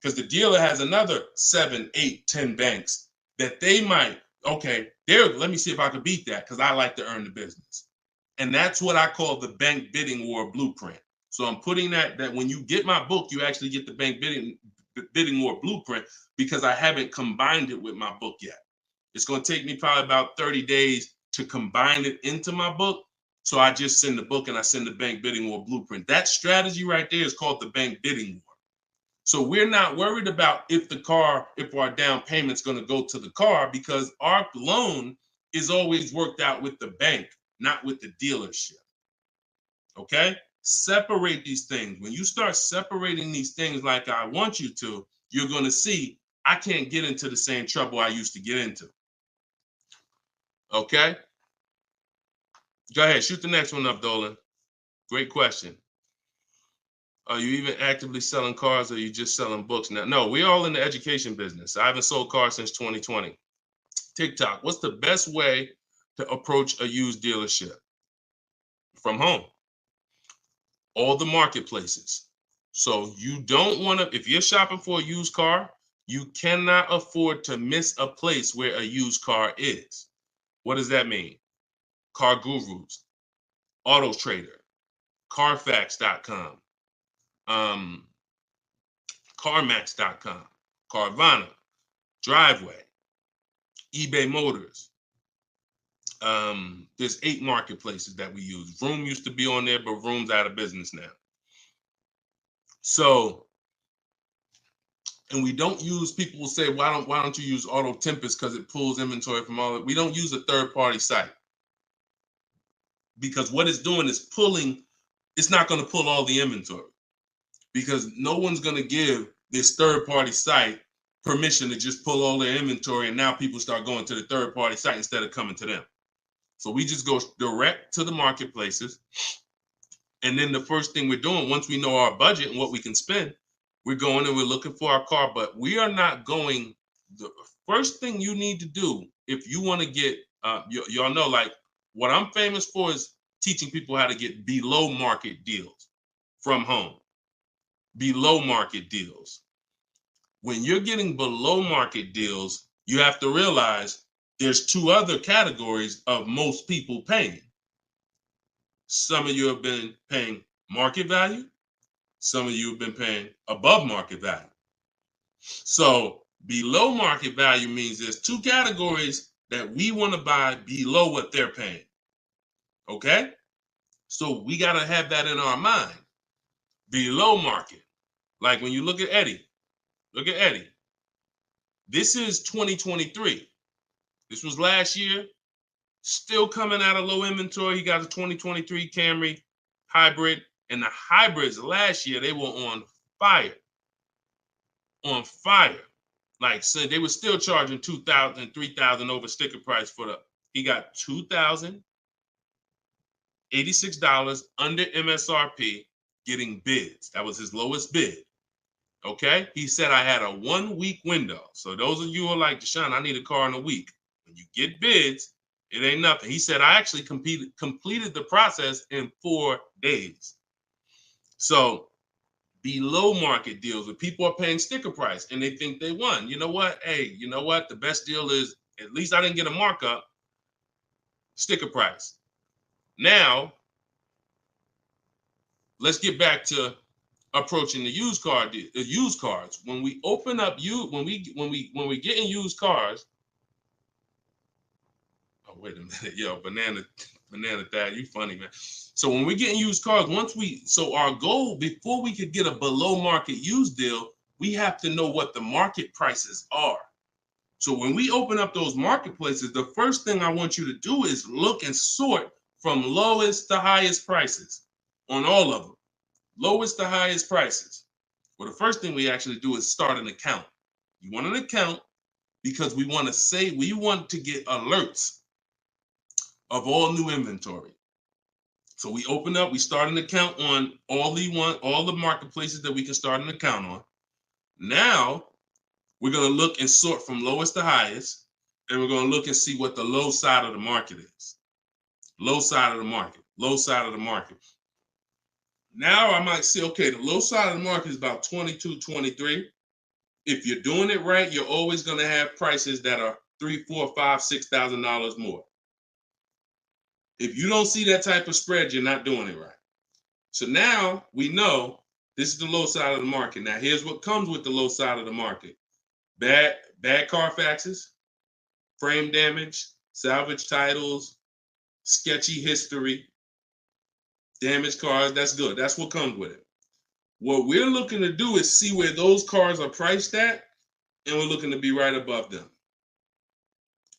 Because the dealer has another 7, 8, 10 banks that they might, let me see if I can beat that because I like to earn the business. And that's what I call the bank bidding war blueprint. So I'm putting that when you get my book, you actually get the bank bidding war blueprint because I haven't combined it with my book yet. It's going to take me probably about 30 days to combine it into my book. So I just send the book and I send the bank bidding war blueprint. That strategy right there is called the bank bidding war. So we're not worried about if our down payment's going to go to the car, because our loan is always worked out with the bank, not with the dealership. Okay? Separate these things. When you start separating these things like I want you to, you're going to see I can't get into the same trouble I used to get into. Okay? Go ahead, shoot the next one up, Dolan. Great question. Are you even actively selling cars, or are you just selling books now? No, we're all in the education business. I haven't sold cars since 2020. TikTok, what's the best way to approach a used dealership? From home. All the marketplaces. So you don't want to, if you're shopping for a used car, you cannot afford to miss a place where a used car is. What does that mean? Car Gurus, Auto Trader, Carfax.com, CarMax.com, Carvana, Driveway, eBay Motors. There's 8 marketplaces that we use. Vroom used to be on there, but Vroom's out of business now. So, and we don't use, people will say, why don't you use Auto Tempest because it pulls inventory from all of it. We don't use a third-party site, because what it's doing is pulling, it's not going to pull all the inventory, because no one's going to give this third-party site permission to just pull all their inventory, and now people start going to the third-party site instead of coming to them. So we just go direct to the marketplaces. And then the first thing we're doing, once we know our budget and what we can spend, we're going and we're looking for our car. But we are not going, the first thing you need to do if you want to get, y'all know, like, what I'm famous for is teaching people how to get below market deals from home. Below market deals. When you're getting below market deals, you have to realize there's 2 other categories of most people paying. Some of you have been paying market value. Some of you have been paying above market value. So below market value means there's 2 categories that we want to buy below what they're paying. Okay? So we got to have that in our mind. Below market. Like when you look at Eddie. Look at Eddie. This is 2023. This was last year. Still coming out of low inventory. He got a 2023 Camry hybrid. And the hybrids last year, they were on fire. On fire. Like, so they were still charging $2,000, $3,000 over sticker price for the, he got $2,086 under MSRP getting bids. That was his lowest bid. Okay? He said I had a 1-week window. So those of you who are like, Deshone, I need a car in a week. When you get bids, it ain't nothing. He said I actually completed the process in 4 days. So below market deals where people are paying sticker price and they think they won. You know what? Hey, you know what? The best deal is, at least I didn't get a markup, sticker price. Now, let's get back to approaching the used cars. When we open up when we get in used cars. Oh, wait a minute, yo, banana dad, you funny, man. So when we get in used cars, so our goal, before we could get a below market used deal, we have to know what the market prices are. So when we open up those marketplaces, the first thing I want you to do is look and sort from lowest to highest prices on all of them. Lowest to highest prices. Well, the first thing we actually do is start an account. You want an account because we want to get alerts of all new inventory. So we start an account on all the marketplaces that we can start an account on. Now we're going to look and sort from lowest to highest, and we're going to look and see what the low side of the market is. Low side of the market, low side of the market. Now I might say, okay, the low side of the market is about 22, 23. If you're doing it right, you're always going to have prices that are $3,000, $4,000, $5,000, $6,000 more. If you don't see that type of spread, you're not doing it right. So now we know this is the low side of the market. Now here's what comes with the low side of the market. Bad Carfaxes, frame damage, salvage titles, sketchy history, Damaged cars, that's good. That's what comes with it. What we're looking to do is see where those cars are priced at, and we're looking to be right above them.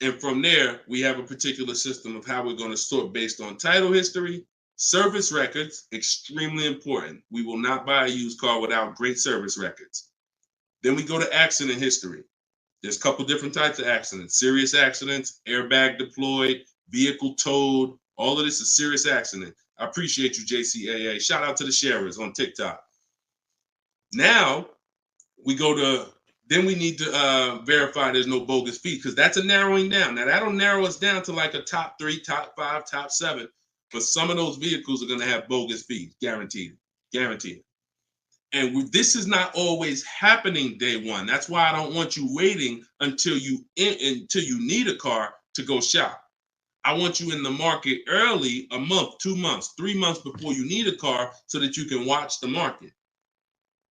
And from there, we have a particular system of how we're going to sort based on title history, service records, extremely important. We will not buy a used car without great service records. Then we go to accident history. There's a couple different types of accidents: serious accidents, airbag deployed, vehicle towed. All of this is serious accident. I appreciate you, JCAA. Shout out to the sharers on TikTok. Now we go to, then we need to verify there's no bogus fees, because that's a narrowing down. Now that'll narrow us down to like a top 3, top 5, top 7. But some of those vehicles are going to have bogus fees, guaranteed, guaranteed. And this is not always happening day one. That's why I don't want you waiting until you need a car to go shop. I want you in the market early, a month, 2 months, 3 months before you need a car, so that you can watch the market.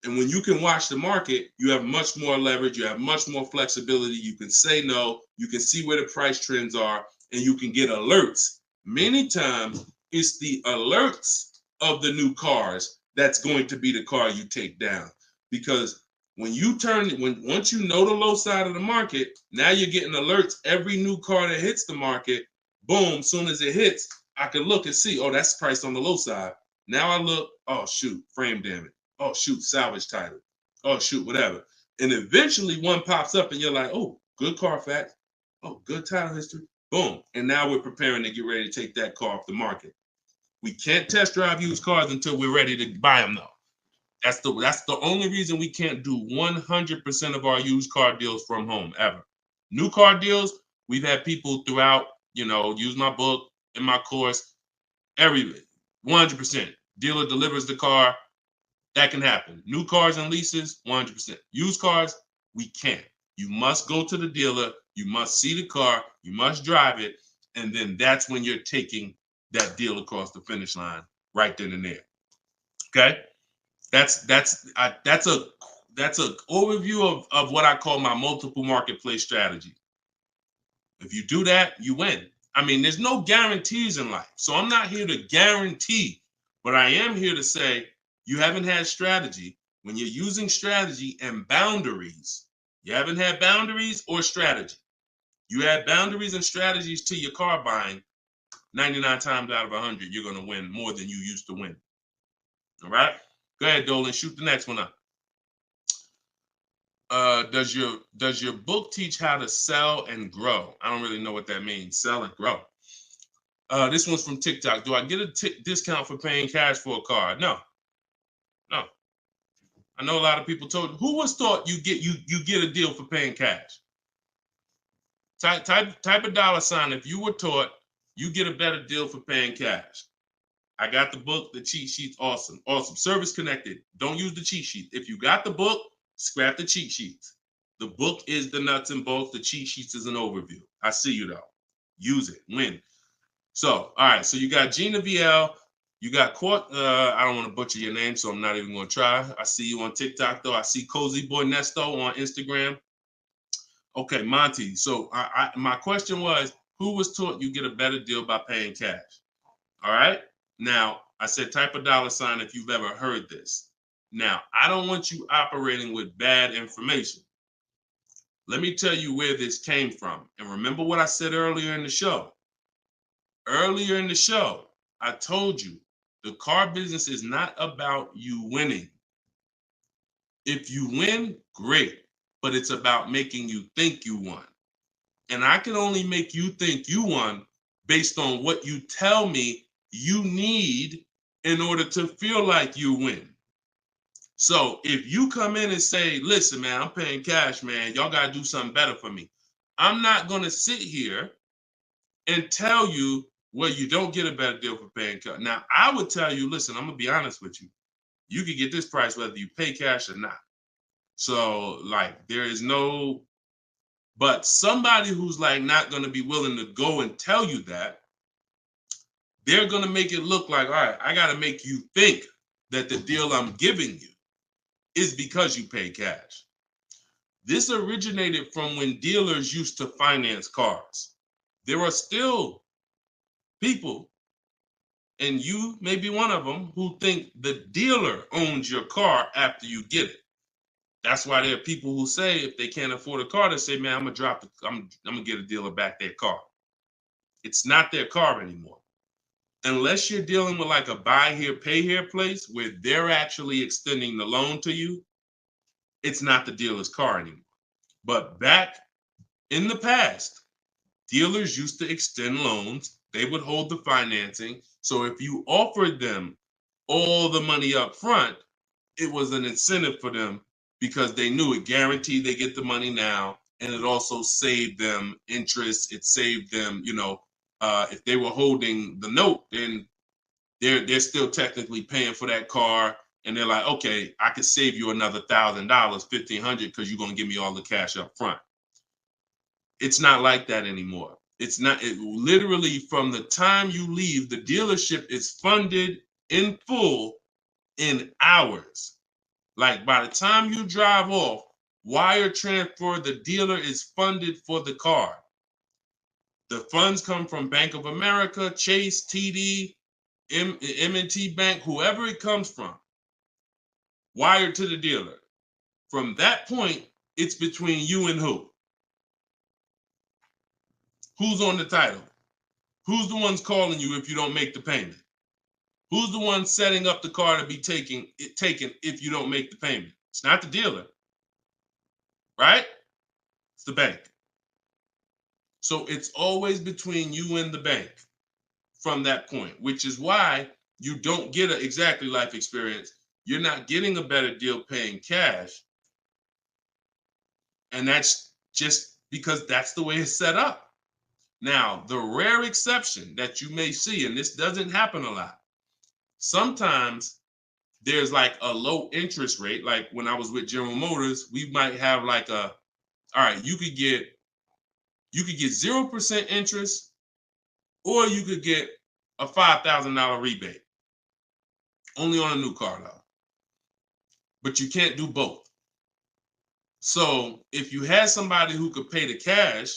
And when you can watch the market, you have much more leverage. You have much more flexibility. You can say no. You can see where the price trends are, and you can get alerts. Many times, it's the alerts of the new cars that's going to be the car you take down. Because once you know the low side of the market, now you're getting alerts. Every new car that hits the market, boom, soon as it hits, I can look and see, oh, that's priced on the low side. Now I look, oh, shoot, frame damage. Oh, shoot, salvage title. Oh, shoot, whatever. And eventually one pops up and you're like, oh, good Carfax. Oh, good title history. Boom. And now we're preparing to get ready to take that car off the market. We can't test drive used cars until we're ready to buy them, though. That's the only reason we can't do 100% of our used car deals from home, ever. New car deals, we've had people throughout, use my book, in my course, 100%. Dealer delivers the car. That can happen. New cars and leases, 100%. Used cars, we can't. You must go to the dealer. You must see the car. You must drive it. And then that's when you're taking that deal across the finish line right then and there. Okay? That's a overview of what I call my multiple marketplace strategy. If you do that, you win. I mean, there's no guarantees in life. So I'm not here to guarantee, but I am here to say, you haven't had strategy. When you're using strategy and boundaries, you haven't had boundaries or strategy. You add boundaries and strategies to your car buying, 99 times out of 100, you're going to win more than you used to win. All right? Go ahead, Dolan. Shoot the next one up. Does your book teach how to sell and grow? I don't really know what that means. Sell and grow. This one's from TikTok. Do I get a discount for paying cash for a car? No. I know a lot of people told you. Who was thought you get a deal for paying cash? Type a $sign if you were taught you get a better deal for paying cash. I got the book, the cheat sheets, awesome. Service connected. Don't use the cheat sheet. If you got the book, scrap the cheat sheets. The book is the nuts and bolts. The cheat sheets is an overview. I see you though. Use it. Win. So, all right. So you got Gina VL. You got I don't want to butcher your name, so I'm not even going to try. I see you on TikTok, though. I see Cozy Boy Nesto on Instagram. Okay, Monty. So my question was, who was taught you get a better deal by paying cash? All right. Now, I said type a $sign if you've ever heard this. Now, I don't want you operating with bad information. Let me tell you where this came from. And remember what I said earlier in the show. Earlier in the show, I told you, the car business is not about you winning. If you win, great, but it's about making you think you won. And I can only make you think you won based on what you tell me you need in order to feel like you win. So if you come in and say, listen, man, I'm paying cash, man, y'all got to do something better for me. I'm not going to sit here and tell you, well, you don't get a better deal for paying cash. Now, I would tell you, listen, I'm going to be honest with you. You can get this price whether you pay cash or not. So, like, there is no, but somebody who's like not going to be willing to go and tell you that, they're going to make it look like, all right, I got to make you think that the deal I'm giving you is because you pay cash. This originated from when dealers used to finance cars. There are still people and you may be one of them, who think the dealer owns your car after you get it. That's why there are people who say if they can't afford a car, they say, man, I'm gonna get a dealer back their car. It's not their car anymore. Unless you're dealing with like a buy here, pay here place where they're actually extending the loan to you, it's not the dealer's car anymore. But back in the past, dealers used to extend loans. They would hold the financing. So if you offered them all the money up front, it was an incentive for them because they knew it guaranteed they get the money now. And it also saved them interest. It saved them, if they were holding the note, then they're still technically paying for that car. And they're like, okay, I could save you another $1,000, $1,500, because you're gonna give me all the cash up front. It's not like that anymore. It's not. Literally from the time you leave, the dealership is funded in full in hours. Like by the time you drive off, wire transfer, the dealer is funded for the car. The funds come from Bank of America, Chase, TD, M&T Bank, whoever it comes from, wired to the dealer. From that point, it's between you and who? Who's on the title? Who's the ones calling you if you don't make the payment? Who's the one setting up the car to be taken if you don't make the payment? It's not the dealer, right? It's the bank. So it's always between you and the bank from that point, which is why you don't get an exactly life experience. You're not getting a better deal paying cash. And that's just because that's the way it's set up. Now, the rare exception that you may see, and this doesn't happen a lot, sometimes there's like a low interest rate. Like when I was with General Motors, we might have like all right, you could get 0% interest, or you could get a $5,000 rebate. Only on a new car though. But you can't do both. So if you had somebody who could pay the cash,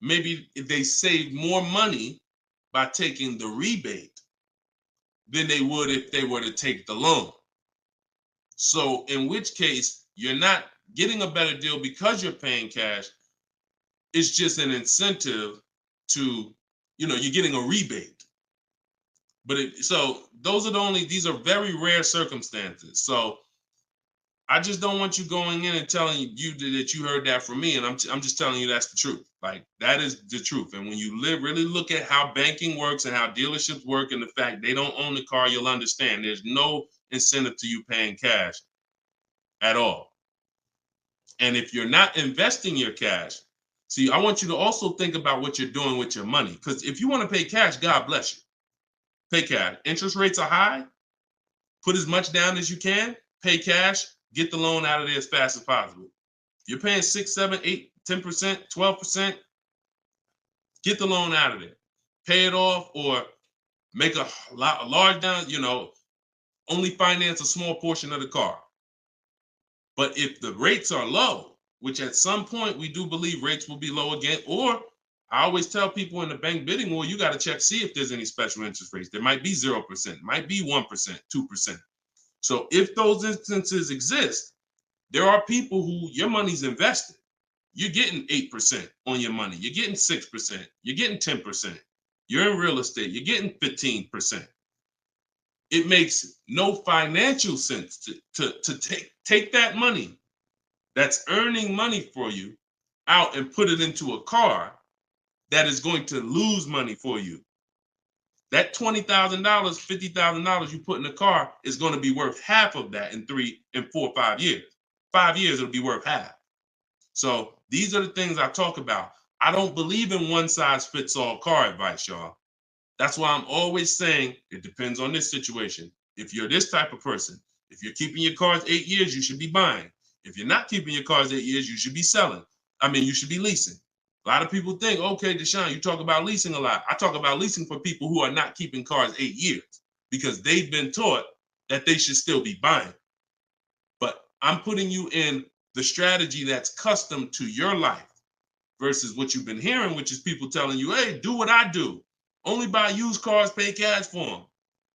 maybe if they save more money by taking the rebate than they would if they were to take the loan. So in which case, you're not getting a better deal because you're paying cash. It's just an incentive to, you're getting a rebate. But so those are these are very rare circumstances. So I just don't want you going in and telling you that you heard that from me. And I'm just telling you that's the truth. Like, that is the truth. And when you really look at how banking works and how dealerships work and the fact they don't own the car, you'll understand there's no incentive to you paying cash at all. And if you're not investing your cash, see, I want you to also think about what you're doing with your money. Because if you want to pay cash, God bless you. Pay cash. Interest rates are high. Put as much down as you can. Pay cash. Get the loan out of there as fast as possible. If you're paying 6, 7, 8, 10%, 12%, get the loan out of there. Pay it off or make a large down, only finance a small portion of the car. But if the rates are low, which at some point we do believe rates will be low again, or I always tell people in the bank bidding war, you got to check, see if there's any special interest rates. There might be 0%, might be 1%, 2%. So if those instances exist, there are people who your money's invested. You're getting 8% on your money. You're getting 6%. You're getting 10%. You're in real estate. You're getting 15%. It makes no financial sense to take that money that's earning money for you out and put it into a car that is going to lose money for you. That $20,000, $50,000 you put in the car is going to be worth half of that in 3, 4, 5 years. 5 years, it'll be worth half. So these are the things I talk about. I don't believe in one size fits all car advice, y'all. That's why I'm always saying it depends on this situation. If you're this type of person, if you're keeping your cars 8 years, you should be buying. If you're not keeping your cars 8 years, you should be selling. You should be leasing. A lot of people think, okay, Deshone, you talk about leasing a lot. I talk about leasing for people who are not keeping cars 8 years because they've been taught that they should still be buying. But I'm putting you in the strategy that's custom to your life versus what you've been hearing, which is people telling you, hey, do what I do. Only buy used cars, pay cash for them.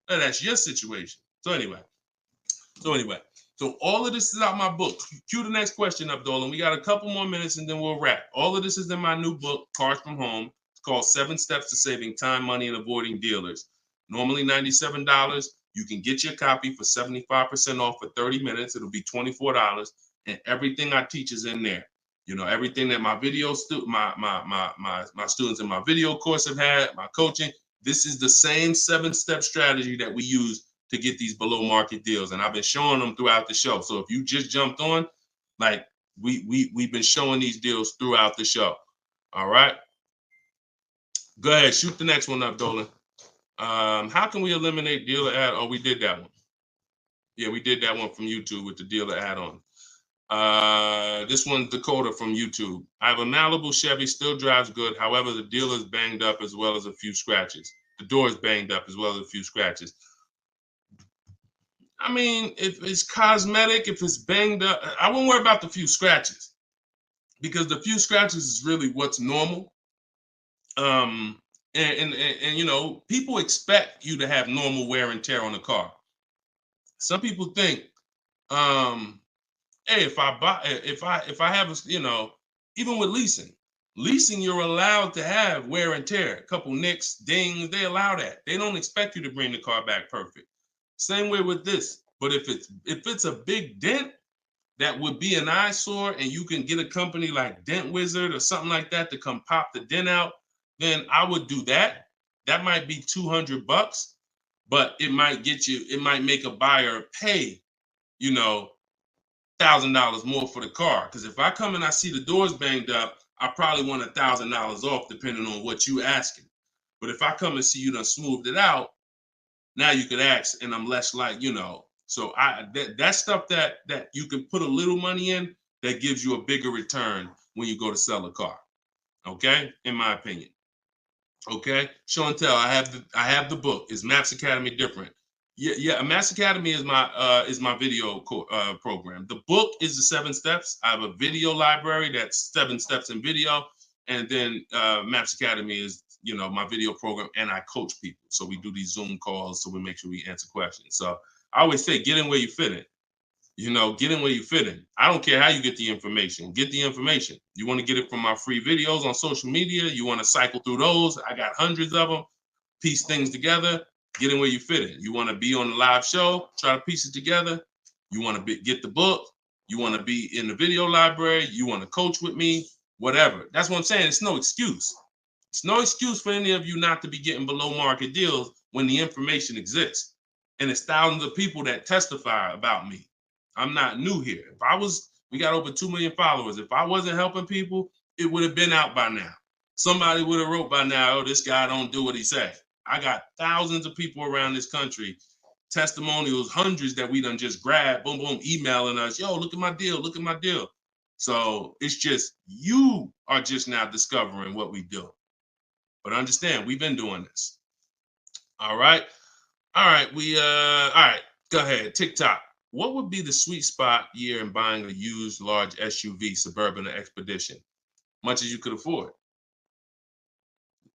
Now, that's your situation. So anyway, so all of this is out my book. Cue the next question up, Dolan. We got a couple more minutes and then we'll wrap. All of this is in my new book, Cars from Home. It's called 7 Steps to Saving Time, Money, and Avoiding Dealers. Normally $97. You can get your copy for 75% off for 30 minutes. It'll be $24. And everything I teach is in there. You know, everything that my students in my video course have had, my coaching. This is the same 7-step strategy that we use to get these below market deals. And I've been showing them throughout the show. So if you just jumped on, like we've been showing these deals throughout the show. All right. Go ahead, shoot the next one up, Dolan. How can we eliminate dealer ad? Oh, we did that one. Yeah, we did that one from YouTube with the dealer add-on. This one's Dakota from YouTube. I have a Malibu Chevy, still drives good. However, the dealer's banged up as well as a few scratches. The door's banged up as well as a few scratches. I mean, if it's cosmetic, if it's banged up, I won't worry about the few scratches because the few scratches is really what's normal. And you know, people expect you to have normal wear and tear on a car. Some people think, hey, if I have a, you know, even with leasing, you're allowed to have wear and tear, a couple nicks, dings, they allow that. They don't expect you to bring the car back perfect. Same way with this. But if it's a big dent that would be an eyesore and you can get a company like Dent Wizard or something like that to come pop the dent out, then I would do that. That might be $200, but it might make a buyer pay, you know, $1,000 more for the car. Because if I come and I see the doors banged up, I probably want $1,000 off depending on what you asking. But if I come and see you done smoothed it out, now you could ask, and I'm less like, you know. So that stuff that you can put a little money in that gives you a bigger return when you go to sell a car. Okay, in my opinion. Okay, show and tell. I have the book. Is Maps Academy different? Yeah. Maps Academy is my video program. The book is the 7 steps. I have a video library that's 7 steps in video, and then Maps Academy is, you know, my video program, and I coach people. So we do these Zoom calls, so we make sure we answer questions. So I always say, get in where you fit in. You know, get in where you fit in. I don't care how you get the information. Get the information. You want to get it from my free videos on social media. You want to cycle through those. I got hundreds of them. Piece things together. Get in where you fit in. You want to be on the live show. Try to piece it together. You want to get the book. You want to be in the video library. You want to coach with me. Whatever. That's what I'm saying. It's no excuse. It's no excuse for any of you not to be getting below market deals when the information exists. And it's thousands of people that testify about me. I'm not new here. We got over 2 million followers. If I wasn't helping people, it would have been out by now. Somebody would have wrote by now, oh, this guy don't do what he said. I got thousands of people around this country, testimonials, hundreds that we done just grabbed, boom, boom, emailing us, yo, look at my deal, look at my deal. So it's just, you are just now discovering what we do. But understand, we've been doing this. All right. All right. All right. Go ahead. TikTok. What would be the sweet spot year in buying a used large SUV, Suburban or Expedition? Much as you could afford.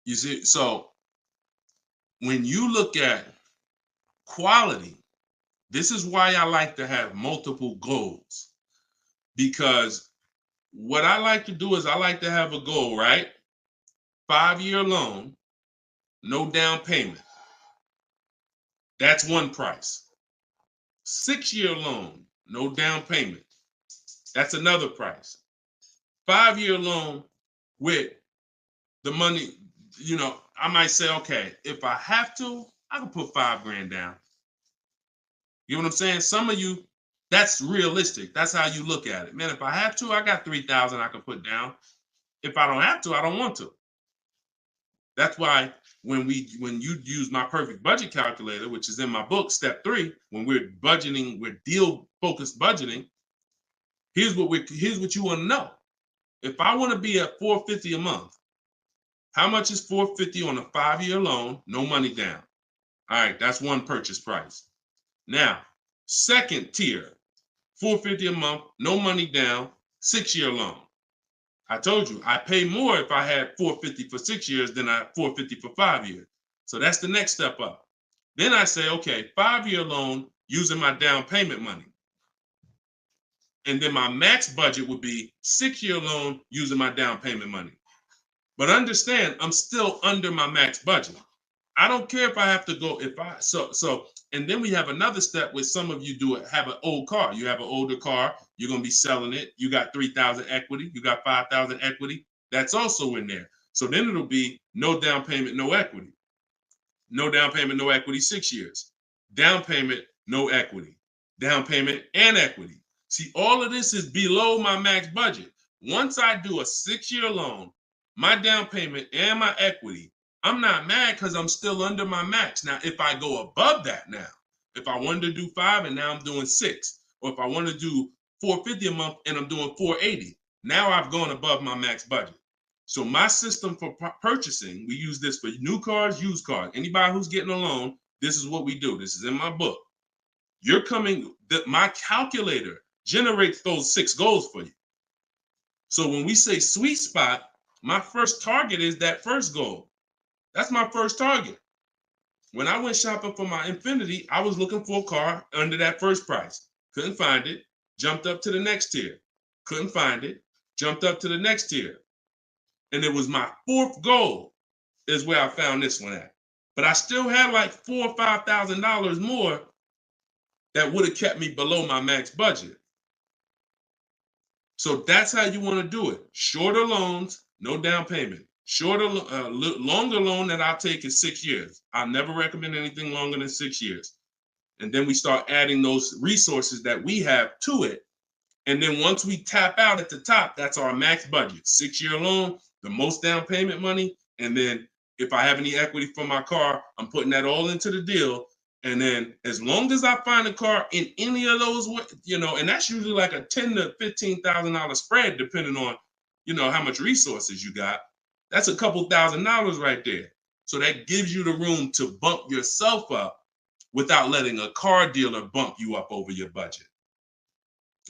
You see, so when you look at quality, this is why I like to have multiple goals. Because what I like to do is I like to have a goal, right? 5-year loan, no down payment. That's one price. 6-year loan, no down payment. That's another price. 5-year loan with the money, you know, I might say, okay, if I have to, I can put $5,000 down. You know what I'm saying? Some of you, that's realistic. That's how you look at it. Man, if I have to, I got $3,000 I can put down. If I don't have to, I don't want to. That's why when you use my perfect budget calculator, which is in my book, step 3, when we're budgeting, we're deal focused budgeting. Here's what you want to know. If I want to be at $450 a month, how much is $450 on a 5-year loan, no money down? All right, that's one purchase price. Now, second tier, $450 a month, no money down, 6-year loan. I told you I pay more if I had $450 for 6 years than I $450 for 5 years. So that's the next step up. Then I say, okay, 5-year loan using my down payment money. And then my max budget would be 6-year loan using my down payment money. But understand, I'm still under my max budget. I don't care if I have to go, and then we have another step where some of you have an old car. You have an older car, you're going to be selling it. You got 3,000 equity, you got 5,000 equity. That's also in there. So then it'll be no down payment, no equity. No down payment, no equity, 6 years. Down payment, no equity. Down payment and equity. See, all of this is below my max budget. Once I do a 6-year loan, my down payment and my equity, I'm not mad because I'm still under my max. Now, if I go above that now, if I wanted to do 5 and now I'm doing 6, or if I want to do $450 a month and I'm doing $480, now I've gone above my max budget. So my system for purchasing, we use this for new cars, used cars. Anybody who's getting a loan, this is what we do. This is in my book. My calculator generates those 6 goals for you. So when we say sweet spot, my first target is that first goal. That's my first target. When I went shopping for my Infiniti, I was looking for a car under that first price. Couldn't find it. Jumped up to the next tier. Couldn't find it. Jumped up to the next tier. And it was my 4th goal is where I found this one at. But I still had like $4,000 or $5,000 more that would have kept me below my max budget. So that's how you want to do it. Shorter loans, no down payment. Longer loan that I'll take is 6 years. I never recommend anything longer than 6 years. And then we start adding those resources that we have to it. And then once we tap out at the top, that's our max budget. 6-year loan, the most down payment money. And then if I have any equity from my car, I'm putting that all into the deal. And then as long as I find a car in any of those, and that's usually like a $10,000 to $15,000 spread, depending on, how much resources you got. That's a couple $1,000s right there. So that gives you the room to bump yourself up without letting a car dealer bump you up over your budget.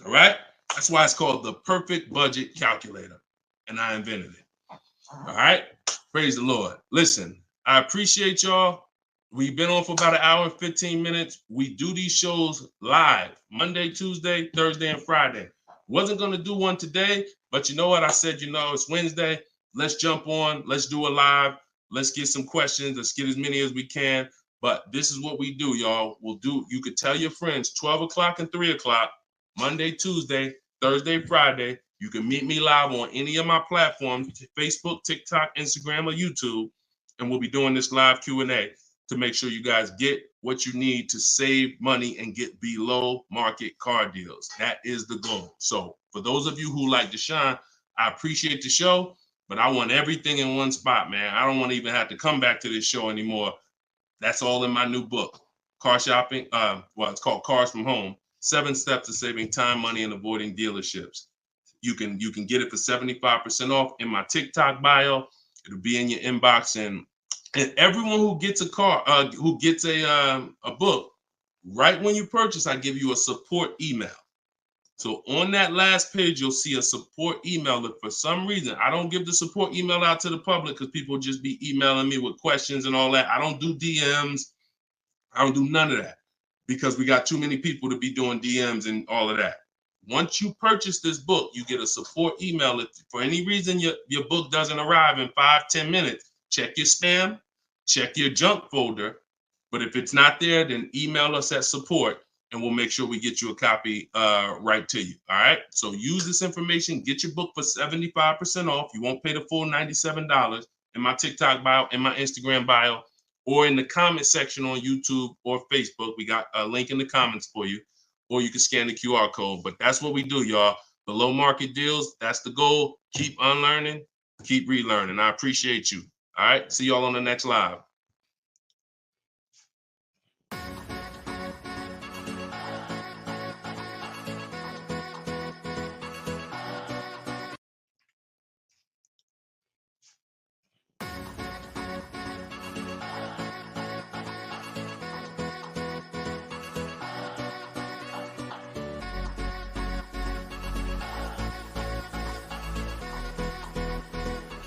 All right? That's why it's called the perfect budget calculator. And I invented it. All right? Praise the Lord. Listen, I appreciate y'all. We've been on for about 1 hour and 15 minutes. We do these shows live Monday, Tuesday, Thursday, and Friday. Wasn't going to do one today, but you know what? I said, it's Wednesday. Let's jump on. Let's do a live. Let's get some questions. Let's get as many as we can. But this is what we do, y'all. You could tell your friends 12 o'clock and 3 o'clock, Monday, Tuesday, Thursday, Friday. You can meet me live on any of my platforms, Facebook, TikTok, Instagram, or YouTube. And we'll be doing this live Q&A to make sure you guys get what you need to save money and get below market car deals. That is the goal. So for those of you who like Deshone, I appreciate the show, but I want everything in one spot, man. I don't want to even have to come back to this show anymore. That's all in my new book, Car Shopping. It's called Cars from Home, 7 Steps to Saving Time, Money, and Avoiding Dealerships. You can get it for 75% off in my TikTok bio. It'll be in your inbox, and everyone who gets a car, who gets a book, right when you purchase, I give you a support email. So on that last page, you'll see a support email. If for some reason I don't give the support email out to the public because people just be emailing me with questions and all that. I don't do DMs. I don't do none of that because we got too many people to be doing DMs and all of that. Once you purchase this book, you get a support email. If for any reason your book doesn't arrive in 5-10 minutes, check your spam, check your junk folder. But if it's not there, then email us at support and we'll make sure we get you a copy right to you. All right. So use this information, get your book for 75% off. You won't pay the full $97 in my TikTok bio, in my Instagram bio, or in the comment section on YouTube or Facebook. We got a link in the comments for you, or you can scan the QR code. But that's what we do, y'all. Below market deals. That's the goal. Keep unlearning, keep relearning. I appreciate you. All right. See y'all on the next live.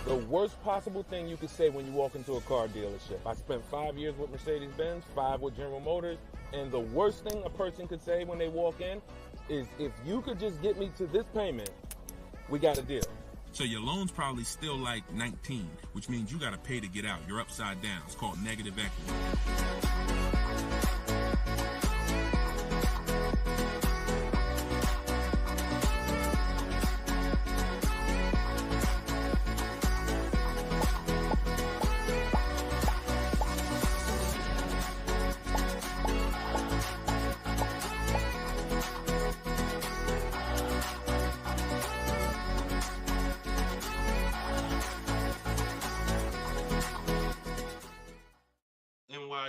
The worst possible thing you could say when you walk into a car dealership. I spent 5 years with Mercedes-Benz, 5 with General Motors, and the worst thing a person could say when they walk in is, if you could just get me to this payment, we got a deal. So your loan's probably still like 19, which means you got to pay to get out. You're upside down. It's called negative equity.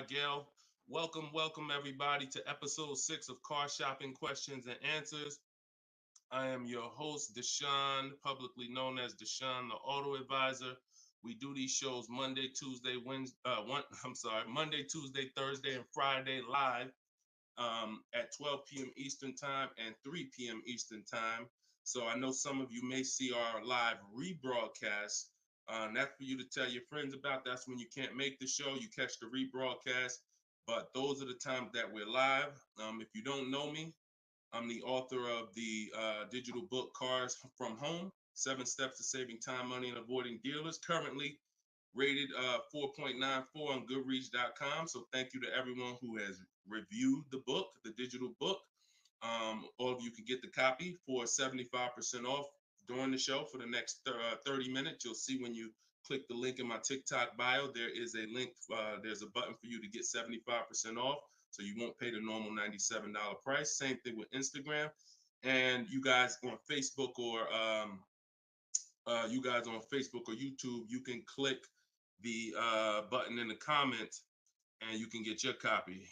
Gail, welcome everybody to episode 6 of Car Shopping Questions and Answers. I am your host, Deshone, publicly known as Deshone the Auto Advisor. We do these shows Monday, Tuesday, Thursday, and Friday live at 12 p.m. Eastern Time and 3 p.m. Eastern Time. So I know some of you may see our live rebroadcast. That's for you to tell your friends about. That's when you can't make the show. You catch the rebroadcast. But those are the times that we're live. If you don't know me, I'm the author of the digital book Cars from Home, 7 Steps to Saving Time, Money, and Avoiding Dealers. Currently rated 4.94 on Goodreads.com. So thank you to everyone who has reviewed the book, the digital book. All of you can get the copy for 75% off during the show for the next 30 minutes. You'll see when you click the link in my TikTok bio, there is a link, there's a button for you to get 75% off. So you won't pay the normal $97 price. Same thing with Instagram. And you guys on Facebook or YouTube, you can click the button in the comments and you can get your copy.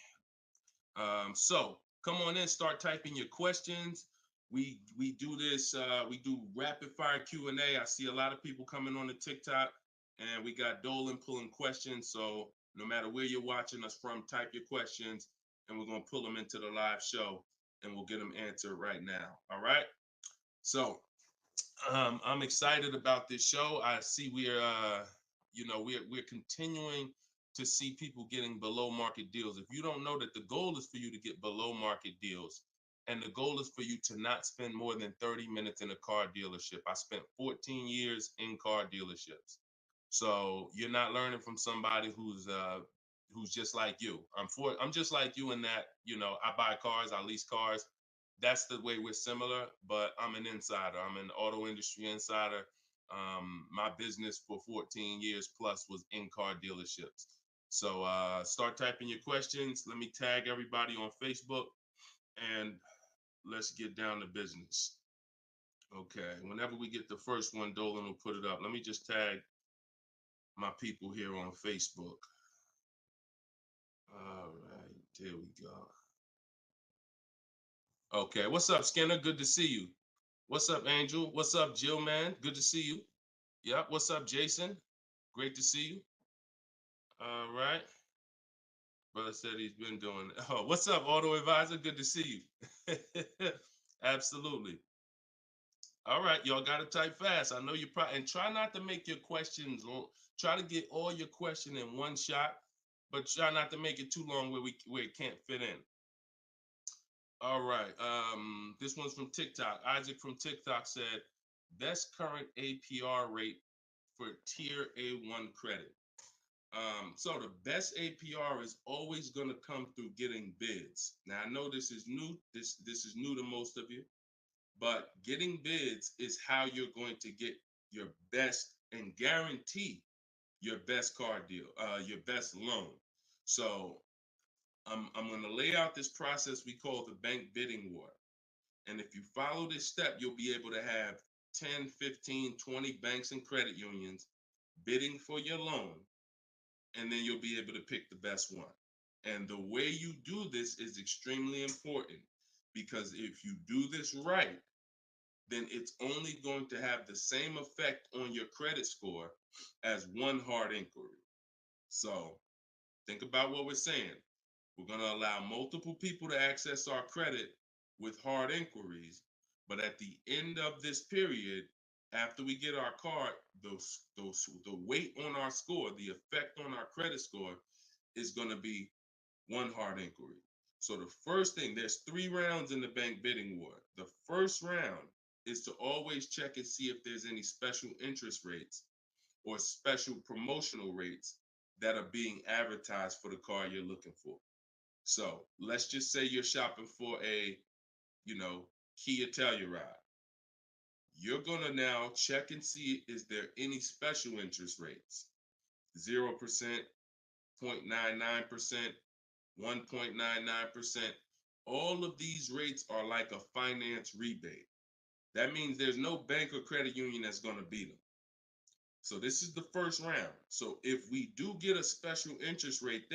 So come on in, start typing your questions. We do this, we do rapid fire Q&A. I see a lot of people coming on the TikTok, and we got Dolan pulling questions. So no matter where you're watching us from, type your questions and we're going to pull them into the live show and we'll get them answered right now. All right. So I'm excited about this show. I see we're continuing to see people getting below market deals. If you don't know that the goal is for you to get below market deals, and the goal is for you to not spend more than 30 minutes in a car dealership. I spent 14 years in car dealerships. So you're not learning from somebody who's just like you. I'm just like you in that, I buy cars, I lease cars. That's the way we're similar, but I'm an insider. I'm an auto industry insider. My business for 14 years plus was in car dealerships. So start typing your questions. Let me tag everybody on Facebook and let's get down to business. Okay, whenever we get the first one, Dolan will put it up. Let me just tag my people here on Facebook. All right, there we go. Okay, what's up, Skinner? Good to see you. What's up, Angel? What's up, Jill, man? Good to see you. Yep, what's up, Jason? Great to see you. All right. Brother said he's been doing it. Oh, what's up, Auto Advisor? Good to see you. Absolutely. All right, y'all got to type fast. I know you probably, and try not to make your questions long. Try to get all your question in one shot, but try not to make it too long where it can't fit in. All right, this one's from TikTok. Isaac from TikTok said, best current APR rate for tier A1 credit. So the best APR is always going to come through getting bids. Now I know this is new. This is new to most of you. But getting bids is how you're going to get your best and guarantee your best car deal, your best loan. So I'm going to lay out this process we call the bank bidding war. And if you follow this step, you'll be able to have 10, 15, 20 banks and credit unions bidding for your loan. And then you'll be able to pick the best one. And the way you do this is extremely important, because if you do this right, then it's only going to have the same effect on your credit score as one hard inquiry. So think about what we're saying. We're going to allow multiple people to access our credit with hard inquiries, but at the end of this period, after we get our card, the weight on our score, the effect on our credit score is going to be one hard inquiry. So the first thing, there's 3 rounds in the bank bidding war. The first round is to always check and see if there's any special interest rates or special promotional rates that are being advertised for the car you're looking for. So let's just say you're shopping for a, Kia Telluride. You're gonna now check and see, is there any special interest rates? 0%, 0.99%, 1.99%. All of these rates are like a finance rebate. That means there's no bank or credit union that's gonna beat them. So this is the first round. So if we do get a special interest rate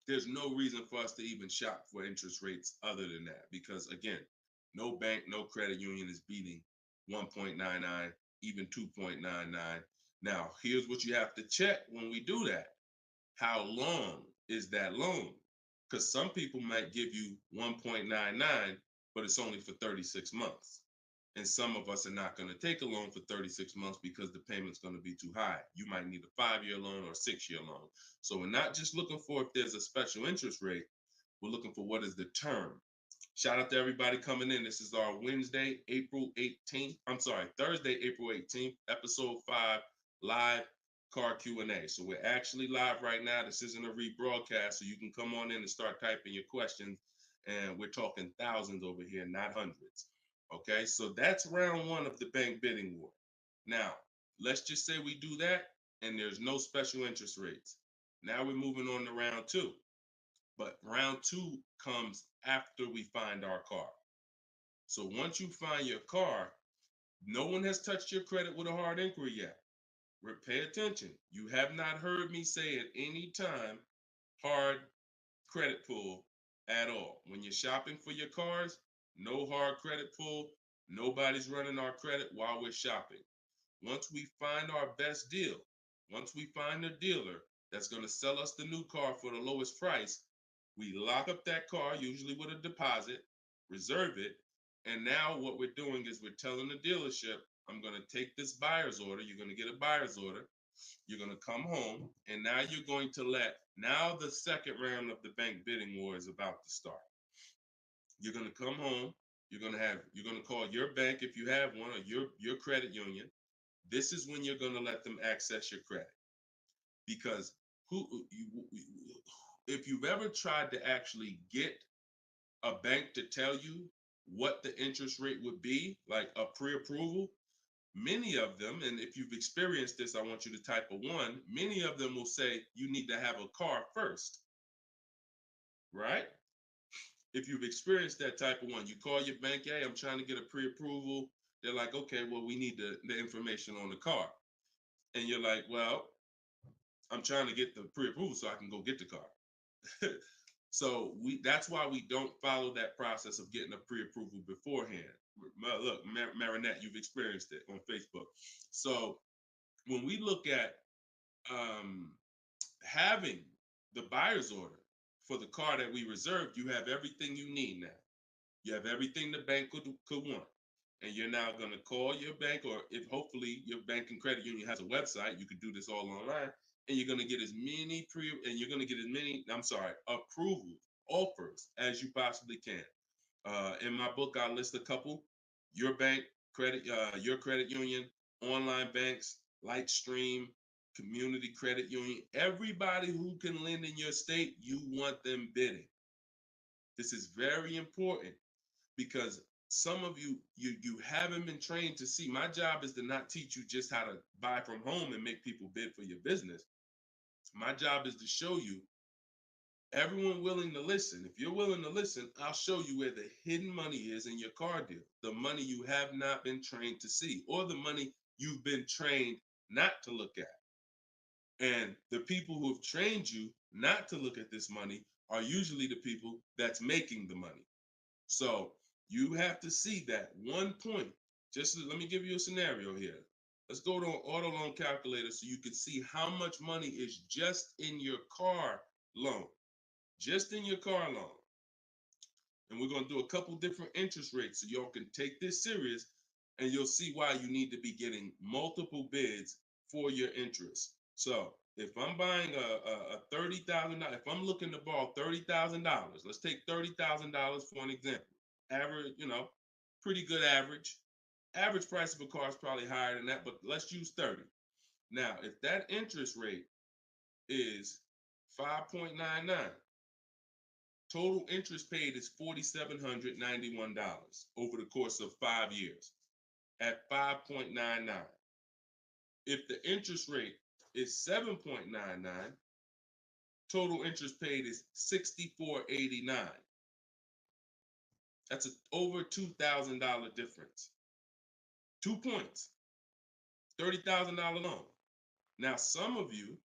there's no reason for us to even shop for interest rates other than that. Because again, no bank, no credit union is beating 1.99, even 2.99. Now, here's what you have to check when we do that. How long is that loan? Because some people might give you 1.99, but it's only for 36 months. And some of us are not going to take a loan for 36 months because the payment's going to be too high. You might need a 5-year loan or a 6-year loan. So we're not just looking for if there's a special interest rate, we're looking for what is the term. Shout out to everybody coming in. This is our Thursday, April 18th, episode 5, live car Q&A. So we're actually live right now. This isn't a rebroadcast, so you can come on in and start typing your questions. And we're talking thousands over here, not hundreds. Okay, so that's round 1 of the bank bidding war. Now, let's just say we do that and there's no special interest rates. Now we're moving on to round 2. But round 2 comes after we find our car. So once you find your car, no one has touched your credit with a hard inquiry yet. Pay attention. You have not heard me say at any time hard credit pull at all. When you're shopping for your cars, no hard credit pull. Nobody's running our credit while we're shopping. Once we find our best deal, once we find a dealer that's going to sell us the new car for the lowest price, we lock up that car, usually with a deposit, reserve it. And now what we're doing is we're telling the dealership, I'm going to take this buyer's order. You're going to get a buyer's order. You're going to come home. And now you're going to now the second round of the bank bidding war is about to start. You're going to come home. You're going to call your bank if you have one, or your credit union. This is when you're going to let them access your credit. Because if you've ever tried to actually get a bank to tell you what the interest rate would be, like a pre-approval, many of them, and if you've experienced this, I want you to type a 1, many of them will say you need to have a car first, right? If you've experienced that type of 1, you call your bank, hey, I'm trying to get a pre-approval. They're like, okay, well, we need the information on the car. And you're like, well, I'm trying to get the pre-approval so I can go get the car. So that's why we don't follow that process of getting a pre-approval beforehand. Look, Marinette, you've experienced it on Facebook. So when we look at having the buyer's order for the car that we reserved, you have everything you need now. You have everything the bank could want. And you're now going to call your bank, or if hopefully your bank and credit union has a website, you could do this all online. And you're going to get as many approvals, offers as you possibly can. In my book, I list a couple: your bank, your credit union, online banks, Lightstream, community credit union, everybody who can lend in your state, you want them bidding. This is very important because some of you haven't been trained to see. My job is to not teach you just how to buy from home and make people bid for your business. My job is to show you everyone willing to listen. If you're willing to listen, I'll show you where the hidden money is in your car deal. The money you have not been trained to see, or the money you've been trained not to look at. And the people who have trained you not to look at this money are usually the people that's making the money. So you have to see that one point. Let me give you a scenario here. Let's go to an auto loan calculator so you can see how much money is just in your car loan. Just in your car loan. And we're going to do a couple different interest rates so y'all can take this serious. and you'll see why you need to be getting multiple bids for your interest. So if I'm buying a $30,000, if I'm looking to borrow $30,000, let's take $30,000 for an example. Average, pretty good average. Average price of a car is probably higher than that, but let's use 30. Now, if that interest rate is 5.99, total interest paid is $4,791 over the course of 5 years at 5.99. If the interest rate is 7.99, total interest paid is $64.89. That's over $2,000 difference. 2 points, $30,000 loan. Now, some of you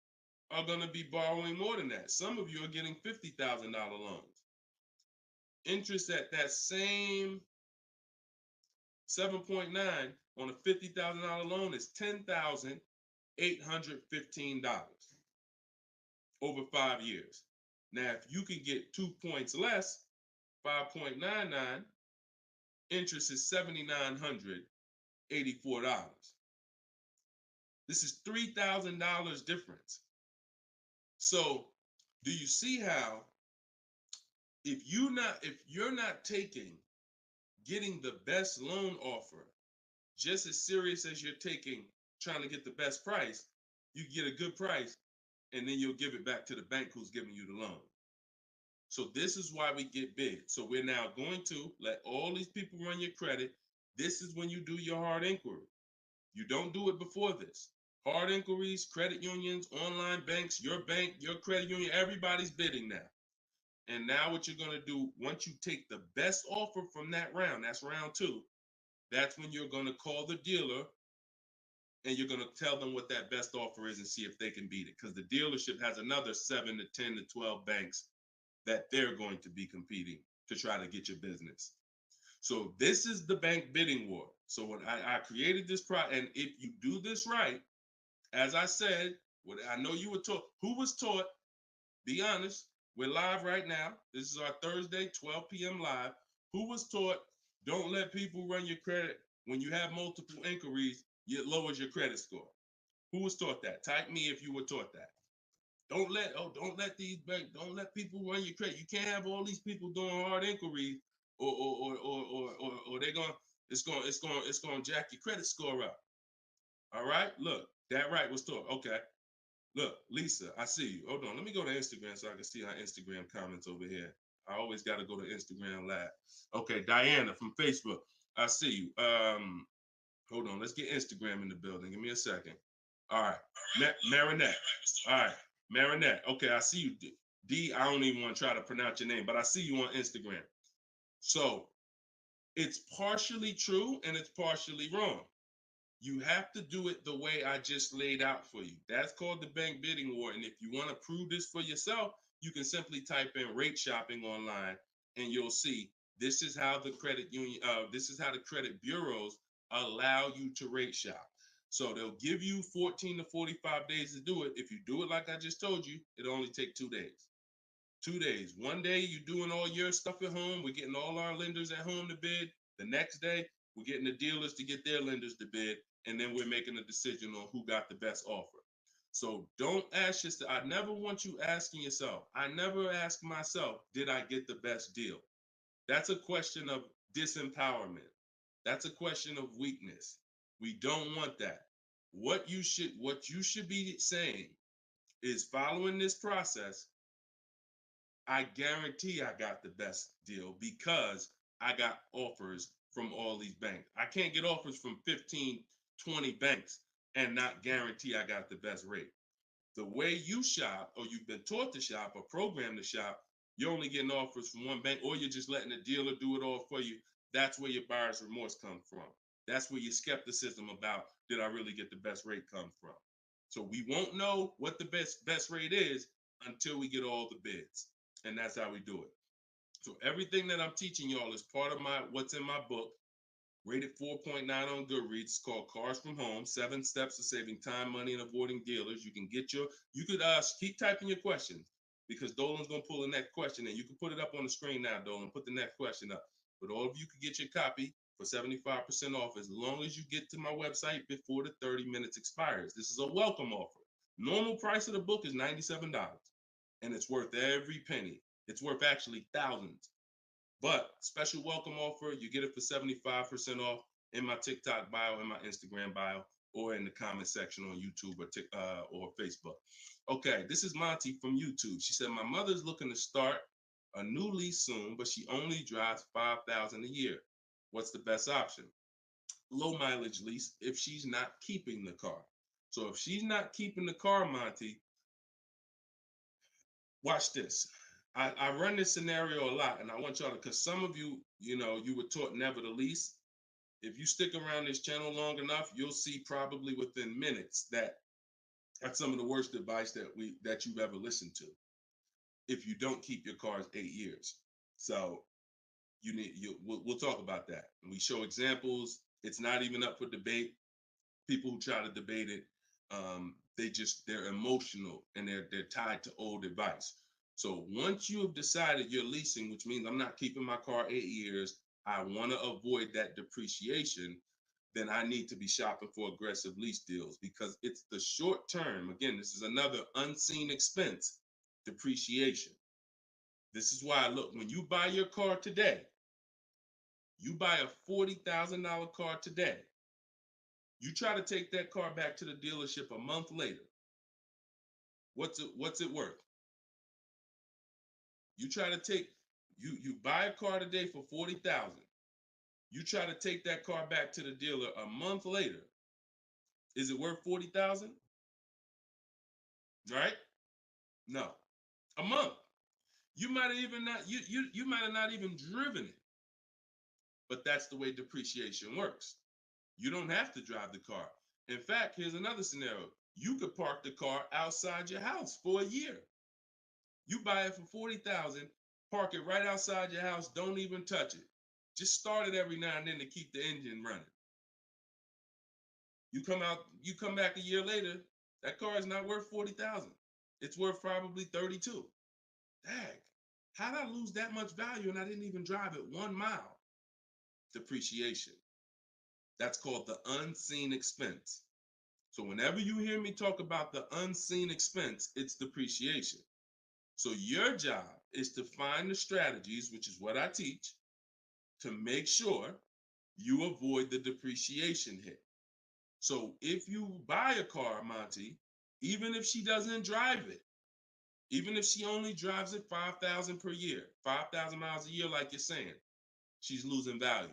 are going to be borrowing more than that. Some of you are getting $50,000 loans. Interest at that same 7.9 on a $50,000 loan is $10,815 over 5 years. Now, if you can get 2 points less, 5.99, interest is $7,984. This is $3,000 difference. So, do you see how if you're not taking getting the best loan offer just as serious as you're taking trying to get the best price, you get a good price and then you'll give it back to the bank who's giving you the loan. So this is why we get bids. So we're now going to let all these people run your credit. This is when you do your hard inquiry. You don't do it before this. Hard inquiries, credit unions, online banks, your bank, your credit union, everybody's bidding now. And now what you're going to do, once you take the best offer from that round, that's round 2, that's when you're going to call the dealer and you're going to tell them what that best offer is and see if they can beat it. Because the dealership has another 7 to 10 to 12 banks that they're going to be competing to try to get your business. So this is the bank bidding war. So when I created this product, and if you do this right, as I said, what I know you were taught, who was taught, be honest, we're live right now. This is our Thursday, 12 p.m. live. Who was taught, don't let people run your credit. When you have multiple inquiries, it lowers your credit score. Who was taught that? Type me if you were taught that. Don't let people run your credit. You can't have all these people doing hard inquiries or they're going it's going to jack your credit score up. All right? Look, that right was taught. Okay. Look, Lisa, I see you. Hold on. Let me go to Instagram so I can see our Instagram comments over here. I always got to go to Instagram Live. Okay, Diana from Facebook. I see you. Hold on. Let's get Instagram in the building. Give me a second. All right. Marinette. All right. Marinette. Okay, I see you. D, I don't even want to try to pronounce your name, but I see you on Instagram. So it's partially true and it's partially wrong. You have to do it the way I just laid out for you. That's called the bank bidding war. And if you want to prove this for yourself, you can simply type in rate shopping online and you'll see this is how the credit union, this is how the credit bureaus allow you to rate shop. So they'll give you 14 to 45 days to do it. If you do it like I just told you, it'll only take 2 days. 2 days. One day you're doing all your stuff at home. We're getting all our lenders at home to bid. The next day, we're getting the dealers to get their lenders to bid. And then we're making a decision on who got the best offer. So don't ask yourself. I never want you asking yourself. I never ask myself, did I get the best deal? That's a question of disempowerment. That's a question of weakness. We don't want that. What you should be saying is, following this process, I guarantee I got the best deal because I got offers from all these banks. I can't get offers from 15, 20 banks and not guarantee I got the best rate. The way you shop, or you've been taught to shop or programmed to shop, you're only getting offers from one bank, or you're just letting the dealer do it all for you. That's where your buyer's remorse comes from. That's where your skepticism about, did I really get the best rate, come from. So we won't know what the best rate is until we get all the bids. And that's how we do it. So everything that I'm teaching y'all is part of what's in my book, rated 4.9 on Goodreads. It's called Cars from Home, 7 Steps to Saving Time, Money, and Avoiding Dealers. You could keep typing your questions because Dolan's going to pull the next question in. You can put it up on the screen now, Dolan. Put the next question up. But all of you can get your copy for 75% off as long as you get to my website before the 30 minutes expires. This is a welcome offer. Normal price of the book is $97, and it's worth every penny. It's worth actually thousands. But special welcome offer, you get it for 75% off in my TikTok bio, in my Instagram bio, or in the comment section on YouTube or Facebook. Okay, this is Monty from YouTube. She said, my mother's looking to start a new lease soon, but she only drives 5,000 a year. What's the best option? Low mileage lease if she's not keeping the car. So if she's not keeping the car, Monty, watch this. I run this scenario a lot, and I want y'all to, because some of you, you were taught never to lease. If you stick around this channel long enough, you'll see probably within minutes that that's some of the worst advice that you've ever listened to. If you don't keep your cars 8 years, so we'll talk about that. And we show examples. It's not even up for debate. People who try to debate it, they're emotional and they're tied to old advice. So once you have decided you're leasing, which means I'm not keeping my car 8 years, I want to avoid that depreciation, then I need to be shopping for aggressive lease deals because it's the short term. Again, this is another unseen expense, depreciation. This is why, look, when you buy your car today, you buy a $40,000 car today. You try to take that car back to the dealership a month later. What's it worth? You try to take you buy a car today for 40,000. You try to take that car back to the dealer a month later. Is it worth 40,000? Right? No. A month. You might have even not you might have not even driven it. But that's the way depreciation works. You don't have to drive the car. In fact, here's another scenario. You could park the car outside your house for a year. You buy it for 40,000, park it right outside your house, don't even touch it. Just start it every now and then to keep the engine running. You come back a year later, that car is not worth 40,000. It's worth probably 32. Dang, how did I lose that much value and I didn't even drive it 1 mile? Depreciation. That's called the unseen expense. So whenever you hear me talk about the unseen expense, it's depreciation. So your job is to find the strategies, which is what I teach, to make sure you avoid the depreciation hit. So if you buy a car, Monty, even if she doesn't drive it, even if she only drives it 5,000 per year, 5,000 miles a year, like you're saying, she's losing value.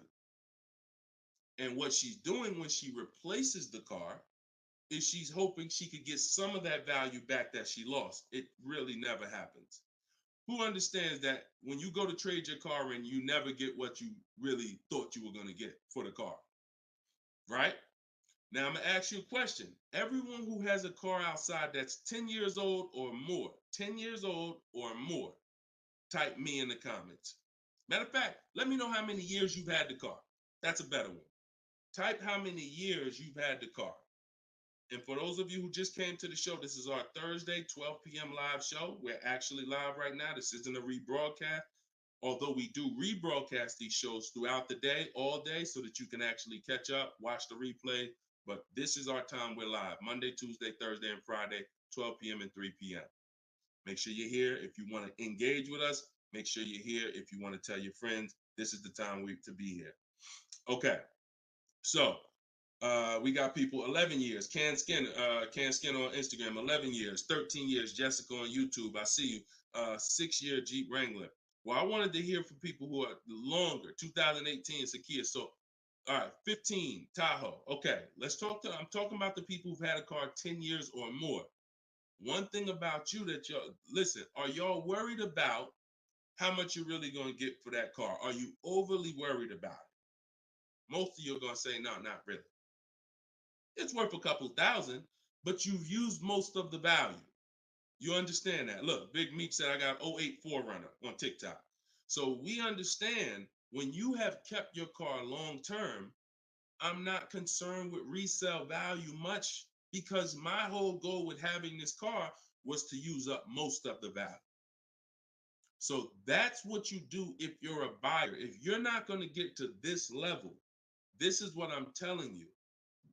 And what she's doing when she replaces the car is she's hoping she could get some of that value back that she lost. It really never happens. Who understands that when you go to trade your car in, you never get what you really thought you were going to get for the car, right? Now, I'm going to ask you a question. Everyone who has a car outside that's 10 years old or more, 10 years old or more, type me in the comments. Matter of fact, let me know how many years you've had the car. That's a better one. Type how many years you've had the car. And for those of you who just came to the show, this is our Thursday, 12 p.m. live show. We're actually live right now. This isn't a rebroadcast, although we do rebroadcast these shows throughout the day, all day, so that you can actually catch up, watch the replay. But this is our time. We're live Monday, Tuesday, Thursday, and Friday, 12 p.m. and 3 p.m. Make sure you're here. If you want to engage with us, make sure you're here. If you want to tell your friends, this is the time to be here. Okay, so we got people 11 years. Can Skin on Instagram, 11 years, 13 years. Jessica on YouTube, I see you. 6-year Jeep Wrangler. Well, I wanted to hear from people who are longer. 2018 Sakia. So, all right, 15 Tahoe. Okay, I'm talking about the people who've had a car 10 years or more. One thing about you that listen, are y'all worried about how much you're really going to get for that car? Are you overly worried about it? Most of you are going to say, no, not really. It's worth a couple thousand, but you've used most of the value. You understand that? Look, Big Meek said I got 08 4Runner on TikTok. So we understand when you have kept your car long term, I'm not concerned with resale value much because my whole goal with having this car was to use up most of the value. So that's what you do if you're a buyer. If you're not going to get to this level, This is what I'm telling you,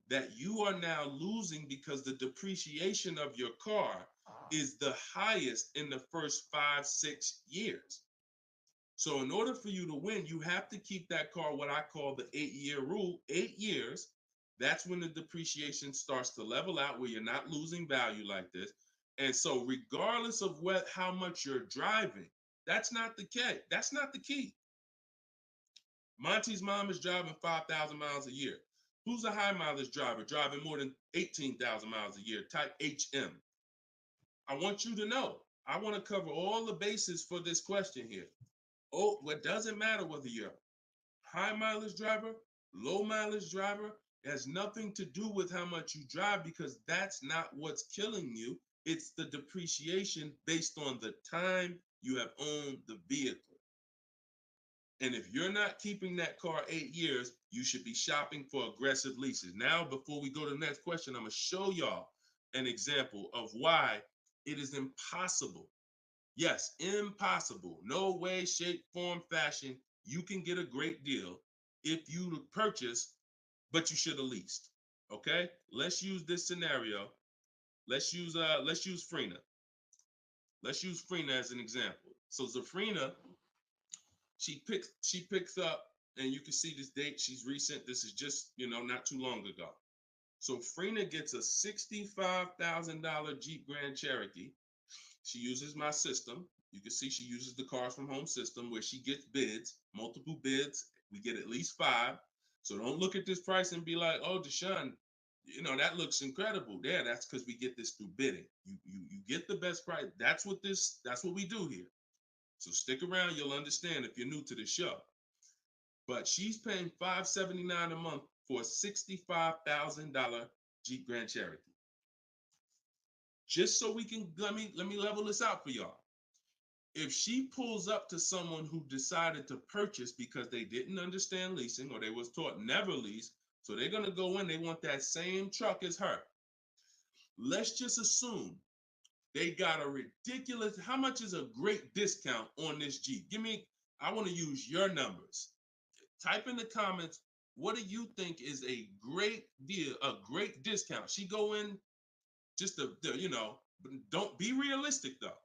that you are now losing because the depreciation of your car is the highest in the first 5-6 years. So in order for you to win, you have to keep that car, what I call the 8-year rule. 8 years, that's when the depreciation starts to level out, where you're not losing value like this. And so regardless of how much you're driving, that's not the key. That's not the key. Monty's mom is driving 5,000 miles a year. Who's a high mileage driver driving more than 18,000 miles a year? Type HM. I want you to know, I want to cover all the bases for this question here. Oh, what doesn't matter whether you're a high mileage driver, low mileage driver, it has nothing to do with how much you drive, because that's not what's killing you. It's the depreciation based on the time you have owned the vehicle. And if you're not keeping that car 8 years, you should be shopping for aggressive leases. Now, before we go to the next question, I'm going to show y'all an example of why it is impossible. Yes, impossible. No way, shape, form, fashion. You can get a great deal if you purchase, but you should have leased. Okay? Let's use this scenario. Let's use Frina. Let's use Frina as an example. So Zafrina, she picks up, and you can see this date. She's recent. This is just, not too long ago. So Frina gets a $65,000 Jeep Grand Cherokee. She uses my system. You can see she uses the Cars from Home system, where she gets bids, multiple bids. We get at least 5. So don't look at this price and be like, oh, Deshone, that looks incredible. Yeah, that's because we get this through bidding. You get the best price. That's what we do here. So stick around, you'll understand if you're new to the show. But she's paying $579 a month for a $65,000 Jeep Grand Cherokee. Just so we can, let me level this out for y'all. If she pulls up to someone who decided to purchase because they didn't understand leasing, or they was taught never lease, so they're going to go in, they want that same truck as her. Let's just assume they got a ridiculous, how much is a great discount on this Jeep? I want to use your numbers. Type in the comments, what do you think is a great deal, a great discount? She go in just but don't be realistic though.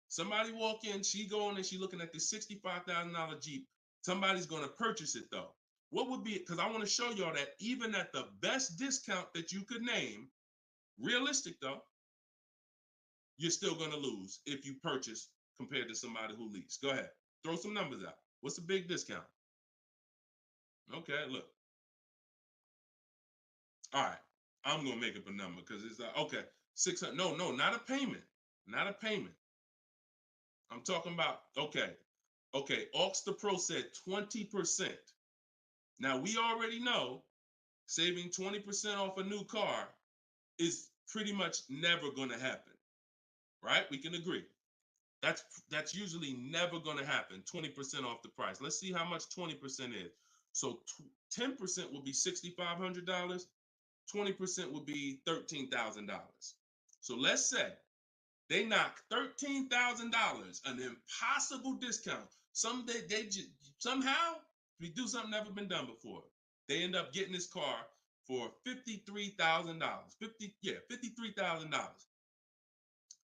Somebody walk in, she going and she looking at this $65,000 Jeep. Somebody's going to purchase it though. What would be, because I want to show y'all that even at the best discount that you could name, realistic though, you're still going to lose if you purchase compared to somebody who leased. Go ahead, throw some numbers out. What's the big discount? Okay, look. All right, I'm going to make up a number because it's like, okay, 600. No, not a payment. Not a payment. I'm talking about, okay, Aux the Pro said 20%. Now, we already know saving 20% off a new car is pretty much never going to happen, right? We can agree. That's usually never going to happen, 20% off the price. Let's see how much 20% is. So 10% will be $6,500. 20% would be $13,000. So let's say they knock $13,000, an impossible discount. Someday somehow we do something never been done before. They end up getting this car for $53,000. $53,000.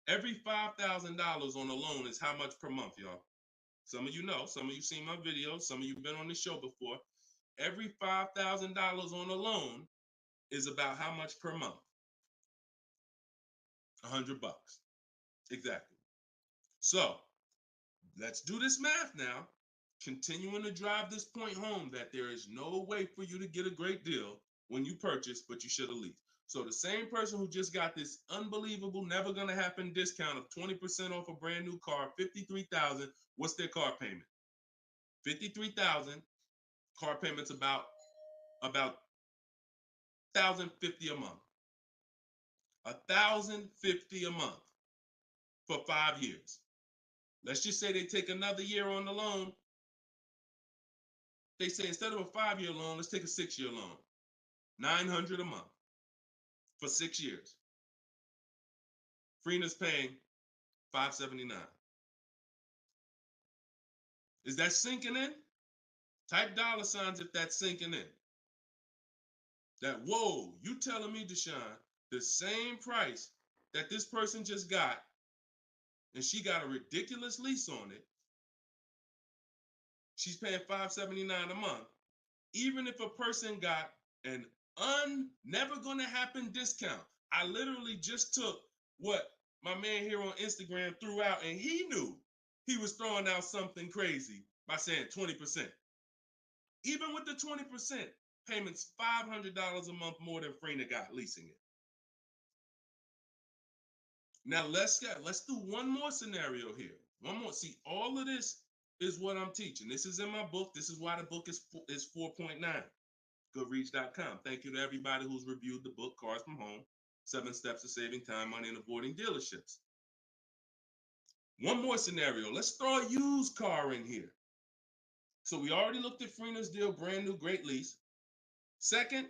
Every $5,000 on a loan is how much per month, y'all? Some of you know, some of you seen my videos, some of you been on the show before. Every $5,000 on a loan is about how much per month? $100. Exactly. So let's do this math now. Continuing to drive this point home that there is no way for you to get a great deal when you purchase, but you should have leased. So the same person who just got this unbelievable, never gonna happen discount of 20% off a brand new car, $53,000, what's their car payment? $53,000, car payment's about $1,050 a month. $1,050 a month for 5 years. Let's just say they take another year on the loan. They say instead of a 5-year loan, let's take a 6-year loan. $900 a month for 6 years. Freena's paying $579. Is that sinking in? Type dollar signs if that's sinking in. that, whoa, you telling me, Deshone, the same price that this person just got, and she got a ridiculous lease on it, she's paying $579 a month, even if a person got an never gonna happen discount. I literally just took what my man here on Instagram threw out, and he knew he was throwing out something crazy by saying 20%. Even with the 20%, payments $500 a month more than Freener got leasing it. Now let's do one more scenario here. One more. See, all of this is what I'm teaching. This is in my book. This is why the book is 4.9. Goodreads.com. Thank you to everybody who's reviewed the book, Cars from Home, 7 Steps to Saving Time, Money, and Avoiding Dealerships. One more scenario. Let's throw a used car in here. So we already looked at Freener's deal, brand new, great lease. Second,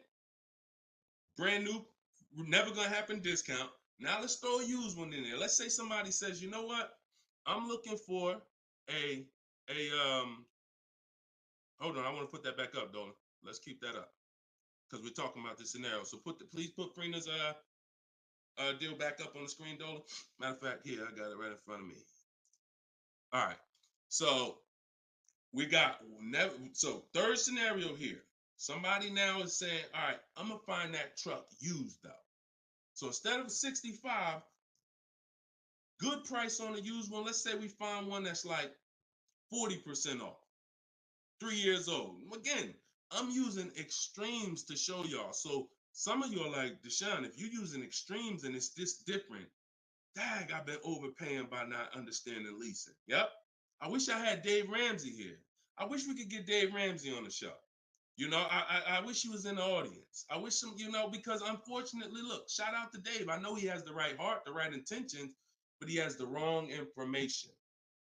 brand new, never gonna happen discount. Now let's throw a used one in there. Let's say somebody says, you know what? I'm looking for a hold on, I want to put that back up, Dolan. Let's keep that up because we're talking about this scenario. So please put Freener's deal back up on the screen, Dolan. Matter of fact, here, I got it right in front of me. All right. So we got third scenario here. Somebody now is saying, all right, I'm gonna find that truck used though. So instead of 65, good price on a used one. Let's say we find one that's like 40% off, 3 years old. Again, I'm using extremes to show y'all. So some of you are like, Deshone, if you're using extremes and it's this different, dang, I've been overpaying by not understanding leasing. Yep. I wish I had Dave Ramsey here. I wish we could get Dave Ramsey on the show. You know, I wish he was in the audience. I wish him, you know, because unfortunately, look, shout out to Dave. I know he has the right heart, the right intentions, but he has the wrong information.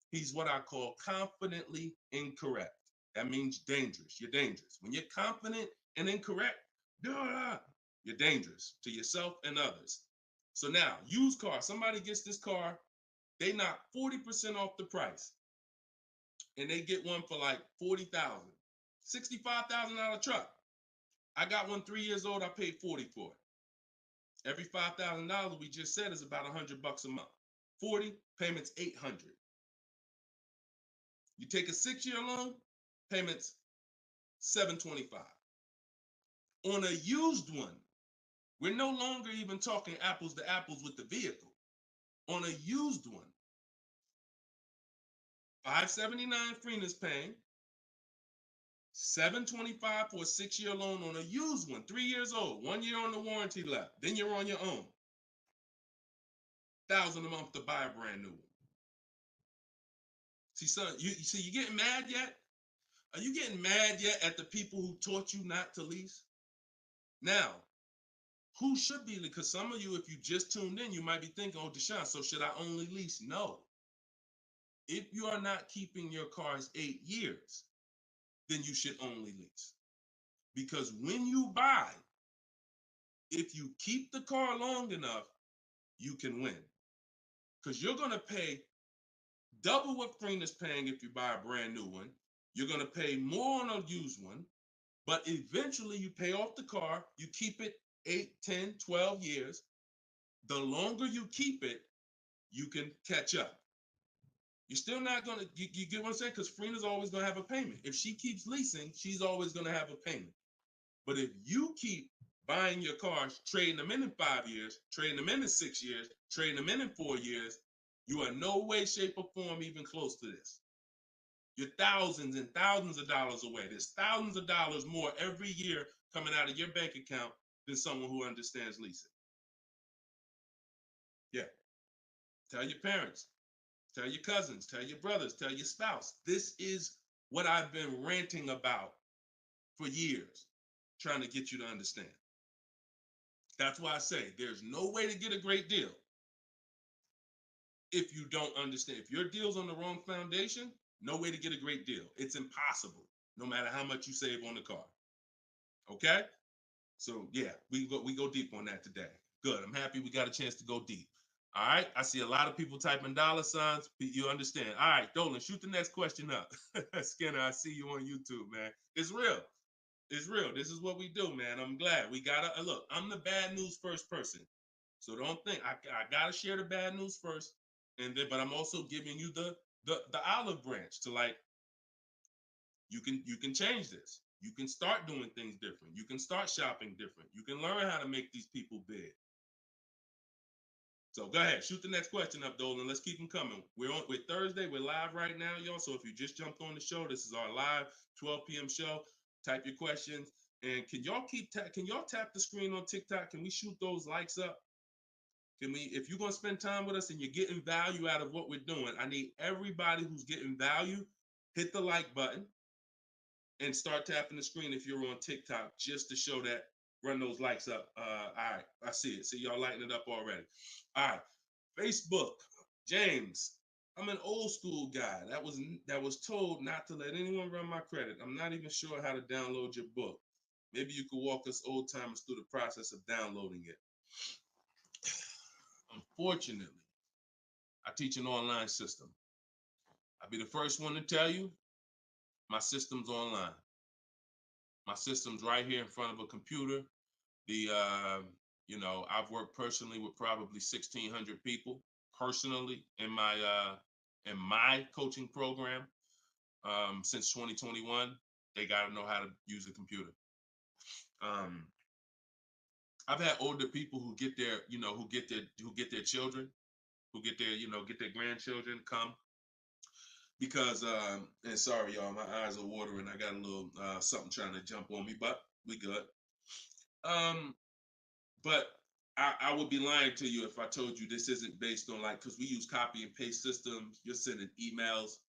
He's what I call confidently incorrect. That means dangerous. You're dangerous. When you're confident and incorrect, you're dangerous to yourself and others. So now, used car, somebody gets this car, they knock 40% off the price, and they get one for like $40,000. $65,000 truck. I got one 3 years old. I paid $40 for it. Every $5,000 we just said is about $100 a month. 40 payments, $800. You take a 6-year loan, payments $725. On a used one, we're no longer even talking apples to apples with the vehicle. On a used one, $579 Freener's paying, $725 for a 6-year loan on a used one, 3 years old, 1 year on the warranty left. Then you're on your own. $1,000 a month to buy a brand new one. See, son, you getting mad yet? Are you getting mad yet at the people who taught you not to lease? Now, who should be? Because some of you, if you just tuned in, you might be thinking, oh, Deshone, so should I only lease? No. If you are not keeping your cars 8 years, then you should only lease. Because when you buy, if you keep the car long enough, you can win. Because you're going to pay double what Freener's paying if you buy a brand new one. You're going to pay more on a used one, but eventually you pay off the car, you keep it 8, 10, 12 years. The longer you keep it, you can catch up. You're still not going to, you get what I'm saying? Because Freener's always going to have a payment. If she keeps leasing, she's always going to have a payment. But if you keep buying your cars, trading them in 5 years, trading them in 6 years, trading them in 4 years, you are no way, shape, or form even close to this. You're thousands and thousands of dollars away. There's thousands of dollars more every year coming out of your bank account than someone who understands leasing. Yeah. Tell your parents, tell your cousins, tell your brothers, tell your spouse. This is what I've been ranting about for years, trying to get you to understand. That's why I say there's no way to get a great deal if you don't understand. If your deal's on the wrong foundation, no way to get a great deal. It's impossible, no matter how much you save on the car. Okay? So yeah, we go deep on that today. Good. I'm happy we got a chance to go deep. All right. I see a lot of people typing $signs. You understand. All right, Dolan, shoot the next question up. Skinner, I see you on YouTube, man. It's real. It's real. This is what we do, man. I'm glad we gotta look. I'm the bad news first person, so don't think I gotta share the bad news first, and then but I'm also giving you the olive branch to like you can change this. You can start doing things different. You can start shopping different. You can learn how to make these people big. So go ahead, shoot the next question up, Dolan. Let's keep them coming. We're Thursday. We're live right now, y'all. So if you just jumped on the show, this is our live 12 p.m. show. Type your questions, and can y'all tap the screen on TikTok? Can we shoot those likes up? Can we? If you're gonna spend time with us and you're getting value out of what we're doing, I need everybody who's getting value hit the like button and start tapping the screen if you're on TikTok, just to show that. Run those likes up. All right, I see it. See y'all lighting it up already. All right, Facebook, James. I'm an old school guy that was told not to let anyone run my credit. I'm not even sure how to download your book. Maybe you could walk us old timers through the process of downloading it. Unfortunately, I teach an online system. I'll be the first one to tell you my system's online. My system's right here in front of a computer. I've worked personally with probably 1,600 people personally in my coaching program since 2021. They got to know how to use a computer. I've had older people who get their children, who get their grandchildren come because and sorry y'all, my eyes are watering. I got a little something trying to jump on me, but we good. But I would be lying to you if I told you this isn't based on because we use copy and paste systems. You're sending emails.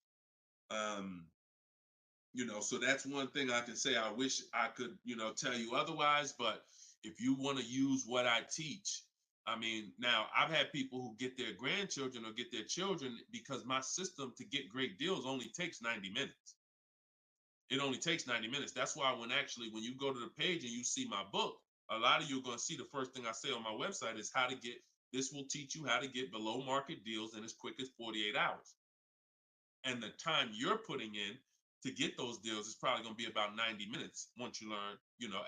So that's one thing I can say. I wish I could, tell you otherwise, but if you want to use what I teach, I mean, now I've had people who get their grandchildren or get their children because my system to get great deals only takes 90 minutes. It only takes 90 minutes. That's why when you go to the page and you see my book, a lot of you are going to see the first thing I say on my website is this will teach you how to get below market deals in as quick as 48 hours. And the time you're putting in to get those deals is probably going to be about 90 minutes once you learn,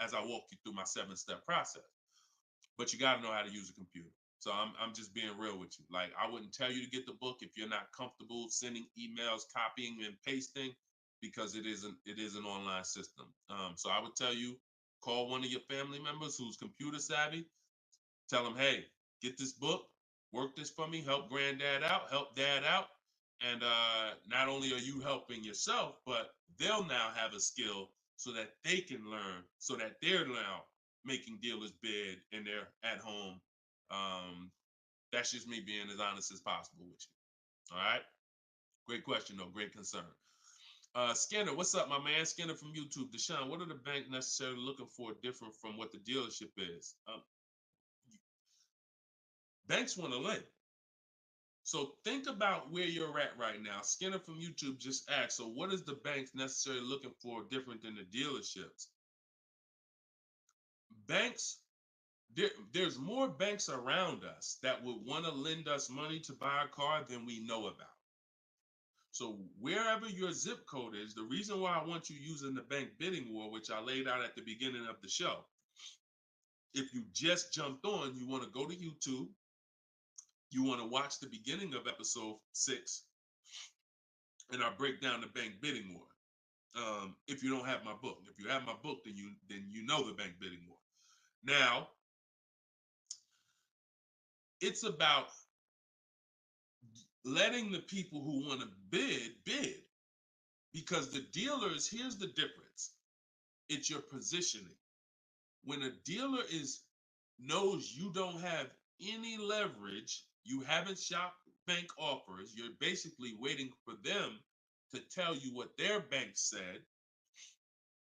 as I walk you through my 7-step process. But you got to know how to use a computer. So I'm just being real with you. Like, I wouldn't tell you to get the book if you're not comfortable sending emails, copying and pasting, because it is an online system. So I would tell you, call one of your family members who's computer savvy. Tell them, hey, get this book, work this for me, help granddad out, help dad out. And not only are you helping yourself, but they'll now have a skill so that they can learn, so that they're now making dealers bid and they're at home. That's just me being as honest as possible with you. All right. Great question, though. Great concern. Skinner, what's up, my man? Skinner from YouTube. Deshone, what are the bank necessarily looking for different from what the dealership is? Banks want to lend. So think about where you're at right now. Skinner from YouTube just asked, so what is the banks necessarily looking for different than the dealerships? Banks, there's more banks around us that would want to lend us money to buy a car than we know about. So wherever your zip code is, the reason why I want you using the bank bidding war, which I laid out at the beginning of the show, if you just jumped on, you want to go to YouTube, you want to watch the beginning of episode 6, and I break down the bank bidding war. If you don't have my book, if you have my book, then you know the bank bidding war. Now, it's about letting the people who want to bid, because the dealers, here's the difference. It's your positioning. When a dealer knows you don't have any leverage, you haven't shopped bank offers, you're basically waiting for them to tell you what their bank said.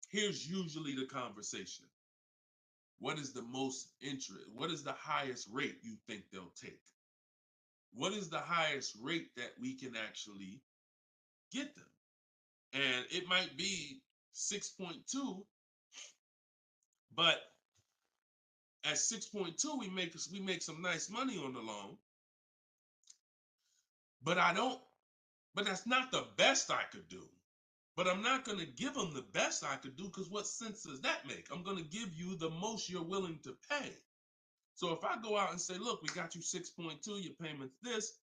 Here's usually the conversation. What is the most interest? What is the highest rate you think they'll take? What is the highest rate that we can actually get them? And it might be 6.2, but at 6.2, we make some nice money on the loan. But that's not the best I could do. But I'm not going to give them the best I could do, because what sense does that make? I'm going to give you the most you're willing to pay. So if I go out and say, look, we got you 6.2, your payment's this.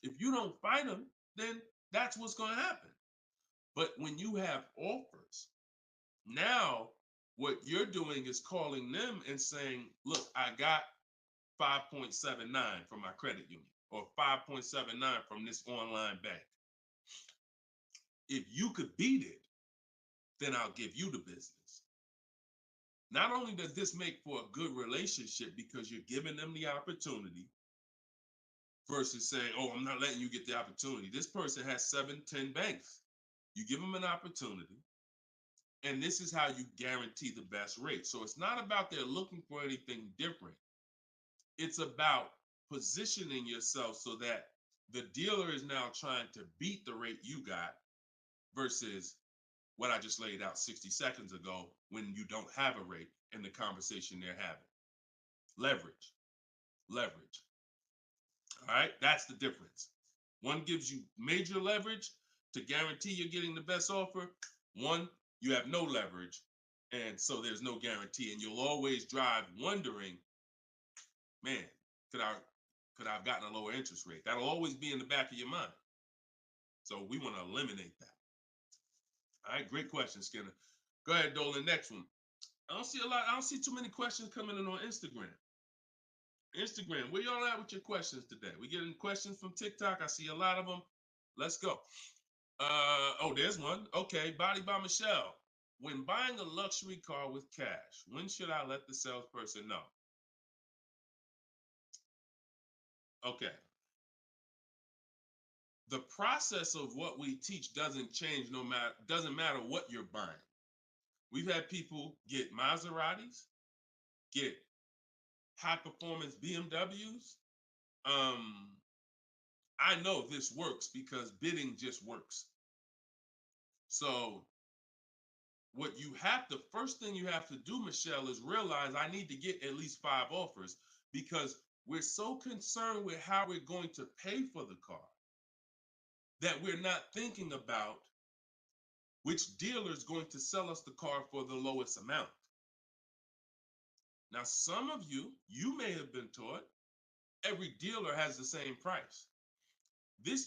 If you don't fight them, then that's what's going to happen. But when you have offers, now what you're doing is calling them and saying, look, I got 5.79 from my credit union, or 5.79 from this online bank. If you could beat it, then I'll give you the business. Not only does this make for a good relationship because you're giving them the opportunity versus saying, oh, I'm not letting you get the opportunity. This person has 7, 10 banks. You give them an opportunity, and this is how you guarantee the best rate. So it's not about they're looking for anything different. It's about positioning yourself so that the dealer is now trying to beat the rate you got versus what I just laid out 60 seconds ago when you don't have a rate in the conversation they're having. Leverage. Leverage. All right, that's the difference. One gives you major leverage to guarantee you're getting the best offer. One, you have no leverage, and so there's no guarantee, and you'll always drive wondering, man, could I have gotten a lower interest rate? That'll always be in the back of your mind. So we want to eliminate that. All right, great question, Skinner. Go ahead, Dolan. Next one. I don't see too many questions coming in on Instagram. Instagram, where y'all at with your questions today? We getting questions from TikTok. I see a lot of them. Let's go. Oh, there's one. Okay, Body by Michelle. When buying a luxury car with cash, when should I let the salesperson know? Okay. The process of what we teach doesn't change doesn't matter what you're buying. We've had people get Maseratis, get high performance BMWs. I know this works because bidding just works. So the first thing you have to do, Michelle, is realize I need to get at least 5 offers, because we're so concerned with how we're going to pay for the car that we're not thinking about which dealer is going to sell us the car for the lowest amount. Now, some of you may have been taught every dealer has the same price.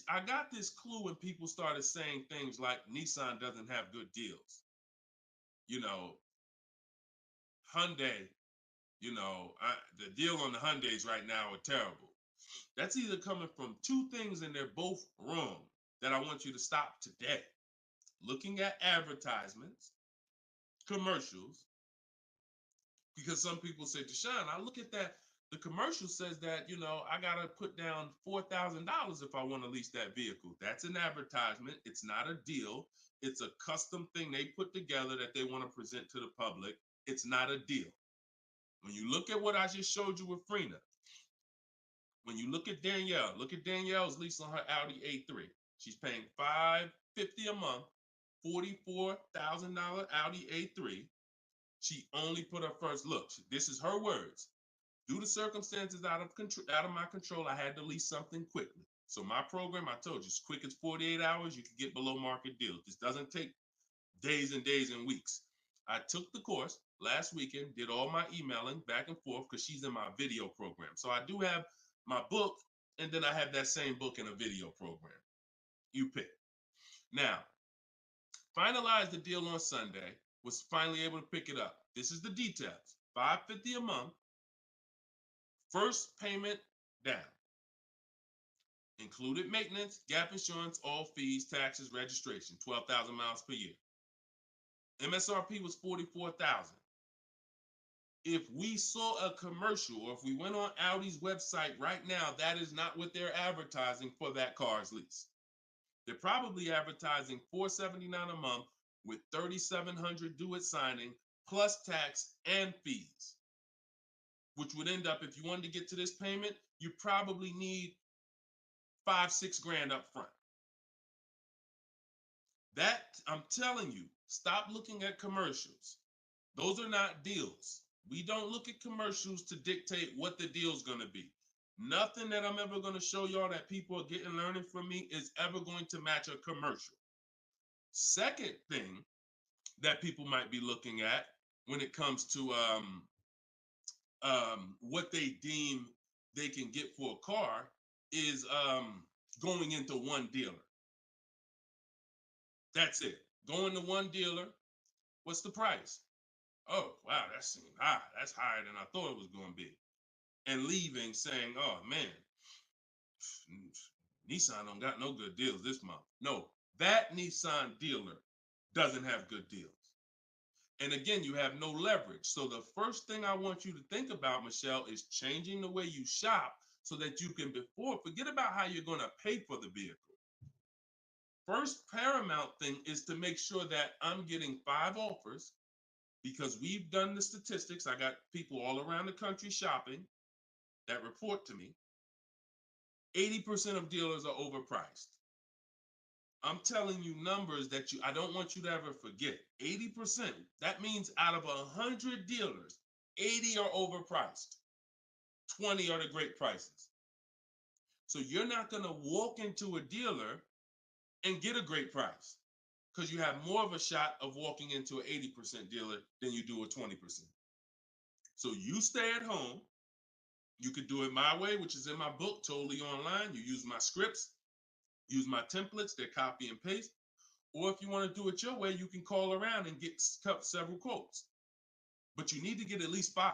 I got this clue when people started saying things like Nissan doesn't have good deals. Hyundai, the deal on the Hyundais right now are terrible. That's either coming from two things, and they're both wrong, that I want you to stop today. Looking at advertisements, commercials, because some people say, Deshone, I look at that, the commercial says that, I got to put down $4,000 if I want to lease that vehicle. That's an advertisement. It's not a deal. It's a custom thing they put together that they want to present to the public. It's not a deal. When you look at what I just showed you with Frina, when you look at Danielle's lease on her Audi A3. She's paying $550 a month, $44,000 Audi A3. She only put her first look. This is her words. Due to circumstances out of my control, I had to lease something quickly. So my program, I told you, as quick as 48 hours, you can get below market deals. This doesn't take days and days and weeks. I took the course last weekend, did all my emailing back and forth because she's in my video program. So I do have my book, and then I have that same book in a video program. You pick. Now, finalized the deal on Sunday, was finally able to pick it up. This is the details. $550 a month, first payment down. Included maintenance, gap insurance, all fees, taxes, registration, 12,000 miles per year. MSRP was $44,000. If we saw a commercial, or if we went on Audi's website right now, that is not what they're advertising for that car's lease. They're probably advertising $479 a month with $3,700 due at signing, plus tax and fees, which would end up, if you wanted to get to this payment, you probably need $5-6 grand up front. That, I'm telling you, stop looking at commercials. Those are not deals. We don't look at commercials to dictate what the deal's going to be. Nothing that I'm ever going to show y'all that people are learning from me is ever going to match a commercial. Second thing that people might be looking at when it comes to what they deem they can get for a car is going into one dealer. That's it. Going to one dealer. What's the price? Oh, wow, that seems high. That's higher than I thought it was going to be. And leaving saying, oh, man, Nissan don't got no good deals this month. No, that Nissan dealer doesn't have good deals. And again, you have no leverage. So the first thing I want you to think about, Michelle, is changing the way you shop so that you can forget about how you're going to pay for the vehicle. First paramount thing is to make sure that I'm getting 5 offers, because we've done the statistics. I got people all around the country shopping that report to me. 80% of dealers are overpriced. I'm telling you numbers that I don't want you to ever forget. 80%. That means out of 100 dealers, 80 are overpriced. 20 are the great prices. So you're not going to walk into a dealer and get a great price, because you have more of a shot of walking into an 80% dealer than you do a 20%. So you stay at home. You could do it my way, which is in my book, totally online. You use my scripts, use my templates, they're copy and paste. Or if you want to do it your way, you can call around and get several quotes. But you need to get at least 5,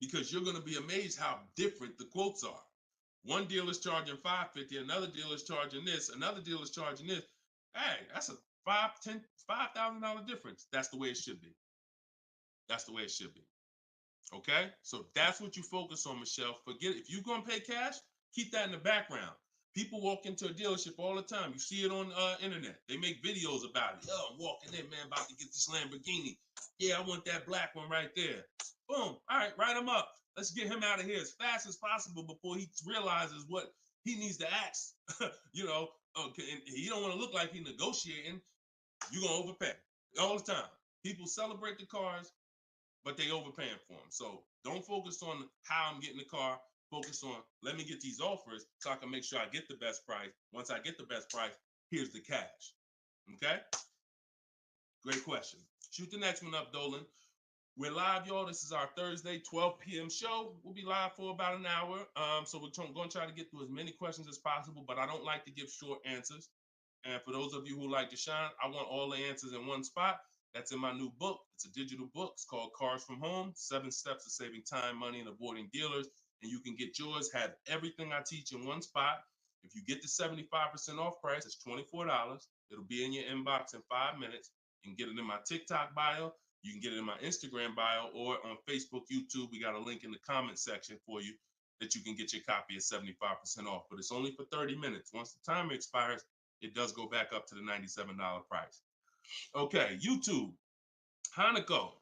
because you're going to be amazed how different the quotes are. One dealer's charging $550, another dealer's charging this, another dealer's charging this. Hey, that's a $5,000 difference. That's the way it should be. That's the way it should be. Okay? So that's what you focus on, Michelle. Forget it. If you're going to pay cash, keep that in the background. People walk into a dealership all the time. You see it on internet. They make videos about it. Oh, I'm walking in, man, about to get this Lamborghini. Yeah, I want that black one right there. Boom. All right, write him up. Let's get him out of here as fast as possible before he realizes what he needs to ask. Okay, and he don't want to look like he's negotiating. You're going to overpay all the time. People celebrate the cars, but they overpaying for them. So don't focus on how I'm getting the car. Focus on, let me get these offers so I can make sure I get the best price. Once I get the best price, here's the cash. Okay? Great question. Shoot the next one up, Dolan. We're live, y'all. This is our Thursday, 12 p.m. show. We'll be live for about an hour. So we're going to try to get through as many questions as possible, but I don't like to give short answers. And for those of you who like to shine, I want all the answers in one spot. That's in my new book. It's a digital book. It's called Cars from Home, 7 Steps to Saving Time, Money, and Avoiding Dealers. And you can get yours, have everything I teach in one spot. If you get the 75% off price, it's $24. It'll be in your inbox in 5 minutes. You can get it in my TikTok bio. You can get it in my Instagram bio, or on Facebook, YouTube. We got a link in the comment section for you that you can get your copy at 75% off. But it's only for 30 minutes. Once the timer expires, it does go back up to the $97 price. Okay, YouTube, Hanako.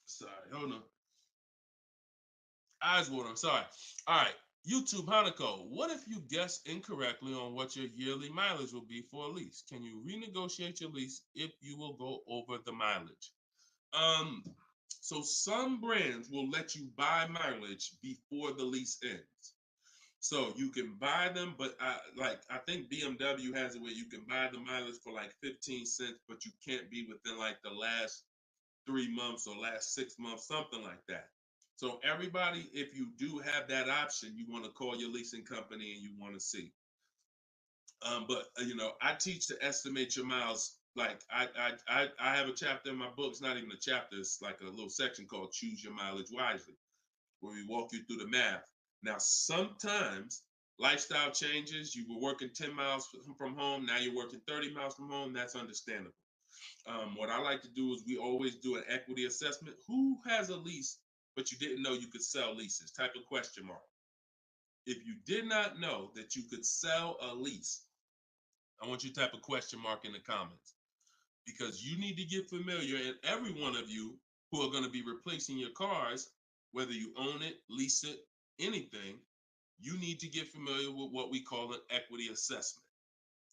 Sorry, hold on. Eyes water, I'm sorry. All right, YouTube, Hanako. What if you guess incorrectly on what your yearly mileage will be for a lease? Can you renegotiate your lease if you will go over the mileage? So some brands will let you buy mileage before the lease ends. So you can buy them, but I think BMW has it where you can buy the mileage for like 15 cents, but you can't be within like the last 3 months or last 6 months, something like that. So everybody, if you do have that option, you want to call your leasing company and you want to see. But I teach to estimate your miles. Like I have a chapter in my book. It's not even a chapter. It's like a little section called Choose Your Mileage Wisely, where we walk you through the math. Now, sometimes lifestyle changes. You were working 10 miles from home. Now you're working 30 miles from home. That's understandable. What I like to do is we always do an equity assessment. Who has a lease, but you didn't know you could sell leases? Type of question mark. If you did not know that you could sell a lease, I want you to type a question mark in the comments, because you need to get familiar, and every one of you who are going to be replacing your cars, whether you own it, lease it, anything, you need to get familiar with what we call an equity assessment.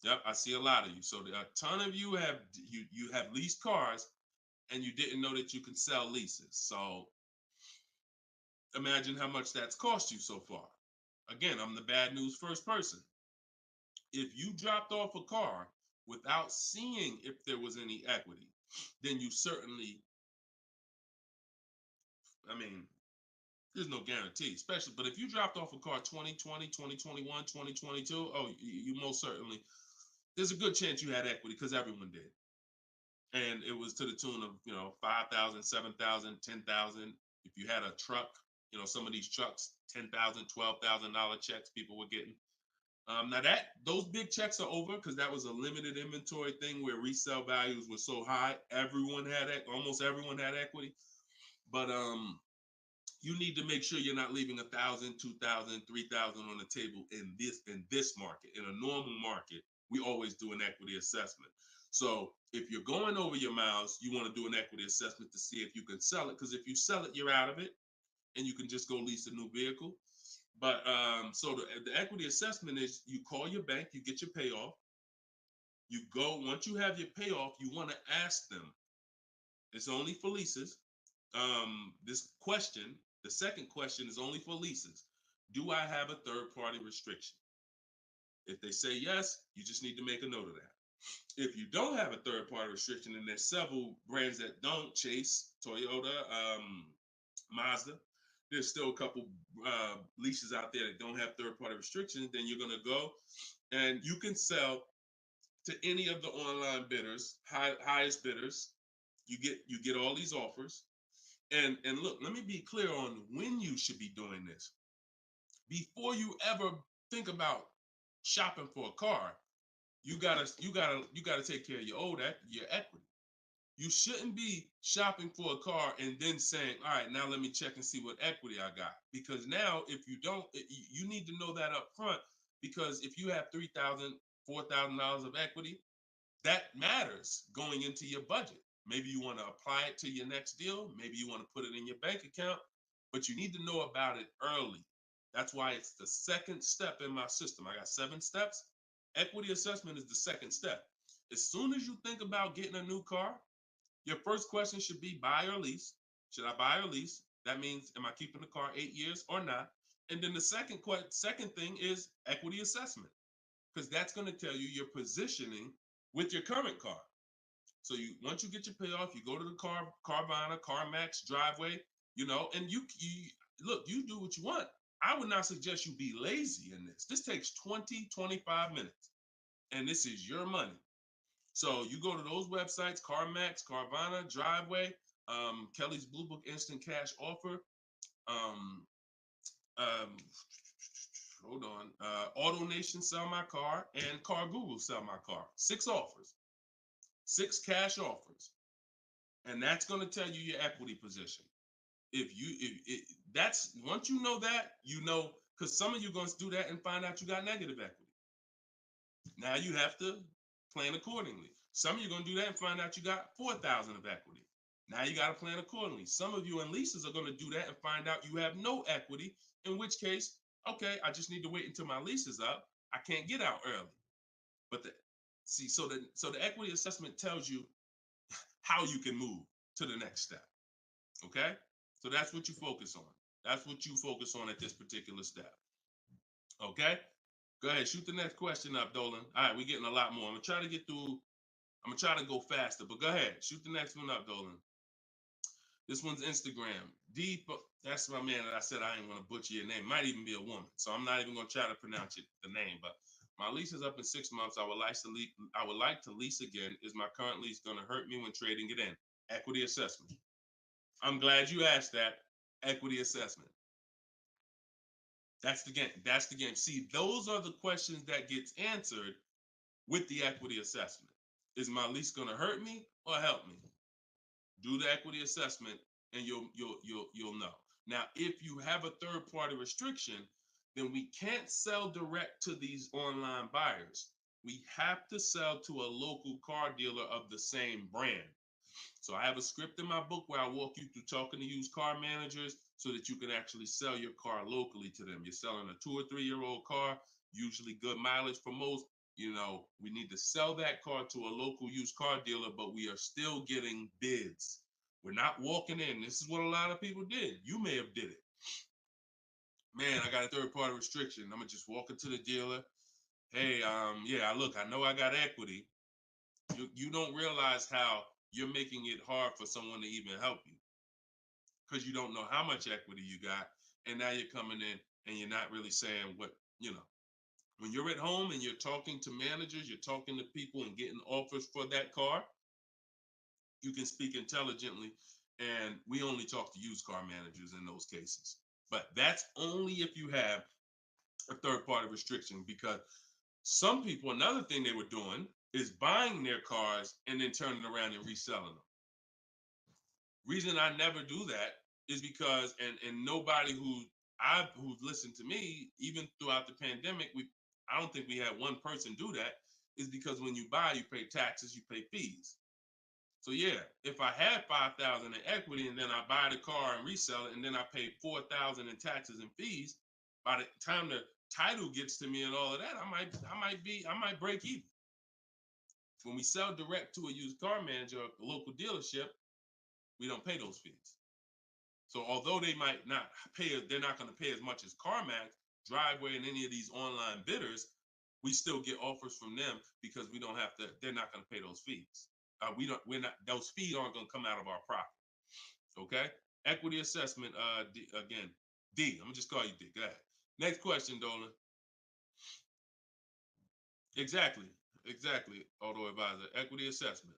Yep, I see a lot of you. So a ton of you have leased cars and you didn't know that you can sell leases. So imagine how much that's cost you so far. Again, I'm the bad news first person. If you dropped off a car without seeing if there was any equity, then you certainly, I mean, there's no guarantee, especially, but if you dropped off a car 2020, 2021, 2022, oh, you most certainly, there's a good chance you had equity because everyone did. And it was to the tune of, 5,000, 7,000, 10,000. If you had a truck, some of these trucks, $10,000, $12,000 checks people were getting. Now those big checks are over because that was a limited inventory thing where resale values were so high. Almost everyone had equity. But you need to make sure you're not leaving 1,000, 2,000, 3,000 on the table in this market. In a normal market, we always do an equity assessment. So if you're going over your miles, you want to do an equity assessment to see if you can sell it. Because if you sell it, you're out of it, and you can just go lease a new vehicle. But so the equity assessment is you call your bank, you get your payoff. You go, once you have your payoff, you want to ask them. It's only for leases. The second question is only for leases. Do I have a third-party restriction? If they say yes, you just need to make a note of that. If you don't have a third-party restriction, and there's several brands that don't, Chase, Toyota, Mazda, there's still a couple leases out there that don't have third-party restrictions, then you're going to go and you can sell to any of the online bidders, highest bidders. You get all these offers. And look, let me be clear on when you should be doing this. Before you ever think about shopping for a car, you gotta take care of your equity. You shouldn't be shopping for a car and then saying, all right, now let me check and see what equity I got. Because now if you don't, you need to know that up front, because if you have $3,000, $4,000 of equity, that matters going into your budget. Maybe you want to apply it to your next deal. Maybe you want to put it in your bank account, but you need to know about it early. That's why it's the second step in my system. I got 7 steps. Equity assessment is the second step. As soon as you think about getting a new car, your first question should be buy or lease. Should I buy or lease? That means, am I keeping the car 8 years or not? And then the second thing is equity assessment, because that's going to tell you your positioning with your current car. So once you get your payoff, you go to the Carvana, CarMax, Driveway, and you look, you do what you want. I would not suggest you be lazy in this. This takes 20, 25 minutes, and this is your money. So you go to those websites, CarMax, Carvana, Driveway, Kelly's Blue Book Instant Cash Offer, hold on, Auto Nation Sell My Car, and Car Google Sell My Car. 6 offers. 6 cash offers, and that's going to tell you your equity position. That's once you know that, because some of you are going to do that and find out you got negative equity. Now you have to plan accordingly. Some of you are going to do that and find out you got 4,000 of equity. Now you got to plan accordingly. Some of you in leases are going to do that and find out you have no equity, in which case, I just need to wait until my lease is up. I can't get out early. But so the equity assessment tells you how you can move to the next step. Okay? So that's what you focus on. That's what you focus on at this particular step. Okay? Go ahead, shoot the next question up, Dolan. All right, we're getting a lot more. I'm gonna try to go faster, but go ahead, shoot the next one up, Dolan. This one's Instagram. That's my man that I said I ain't want to butcher your name. Might even be a woman, so I'm not even gonna try to pronounce the name, but my lease is up in 6 months. I would like to lease again. Is my current lease going to hurt me when trading it in? Equity assessment. I'm glad you asked that. Equity assessment. That's the game. See, those are the questions that gets answered with the equity assessment. Is my lease going to hurt me or help me? Do the equity assessment, and you'll know. Now, if you have a third-party restriction, then we can't sell direct to these online buyers. We have to sell to a local car dealer of the same brand. So I have a script in my book where I walk you through talking to used car managers so that you can actually sell your car locally to them. You're selling a 2 or 3 year old car, usually good mileage for most. We need to sell that car to a local used car dealer, but we are still getting bids. We're not walking in. This is what a lot of people did. You may have did it. Man, I got a third-party restriction. I'm going to just walk into the dealer. hey, yeah, look, I know I got equity. You don't realize how you're making it hard for someone to even help you because you don't know how much equity you got, and now you're coming in and you're not really saying what you know. When you're at home and you're talking to managers, you're talking to people and getting offers for that car, you can speak intelligently. And we only talk to used car managers in those cases. But that's only if you have a third party restriction because some people, another thing they were doing is buying their cars and then turning around and reselling them. Reason I never do that is because and nobody who's listened to me even throughout the pandemic, I don't think we had one person do that, is because when you buy, you pay taxes, you pay fees. So yeah, if I had 5,000 in equity and then I buy the car and resell it and then I pay 4,000 in taxes and fees, by the time the title gets to me and all of that, I might break even. When we sell direct to a used car manager, a local dealership, we don't pay those fees. So although they might not pay, they're not going to pay as much as CarMax, Driveway, and any of these online bidders, we still get offers from them because we don't have to. They're not going to pay those fees. We're not. Those fees aren't going to come out of our profit. Okay. Equity assessment. Again, D. I'm gonna just call you D. Go ahead. Next question, Dolan. Exactly. Exactly. Auto advisor. Equity assessment.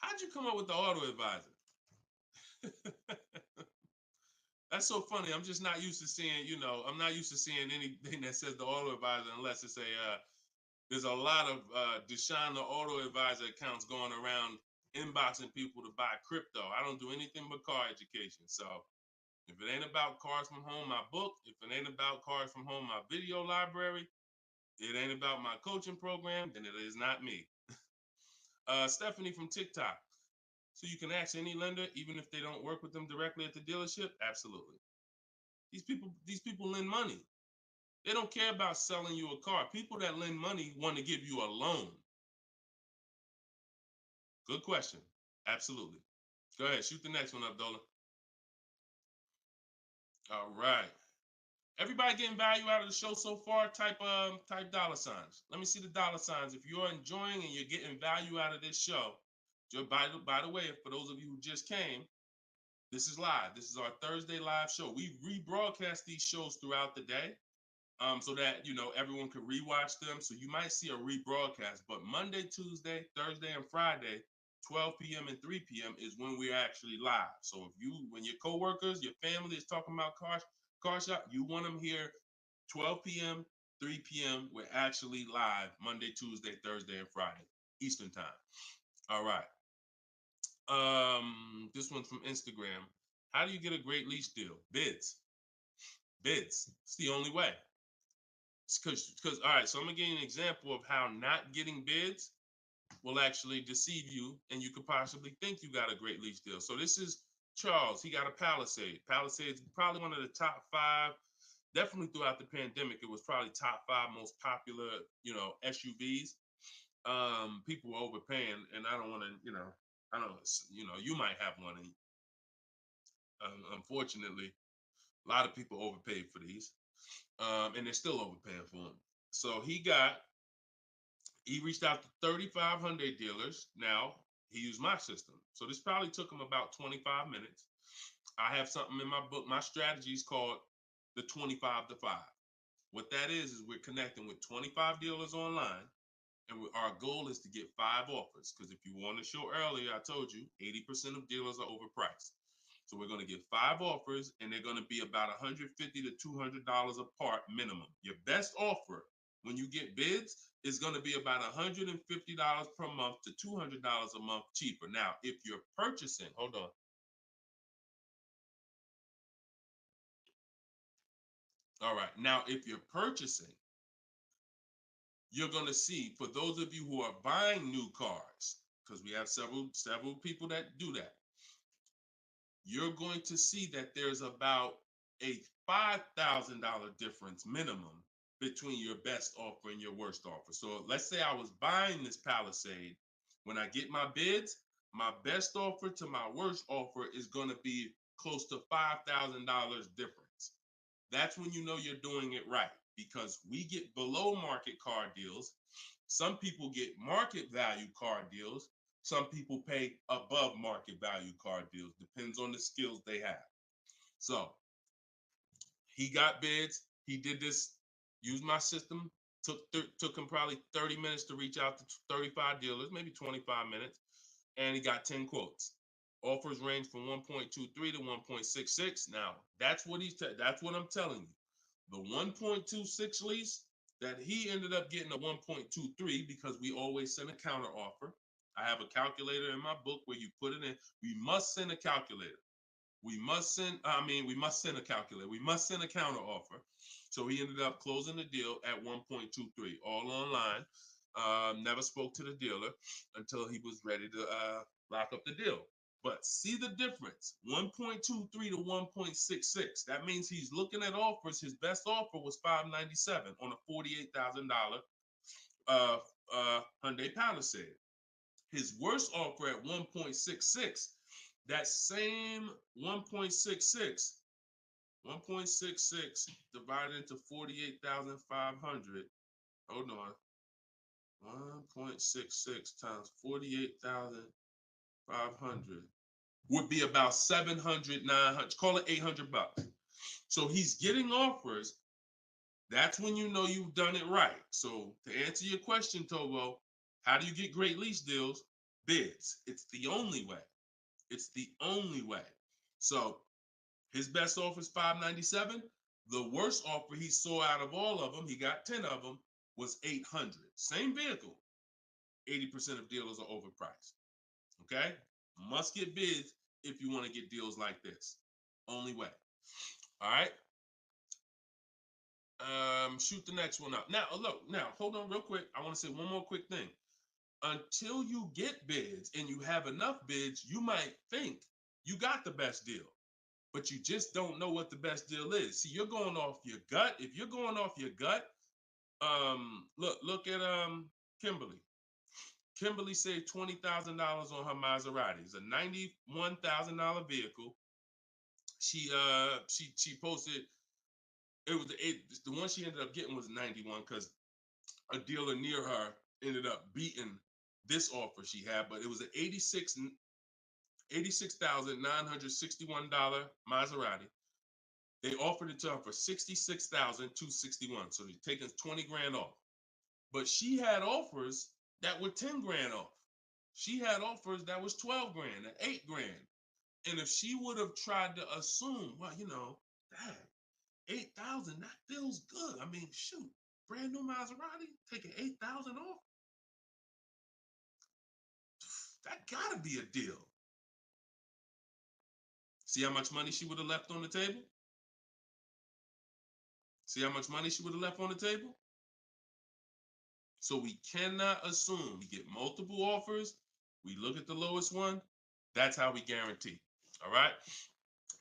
How'd you come up with the auto advisor? That's so funny. I'm just not used to seeing, I'm not used to seeing anything that says the auto advisor unless it's there's a lot of Deshone the Auto Advisor accounts going around inboxing people to buy crypto. I don't do anything but car education. So if it ain't about Cars from Home, my book, if it ain't about Cars from Home, my video library, it ain't about my coaching program, then it is not me. Stephanie from TikTok. So you can ask any lender, even if they don't work with them directly at the dealership? Absolutely. These people lend money. They don't care about selling you a car. People that lend money want to give you a loan. Good question. Absolutely. Go ahead. Shoot the next one up, Dola. All right. Everybody getting value out of the show so far? Type dollar signs. Let me see the dollar signs. If you're enjoying and you're getting value out of this show, by the way, for those of you who just came, this is live. This is our Thursday live show. We rebroadcast these shows throughout the day. So that everyone can rewatch them. So you might see a rebroadcast, but Monday, Tuesday, Thursday, and Friday, 12 p.m. and 3 p.m. is when we're actually live. So when your coworkers, your family is talking about car shop, you want them here 12 p.m., 3 p.m. We're actually live Monday, Tuesday, Thursday, and Friday, Eastern time. All right. This one's from Instagram. How do you get a great lease deal? Bids. It's the only way. Because all right, so I'm gonna give you an example of how not getting bids will actually deceive you, and you could possibly think you got a great lease deal. So this is Charles. He got a Palisade. Palisade's probably one of the top 5. Definitely throughout the pandemic, it was probably top 5 most popular, SUVs. People were overpaying, and I don't want to, I don't, you might have one, and unfortunately, a lot of people overpaid for these, and they're still overpaying for them. So he reached out to 3,500 dealers. Now he used my system. So this probably took him about 25 minutes. I have something in my book. My strategy is called the 25 to 5. What that is we're connecting with 25 dealers online. And our goal is to get 5 offers. Because if you want to show earlier, I told you 80% of dealers are overpriced. So we're going to get 5 offers, and they're going to be about $150 to $200 a part minimum. Your best offer when you get bids is going to be about $150 per month to $200 a month cheaper. Now, if you're purchasing, hold on. All right. Now, if you're purchasing, you're going to see, for those of you who are buying new cars, because we have several people that do that, you're going to see that there's about a $5,000 difference minimum between your best offer and your worst offer. So let's say I was buying this Palisade. When I get my bids, my best offer to my worst offer is going to be close to $5,000 difference. That's when you know you're doing it right. because we get below market car deals. Some people get market value car deals. Some people pay above market value car deals. Depends on the skills they have. So he got bids. He did this, used my system. Took him probably 30 minutes to reach out to 35 dealers, maybe 25 minutes. And he got 10 quotes. Offers range from 1.23 to 1.66. Now, that's what that's what I'm telling you. The 1.26 lease that he ended up getting a 1.23 because we always send a counter offer. I have a calculator in my book where you put it in. We must send a calculator. We must send a calculator. We must send a counter offer. So he ended up closing the deal at 1.23, all online. Never spoke to the dealer until he was ready to lock up the deal. But see the difference, 1.23 to 1.66. That means he's looking at offers. His best offer was $597 on a $48,000 Hyundai Palisade. His worst offer at 1.66, that same 1.66 divided into 48,500. Hold on. 1.66 times 48,500 would be about 700, 900, call it $800. So he's getting offers. That's when you know you've done it right. So to answer your question, Tobo, how do you get great lease deals? Bids. It's the only way. It's the only way. So his best offer is $597. The worst offer he saw out of all of them, he got 10 of them, was $800. Same vehicle. 80% of dealers are overpriced. Okay? Must get bids if you want to get deals like this. Only way. All right? Shoot the next one up. Now, look, hold on real quick. I want to say one more quick thing. Until you get bids and you have enough bids, you might think you got the best deal, but you just don't know what the best deal is. See, you're going off your gut. If you're going off your gut, look at Kimberly. Kimberly saved $20,000 on her Maserati. It's a $91,000 vehicle. She posted, the one she ended up getting was 91 because a dealer near her ended up beating this offer she had, but it was an $86,961 Maserati. They offered it to her for $66,261. So they're taking 20 grand off. But she had offers that were 10 grand off. She had offers that was 12 grand and 8 grand. And if she would have tried to assume, well, dang, 8,000, that feels good. I mean, shoot, brand new Maserati, taking 8,000 off. That gotta be a deal. See how much money she would have left on the table? See how much money she would have left on the table? So we cannot assume. We get multiple offers. We look at the lowest one. That's how we guarantee. All right?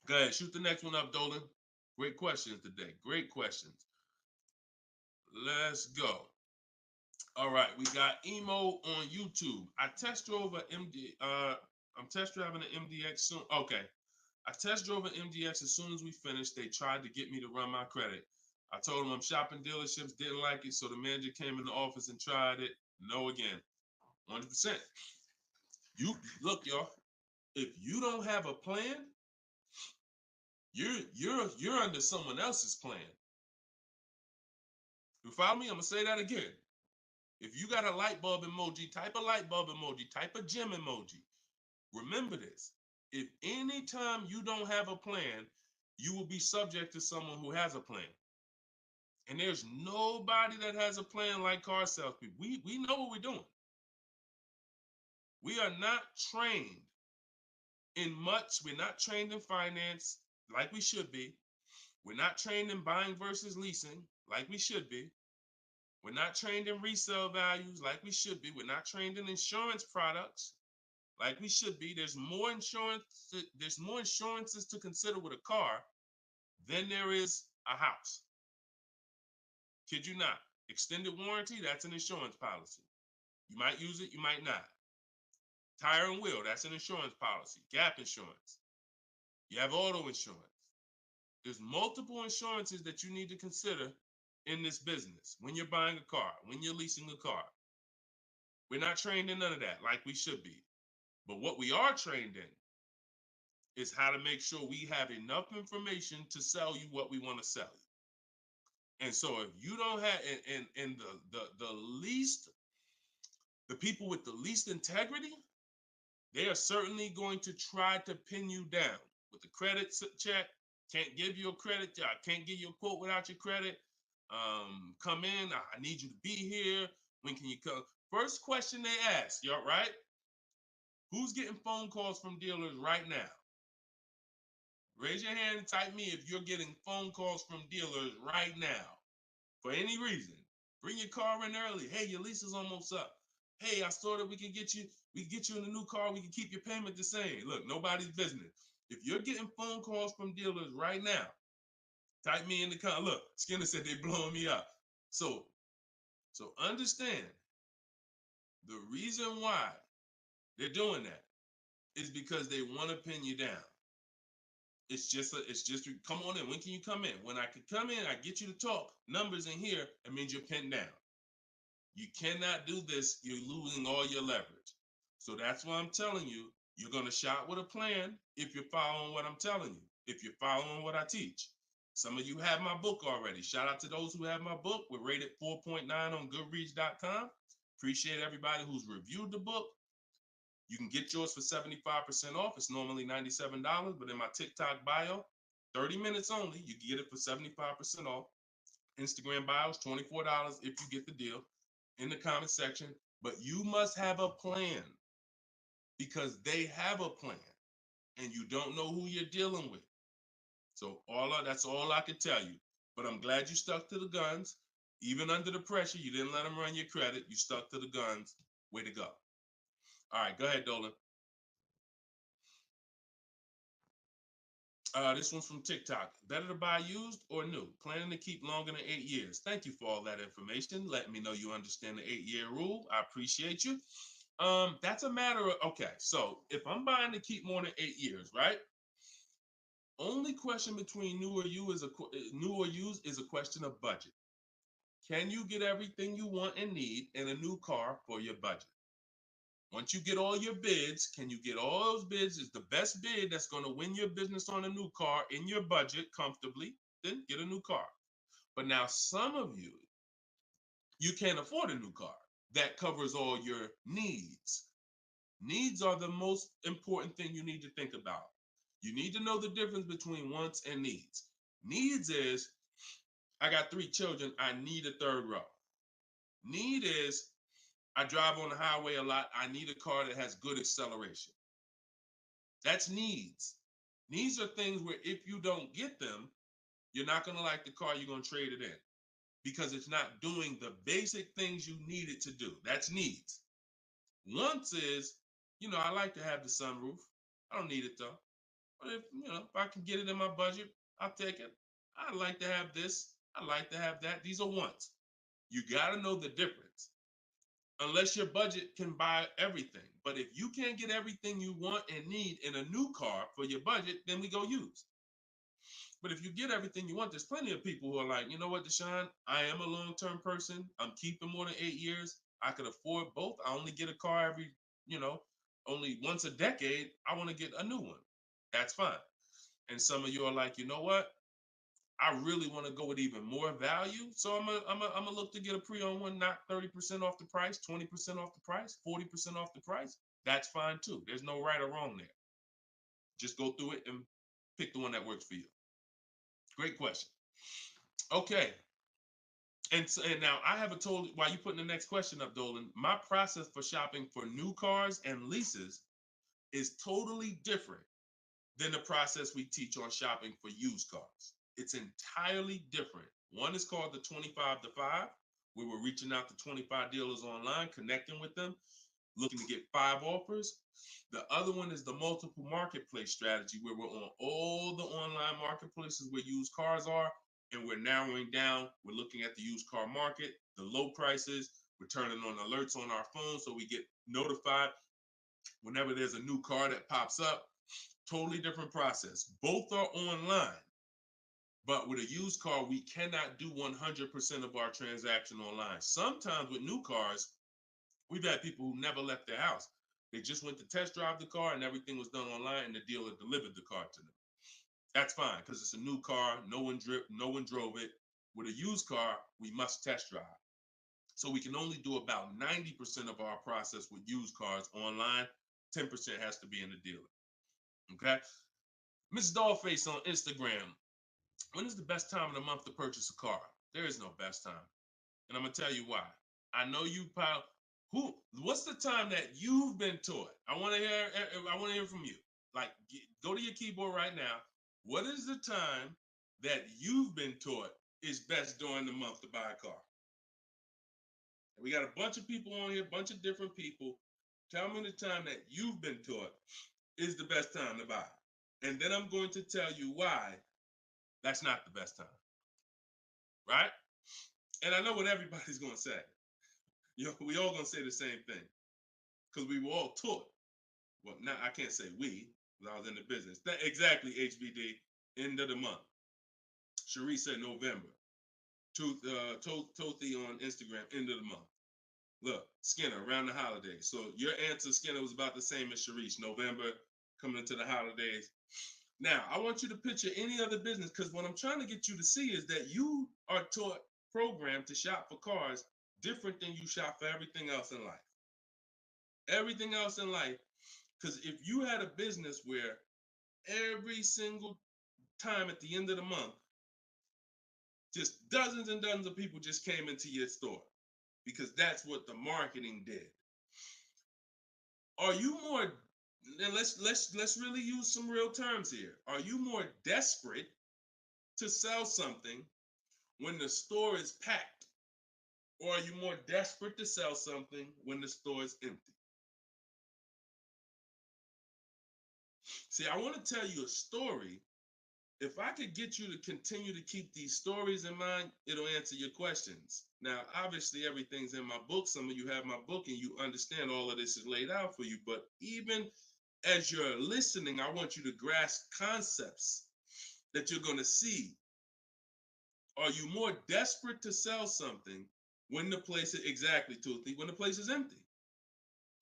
Go ahead. Shoot the next one up, Dolan. Great questions today. Great questions. Let's go. All right. We got Emo on YouTube. I test drove an MD. I'm test driving an MDX soon. Okay. I test drove an MDX as soon as we finished. They tried to get me to run my credit. I told them I'm shopping dealerships, didn't like it, so the manager came in the office and tried it. No again. 100%. You look, y'all. If you don't have a plan, you're under someone else's plan. You follow me? I'm gonna say that again. If you got a light bulb emoji, type a light bulb emoji, type a gym emoji. Remember this. If anytime you don't have a plan, you will be subject to someone who has a plan. And there's nobody that has a plan like car salespeople. We know what we're doing. We are not trained in much. We're not trained in finance like we should be. We're not trained in buying versus leasing like we should be. We're not trained in resale values like we should be. We're not trained in insurance products like we should be. There's more insurances to consider with a car than there is a house. Kid you not. Extended warranty, that's an insurance policy. You might use it, you might not. Tire and wheel, that's an insurance policy. Gap insurance. You have auto insurance. There's multiple insurances that you need to consider in this business, when you're buying a car, when you're leasing a car. We're not trained in none of that like we should be. But what we are trained in is how to make sure we have enough information to sell you what we want to sell you. And so if you don't have, and the least, the people with the least integrity, they are certainly going to try to pin you down with the credit check. Can't give you a credit. I can't give you a quote without your credit. Come in. I need you to be here. When can you come? First question they ask, you all right? Who's getting phone calls from dealers right now? Raise your hand and type me if you're getting phone calls from dealers right now for any reason. Bring your car in early. Hey, your lease is almost up. Hey, I saw that we can get you in a new car. We can keep your payment the same. Look, nobody's business. If you're getting phone calls from dealers right now, type me in the comment. Look, Skinner said they blowing me up. So understand the reason why they're doing that is because they want to pin you down. It's just come on in. When can you come in? When I can come in, I get you to talk. Numbers in here, it means you're pinned down. You cannot do this. You're losing all your leverage. So that's why I'm telling you, you're going to shop with a plan if you're following what I'm telling you, if you're following what I teach. Some of you have my book already. Shout out to those who have my book. We're rated 4.9 on Goodreads.com. Appreciate everybody who's reviewed the book. You can get yours for 75% off. It's normally $97, but in my TikTok bio, 30 minutes only, you can get it for 75% off. Instagram bio is $24 if you get the deal in the comment section. But you must have a plan because they have a plan and you don't know who you're dealing with. So that's all I can tell you. But I'm glad you stuck to the guns. Even under the pressure, you didn't let them run your credit. You stuck to the guns. Way to go. All right, go ahead, Dolan. This one's from TikTok. Better to buy used or new? Planning to keep longer than 8 years. Thank you for all that information. Let me know you understand the 8-year rule. I appreciate you. That's a matter of, okay, so if I'm buying to keep more than 8 years, right? Only question between new or used is a question of budget. Can you get everything you want and need in a new car for your budget? Once you get all your bids, can you get all those bids? Is the best bid that's going to win your business on a new car in your budget comfortably, then get a new car. But now some of you can't afford a new car that covers all your needs. Needs are the most important thing you need to think about. You need to know the difference between wants and needs. Needs is, I got 3 children, I need a third row. Need is, I drive on the highway a lot. I need a car that has good acceleration. That's needs. Needs are things where if you don't get them, you're not going to like the car, you're going to trade it in because it's not doing the basic things you need it to do. That's needs. Wants is, I like to have the sunroof. I don't need it though. But if I can get it in my budget, I'll take it. I like to have this. I like to have that. These are wants. You got to know the difference. Unless your budget can buy everything. But if you can't get everything you want and need in a new car for your budget, then we go used. But if you get everything you want, there's plenty of people who are like, you know what, Deshone, I am a long-term person. I'm keeping more than 8 years. I could afford both. I only get a car every, only once a decade. I want to get a new one. That's fine. And some of you are like, you know what? I really want to go with even more value. So I'm gonna look to get a pre-owned one, not 30% off the price, 20% off the price, 40% off the price. That's fine too. There's no right or wrong there. Just go through it and pick the one that works for you. Great question. Okay. And now I have while you putting the next question up, Dolan, my process for shopping for new cars and leases is totally different than the process we teach on shopping for used cars. It's entirely different. One is called the 25 to 5, where we're reaching out to 25 dealers online, connecting with them, looking to get 5 offers. The other one is the multiple marketplace strategy, where we're on all the online marketplaces where used cars are, and we're narrowing down. We're looking at the used car market, the low prices. We're turning on alerts on our phone so we get notified whenever there's a new car that pops up. Totally different process. Both are online. But with a used car, we cannot do 100% of our transaction online. Sometimes with new cars, we've had people who never left their house. They just went to test drive the car and everything was done online and the dealer delivered the car to them. That's fine because it's a new car. No one drove it. With a used car, we must test drive. So we can only do about 90% of our process with used cars online. 10% has to be in the dealer. Okay. Miss Dollface on Instagram. When is the best time of the month to purchase a car? There is no best time. And I'm going to tell you why. I know you pile. What's the time that you've been taught? I want to hear from you. Like, go to your keyboard right now. What is the time that you've been taught is best during the month to buy a car? And we got a bunch of people on here, a bunch of different people. Tell me the time that you've been taught is the best time to buy. And then I'm going to tell you why that's not the best time. Right? And I know what everybody's going to say. We all going to say the same thing because we were all taught. Well, now I can't say we, because I was in the business. Exactly, HBD, end of the month. Cherie said November. Tothi on Instagram, end of the month. Look, Skinner, around the holidays. So your answer, Skinner, was about the same as Sharice. November, coming into the holidays. Now, I want you to picture any other business because what I'm trying to get you to see is that you are taught, programmed to shop for cars different than you shop for everything else in life. Everything else in life. Because if you had a business where every single time at the end of the month, just dozens and dozens of people just came into your store because that's what the marketing did. Are you more, and let's really use some real terms here. Are you more desperate to sell something when the store is packed? Or are you more desperate to sell something when the store is empty? See, I want to tell you a story. If I could get you to continue to keep these stories in mind, it'll answer your questions. Now, obviously, everything's in my book. Some of you have my book and you understand all of this is laid out for you. But even as you're listening, I want you to grasp concepts that you're going to see. Are you more desperate to sell something when the place is exactly, Toothy, when the place is empty?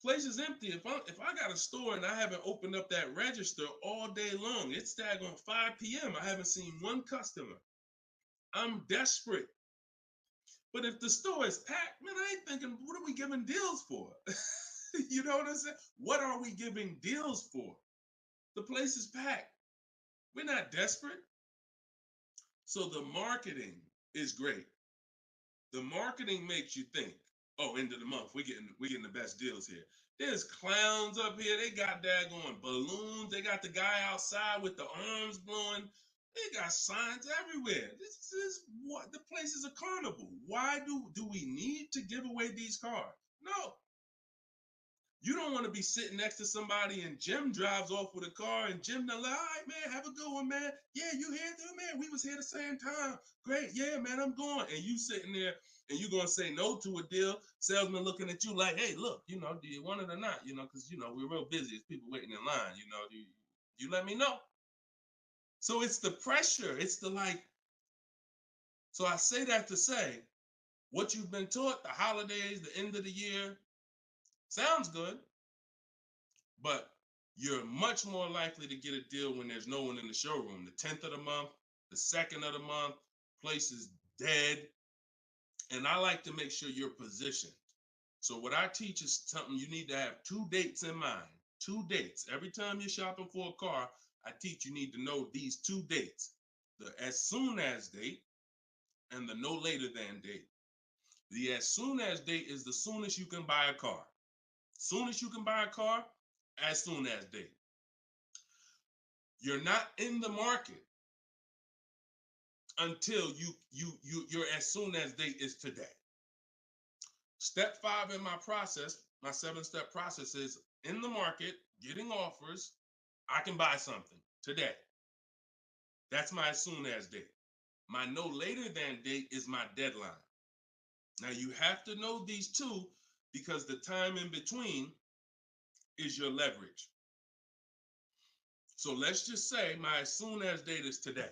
Place is empty. If I got a store and I haven't opened up that register all day long, it's daggone 5 p.m. I haven't seen one customer. I'm desperate. But if the store is packed, man, I ain't thinking, what are we giving deals for? You know what I'm saying? What are we giving deals for? The place is packed. We're not desperate. So the marketing is great. The marketing makes you think, oh, end of the month, we're getting the best deals here. There's clowns up here. They got daggone balloons. They got the guy outside with the arms blowing. They got signs everywhere. This is what the place is a carnival. Why do we need to give away these cars? No. You don't want to be sitting next to somebody and Jim drives off with a car and Jim, all right, man, have a good one, man. Yeah, you here too, man. We was here the same time. Great. Yeah, man, I'm going. And you sitting there and you going to say no to a deal. Salesman looking at you like, hey, look, do you want it or not? Because, we're real busy. It's people waiting in line. Do you let me know? So it's the pressure. It's the like. So I say that to say what you've been taught, the holidays, the end of the year, sounds good. But you're much more likely to get a deal when there's no one in the showroom. The 10th of the month, the 2nd of the month, place is dead. And I like to make sure you're positioned. So what I teach is something you need to have 2 dates in mind. 2 dates. Every time you're shopping for a car, I teach you need to know these 2 dates. The as soon as date and the no later than date. The as soon as date is the soonest you can buy a car. Soonest you can buy a car, as soon as date. You're not in the market until your as soon as date is today. Step 5 in my process, my 7-step process is in the market, getting offers. I can buy something today. That's my as soon as date. My no later than date is my deadline. Now you have to know these 2 because the time in between is your leverage. So let's just say my as soon as date is today.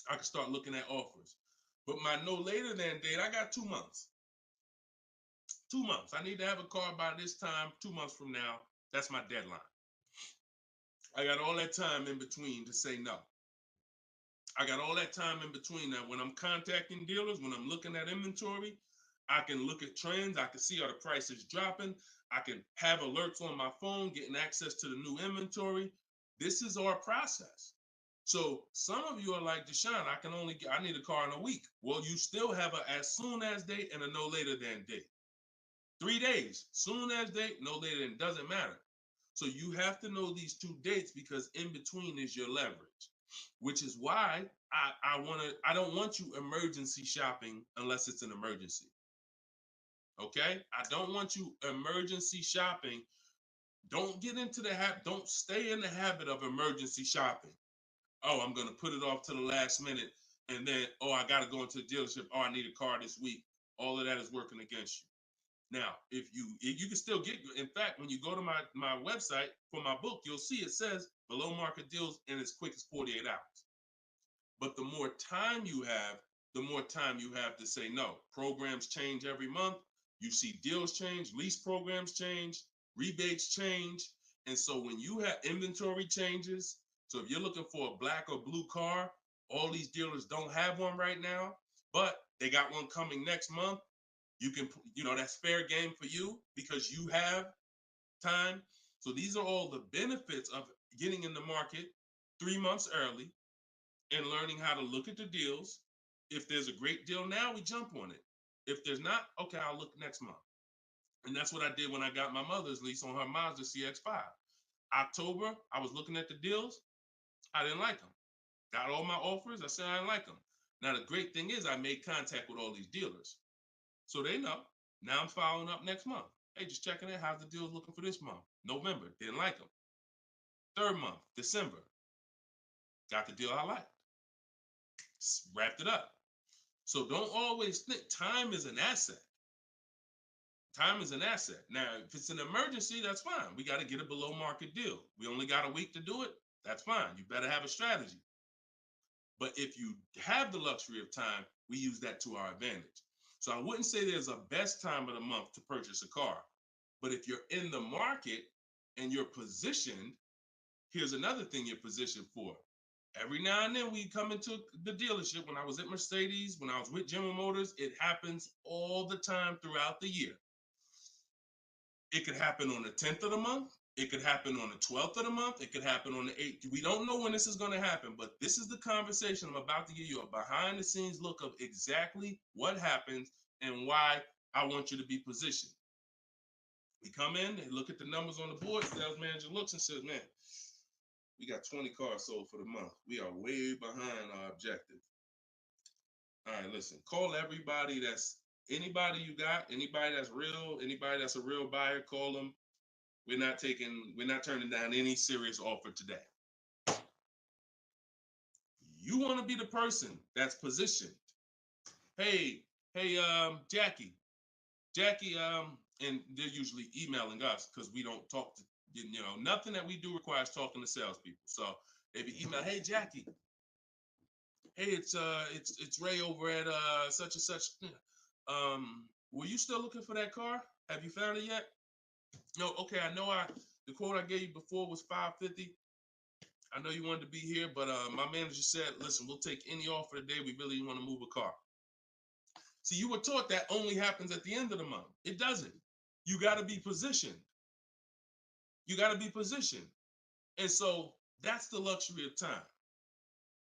I can start looking at offers. But my no later than date, I got 2 months. 2 months. I need to have a car by this time, 2 months from now. That's my deadline. I got all that time in between to say no. I got all that time in between that. When I'm contacting dealers, when I'm looking at inventory, I can look at trends. I can see are the prices dropping. I can have alerts on my phone, getting access to the new inventory. This is our process. So some of you are like, Deshone, I need a car in a week. Well, you still have a as soon as date and a no later than date. 3 days, soon as date, no later than, doesn't matter. So you have to know these 2 dates because in between is your leverage, which is why I don't want you emergency shopping unless it's an emergency. Okay? I don't want you emergency shopping. Don't get into the habit, don't stay in the habit of emergency shopping. Oh, I'm gonna put it off to the last minute, and then, oh, I gotta go into the dealership. Oh, I need a car this week. All of that is working against you. Now, if you can still get, in fact, when you go to my website for my book, you'll see it says below market deals in as quick as 48 hours. But the more time you have, the more time you have to say no. Programs change every month. You see deals change, lease programs change, rebates change. And so when you have inventory changes, so if you're looking for a black or blue car, all these dealers don't have one right now, but they got one coming next month. You can, that's fair game for you because you have time. So these are all the benefits of getting in the market 3 months early and learning how to look at the deals. If there's a great deal now, we jump on it. If there's not, okay, I'll look next month. And that's what I did when I got my mother's lease on her Mazda CX-5. October, I was looking at the deals. I didn't like them. Got all my offers. I said I didn't like them. Now, the great thing is I made contact with all these dealers. So they know. Now I'm following up next month. Hey, just checking in. How's the deals looking for this month? November, didn't like them. 3rd month, December, got the deal I liked. Wrapped it up. So don't always think time is an asset. Time is an asset. Now, if it's an emergency, that's fine. We got to get a below market deal. We only got a week to do it. That's fine. You better have a strategy. But if you have the luxury of time, we use that to our advantage. So I wouldn't say there's a best time of the month to purchase a car. But if you're in the market and you're positioned, here's another thing you're positioned for. Every now and then we come into the dealership. When I was at Mercedes, when I was with General Motors, it happens all the time throughout the year. It could happen on the 10th of the month. It could happen on the 12th of the month. It could happen on the 8th. We don't know when this is going to happen, but this is the conversation I'm about to give you a behind the scenes look of exactly what happens and why I want you to be positioned. We come in and look at the numbers on the board. Sales manager looks and says, man, we got 20 cars sold for the month. We are way behind our objective. All right, listen, call everybody anybody you got, anybody that's real, anybody that's a real buyer, call them. We're not turning down any serious offer today. You want to be the person that's positioned. Hey, Jackie, and they're usually emailing us because we don't talk to, nothing that we do requires talking to salespeople. So they be email, hey Jackie, hey, it's Ray over at such and such. Were you still looking for that car? Have you found it yet? No, okay, I know the quote I gave you before was $550. I know you wanted to be here, but my manager said, listen, we'll take any offer today. We really want to move a car. See, you were taught that only happens at the end of the month. It doesn't. You got to be positioned. You got to be positioned. And so that's the luxury of time.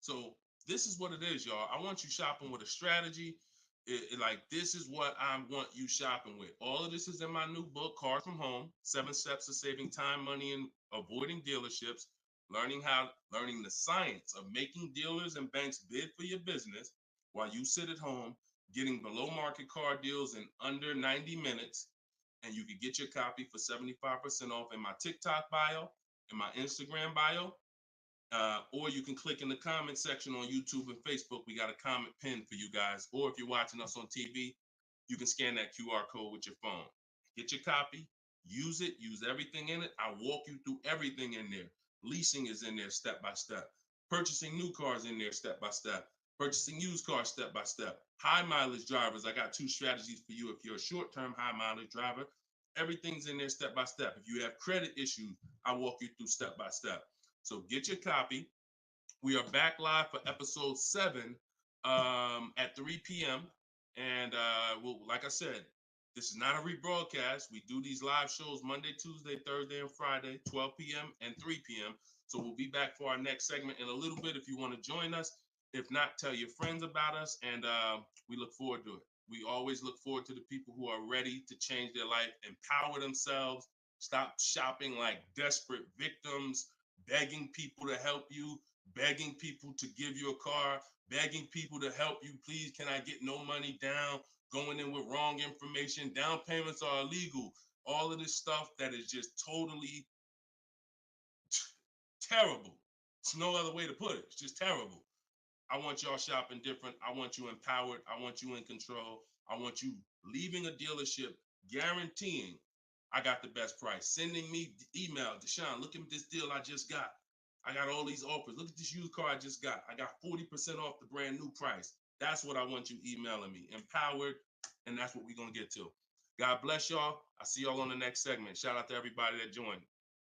So this is what it is, y'all. I want you shopping with a strategy. This is what I want you shopping with. All of this is in my new book, Cars from Home, 7 Steps to Saving Time, Money, and Avoiding Dealerships. Learning the science of making dealers and banks bid for your business while you sit at home, getting below market car deals in under 90 minutes. And you can get your copy for 75% off in my TikTok bio, in my Instagram bio, or you can click in the comment section on YouTube and Facebook. We got a comment pinned for you guys. Or if you're watching us on TV, you can scan that QR code with your phone. Get your copy, use it, use everything in it. I walk you through everything in there. Leasing is in there step by step. Purchasing new cars in there step by step. Purchasing used cars step by step. High mileage drivers, I got 2 strategies for you. If you're a short-term high mileage driver, everything's in there step by step. If you have credit issues, I walk you through step by step. So get your copy. We are back live for episode 7 at 3 p.m. And we'll, like I said, this is not a rebroadcast. We do these live shows Monday, Tuesday, Thursday, and Friday, 12 p.m. and 3 p.m. So we'll be back for our next segment in a little bit if you want to join us. If not, tell your friends about us, and we look forward to it. We always look forward to the people who are ready to change their life, empower themselves, stop shopping like desperate victims, begging people to help you, begging people to give you a car, begging people to help you. Please, can I get no money down? Going in with wrong information. Down payments are illegal. All of this stuff that is just totally terrible. It's no other way to put it. It's just terrible. I want y'all shopping different. I want you empowered. I want you in control. I want you leaving a dealership guaranteeing I got the best price. Sending me email, Deshone, look at this deal I just got. I got all these offers. Look at this used car I just got. I got 40% off the brand new price. That's what I want you emailing me. Empowered, and that's what we're going to get to. God bless y'all. I'll see y'all on the next segment. Shout out to everybody that joined.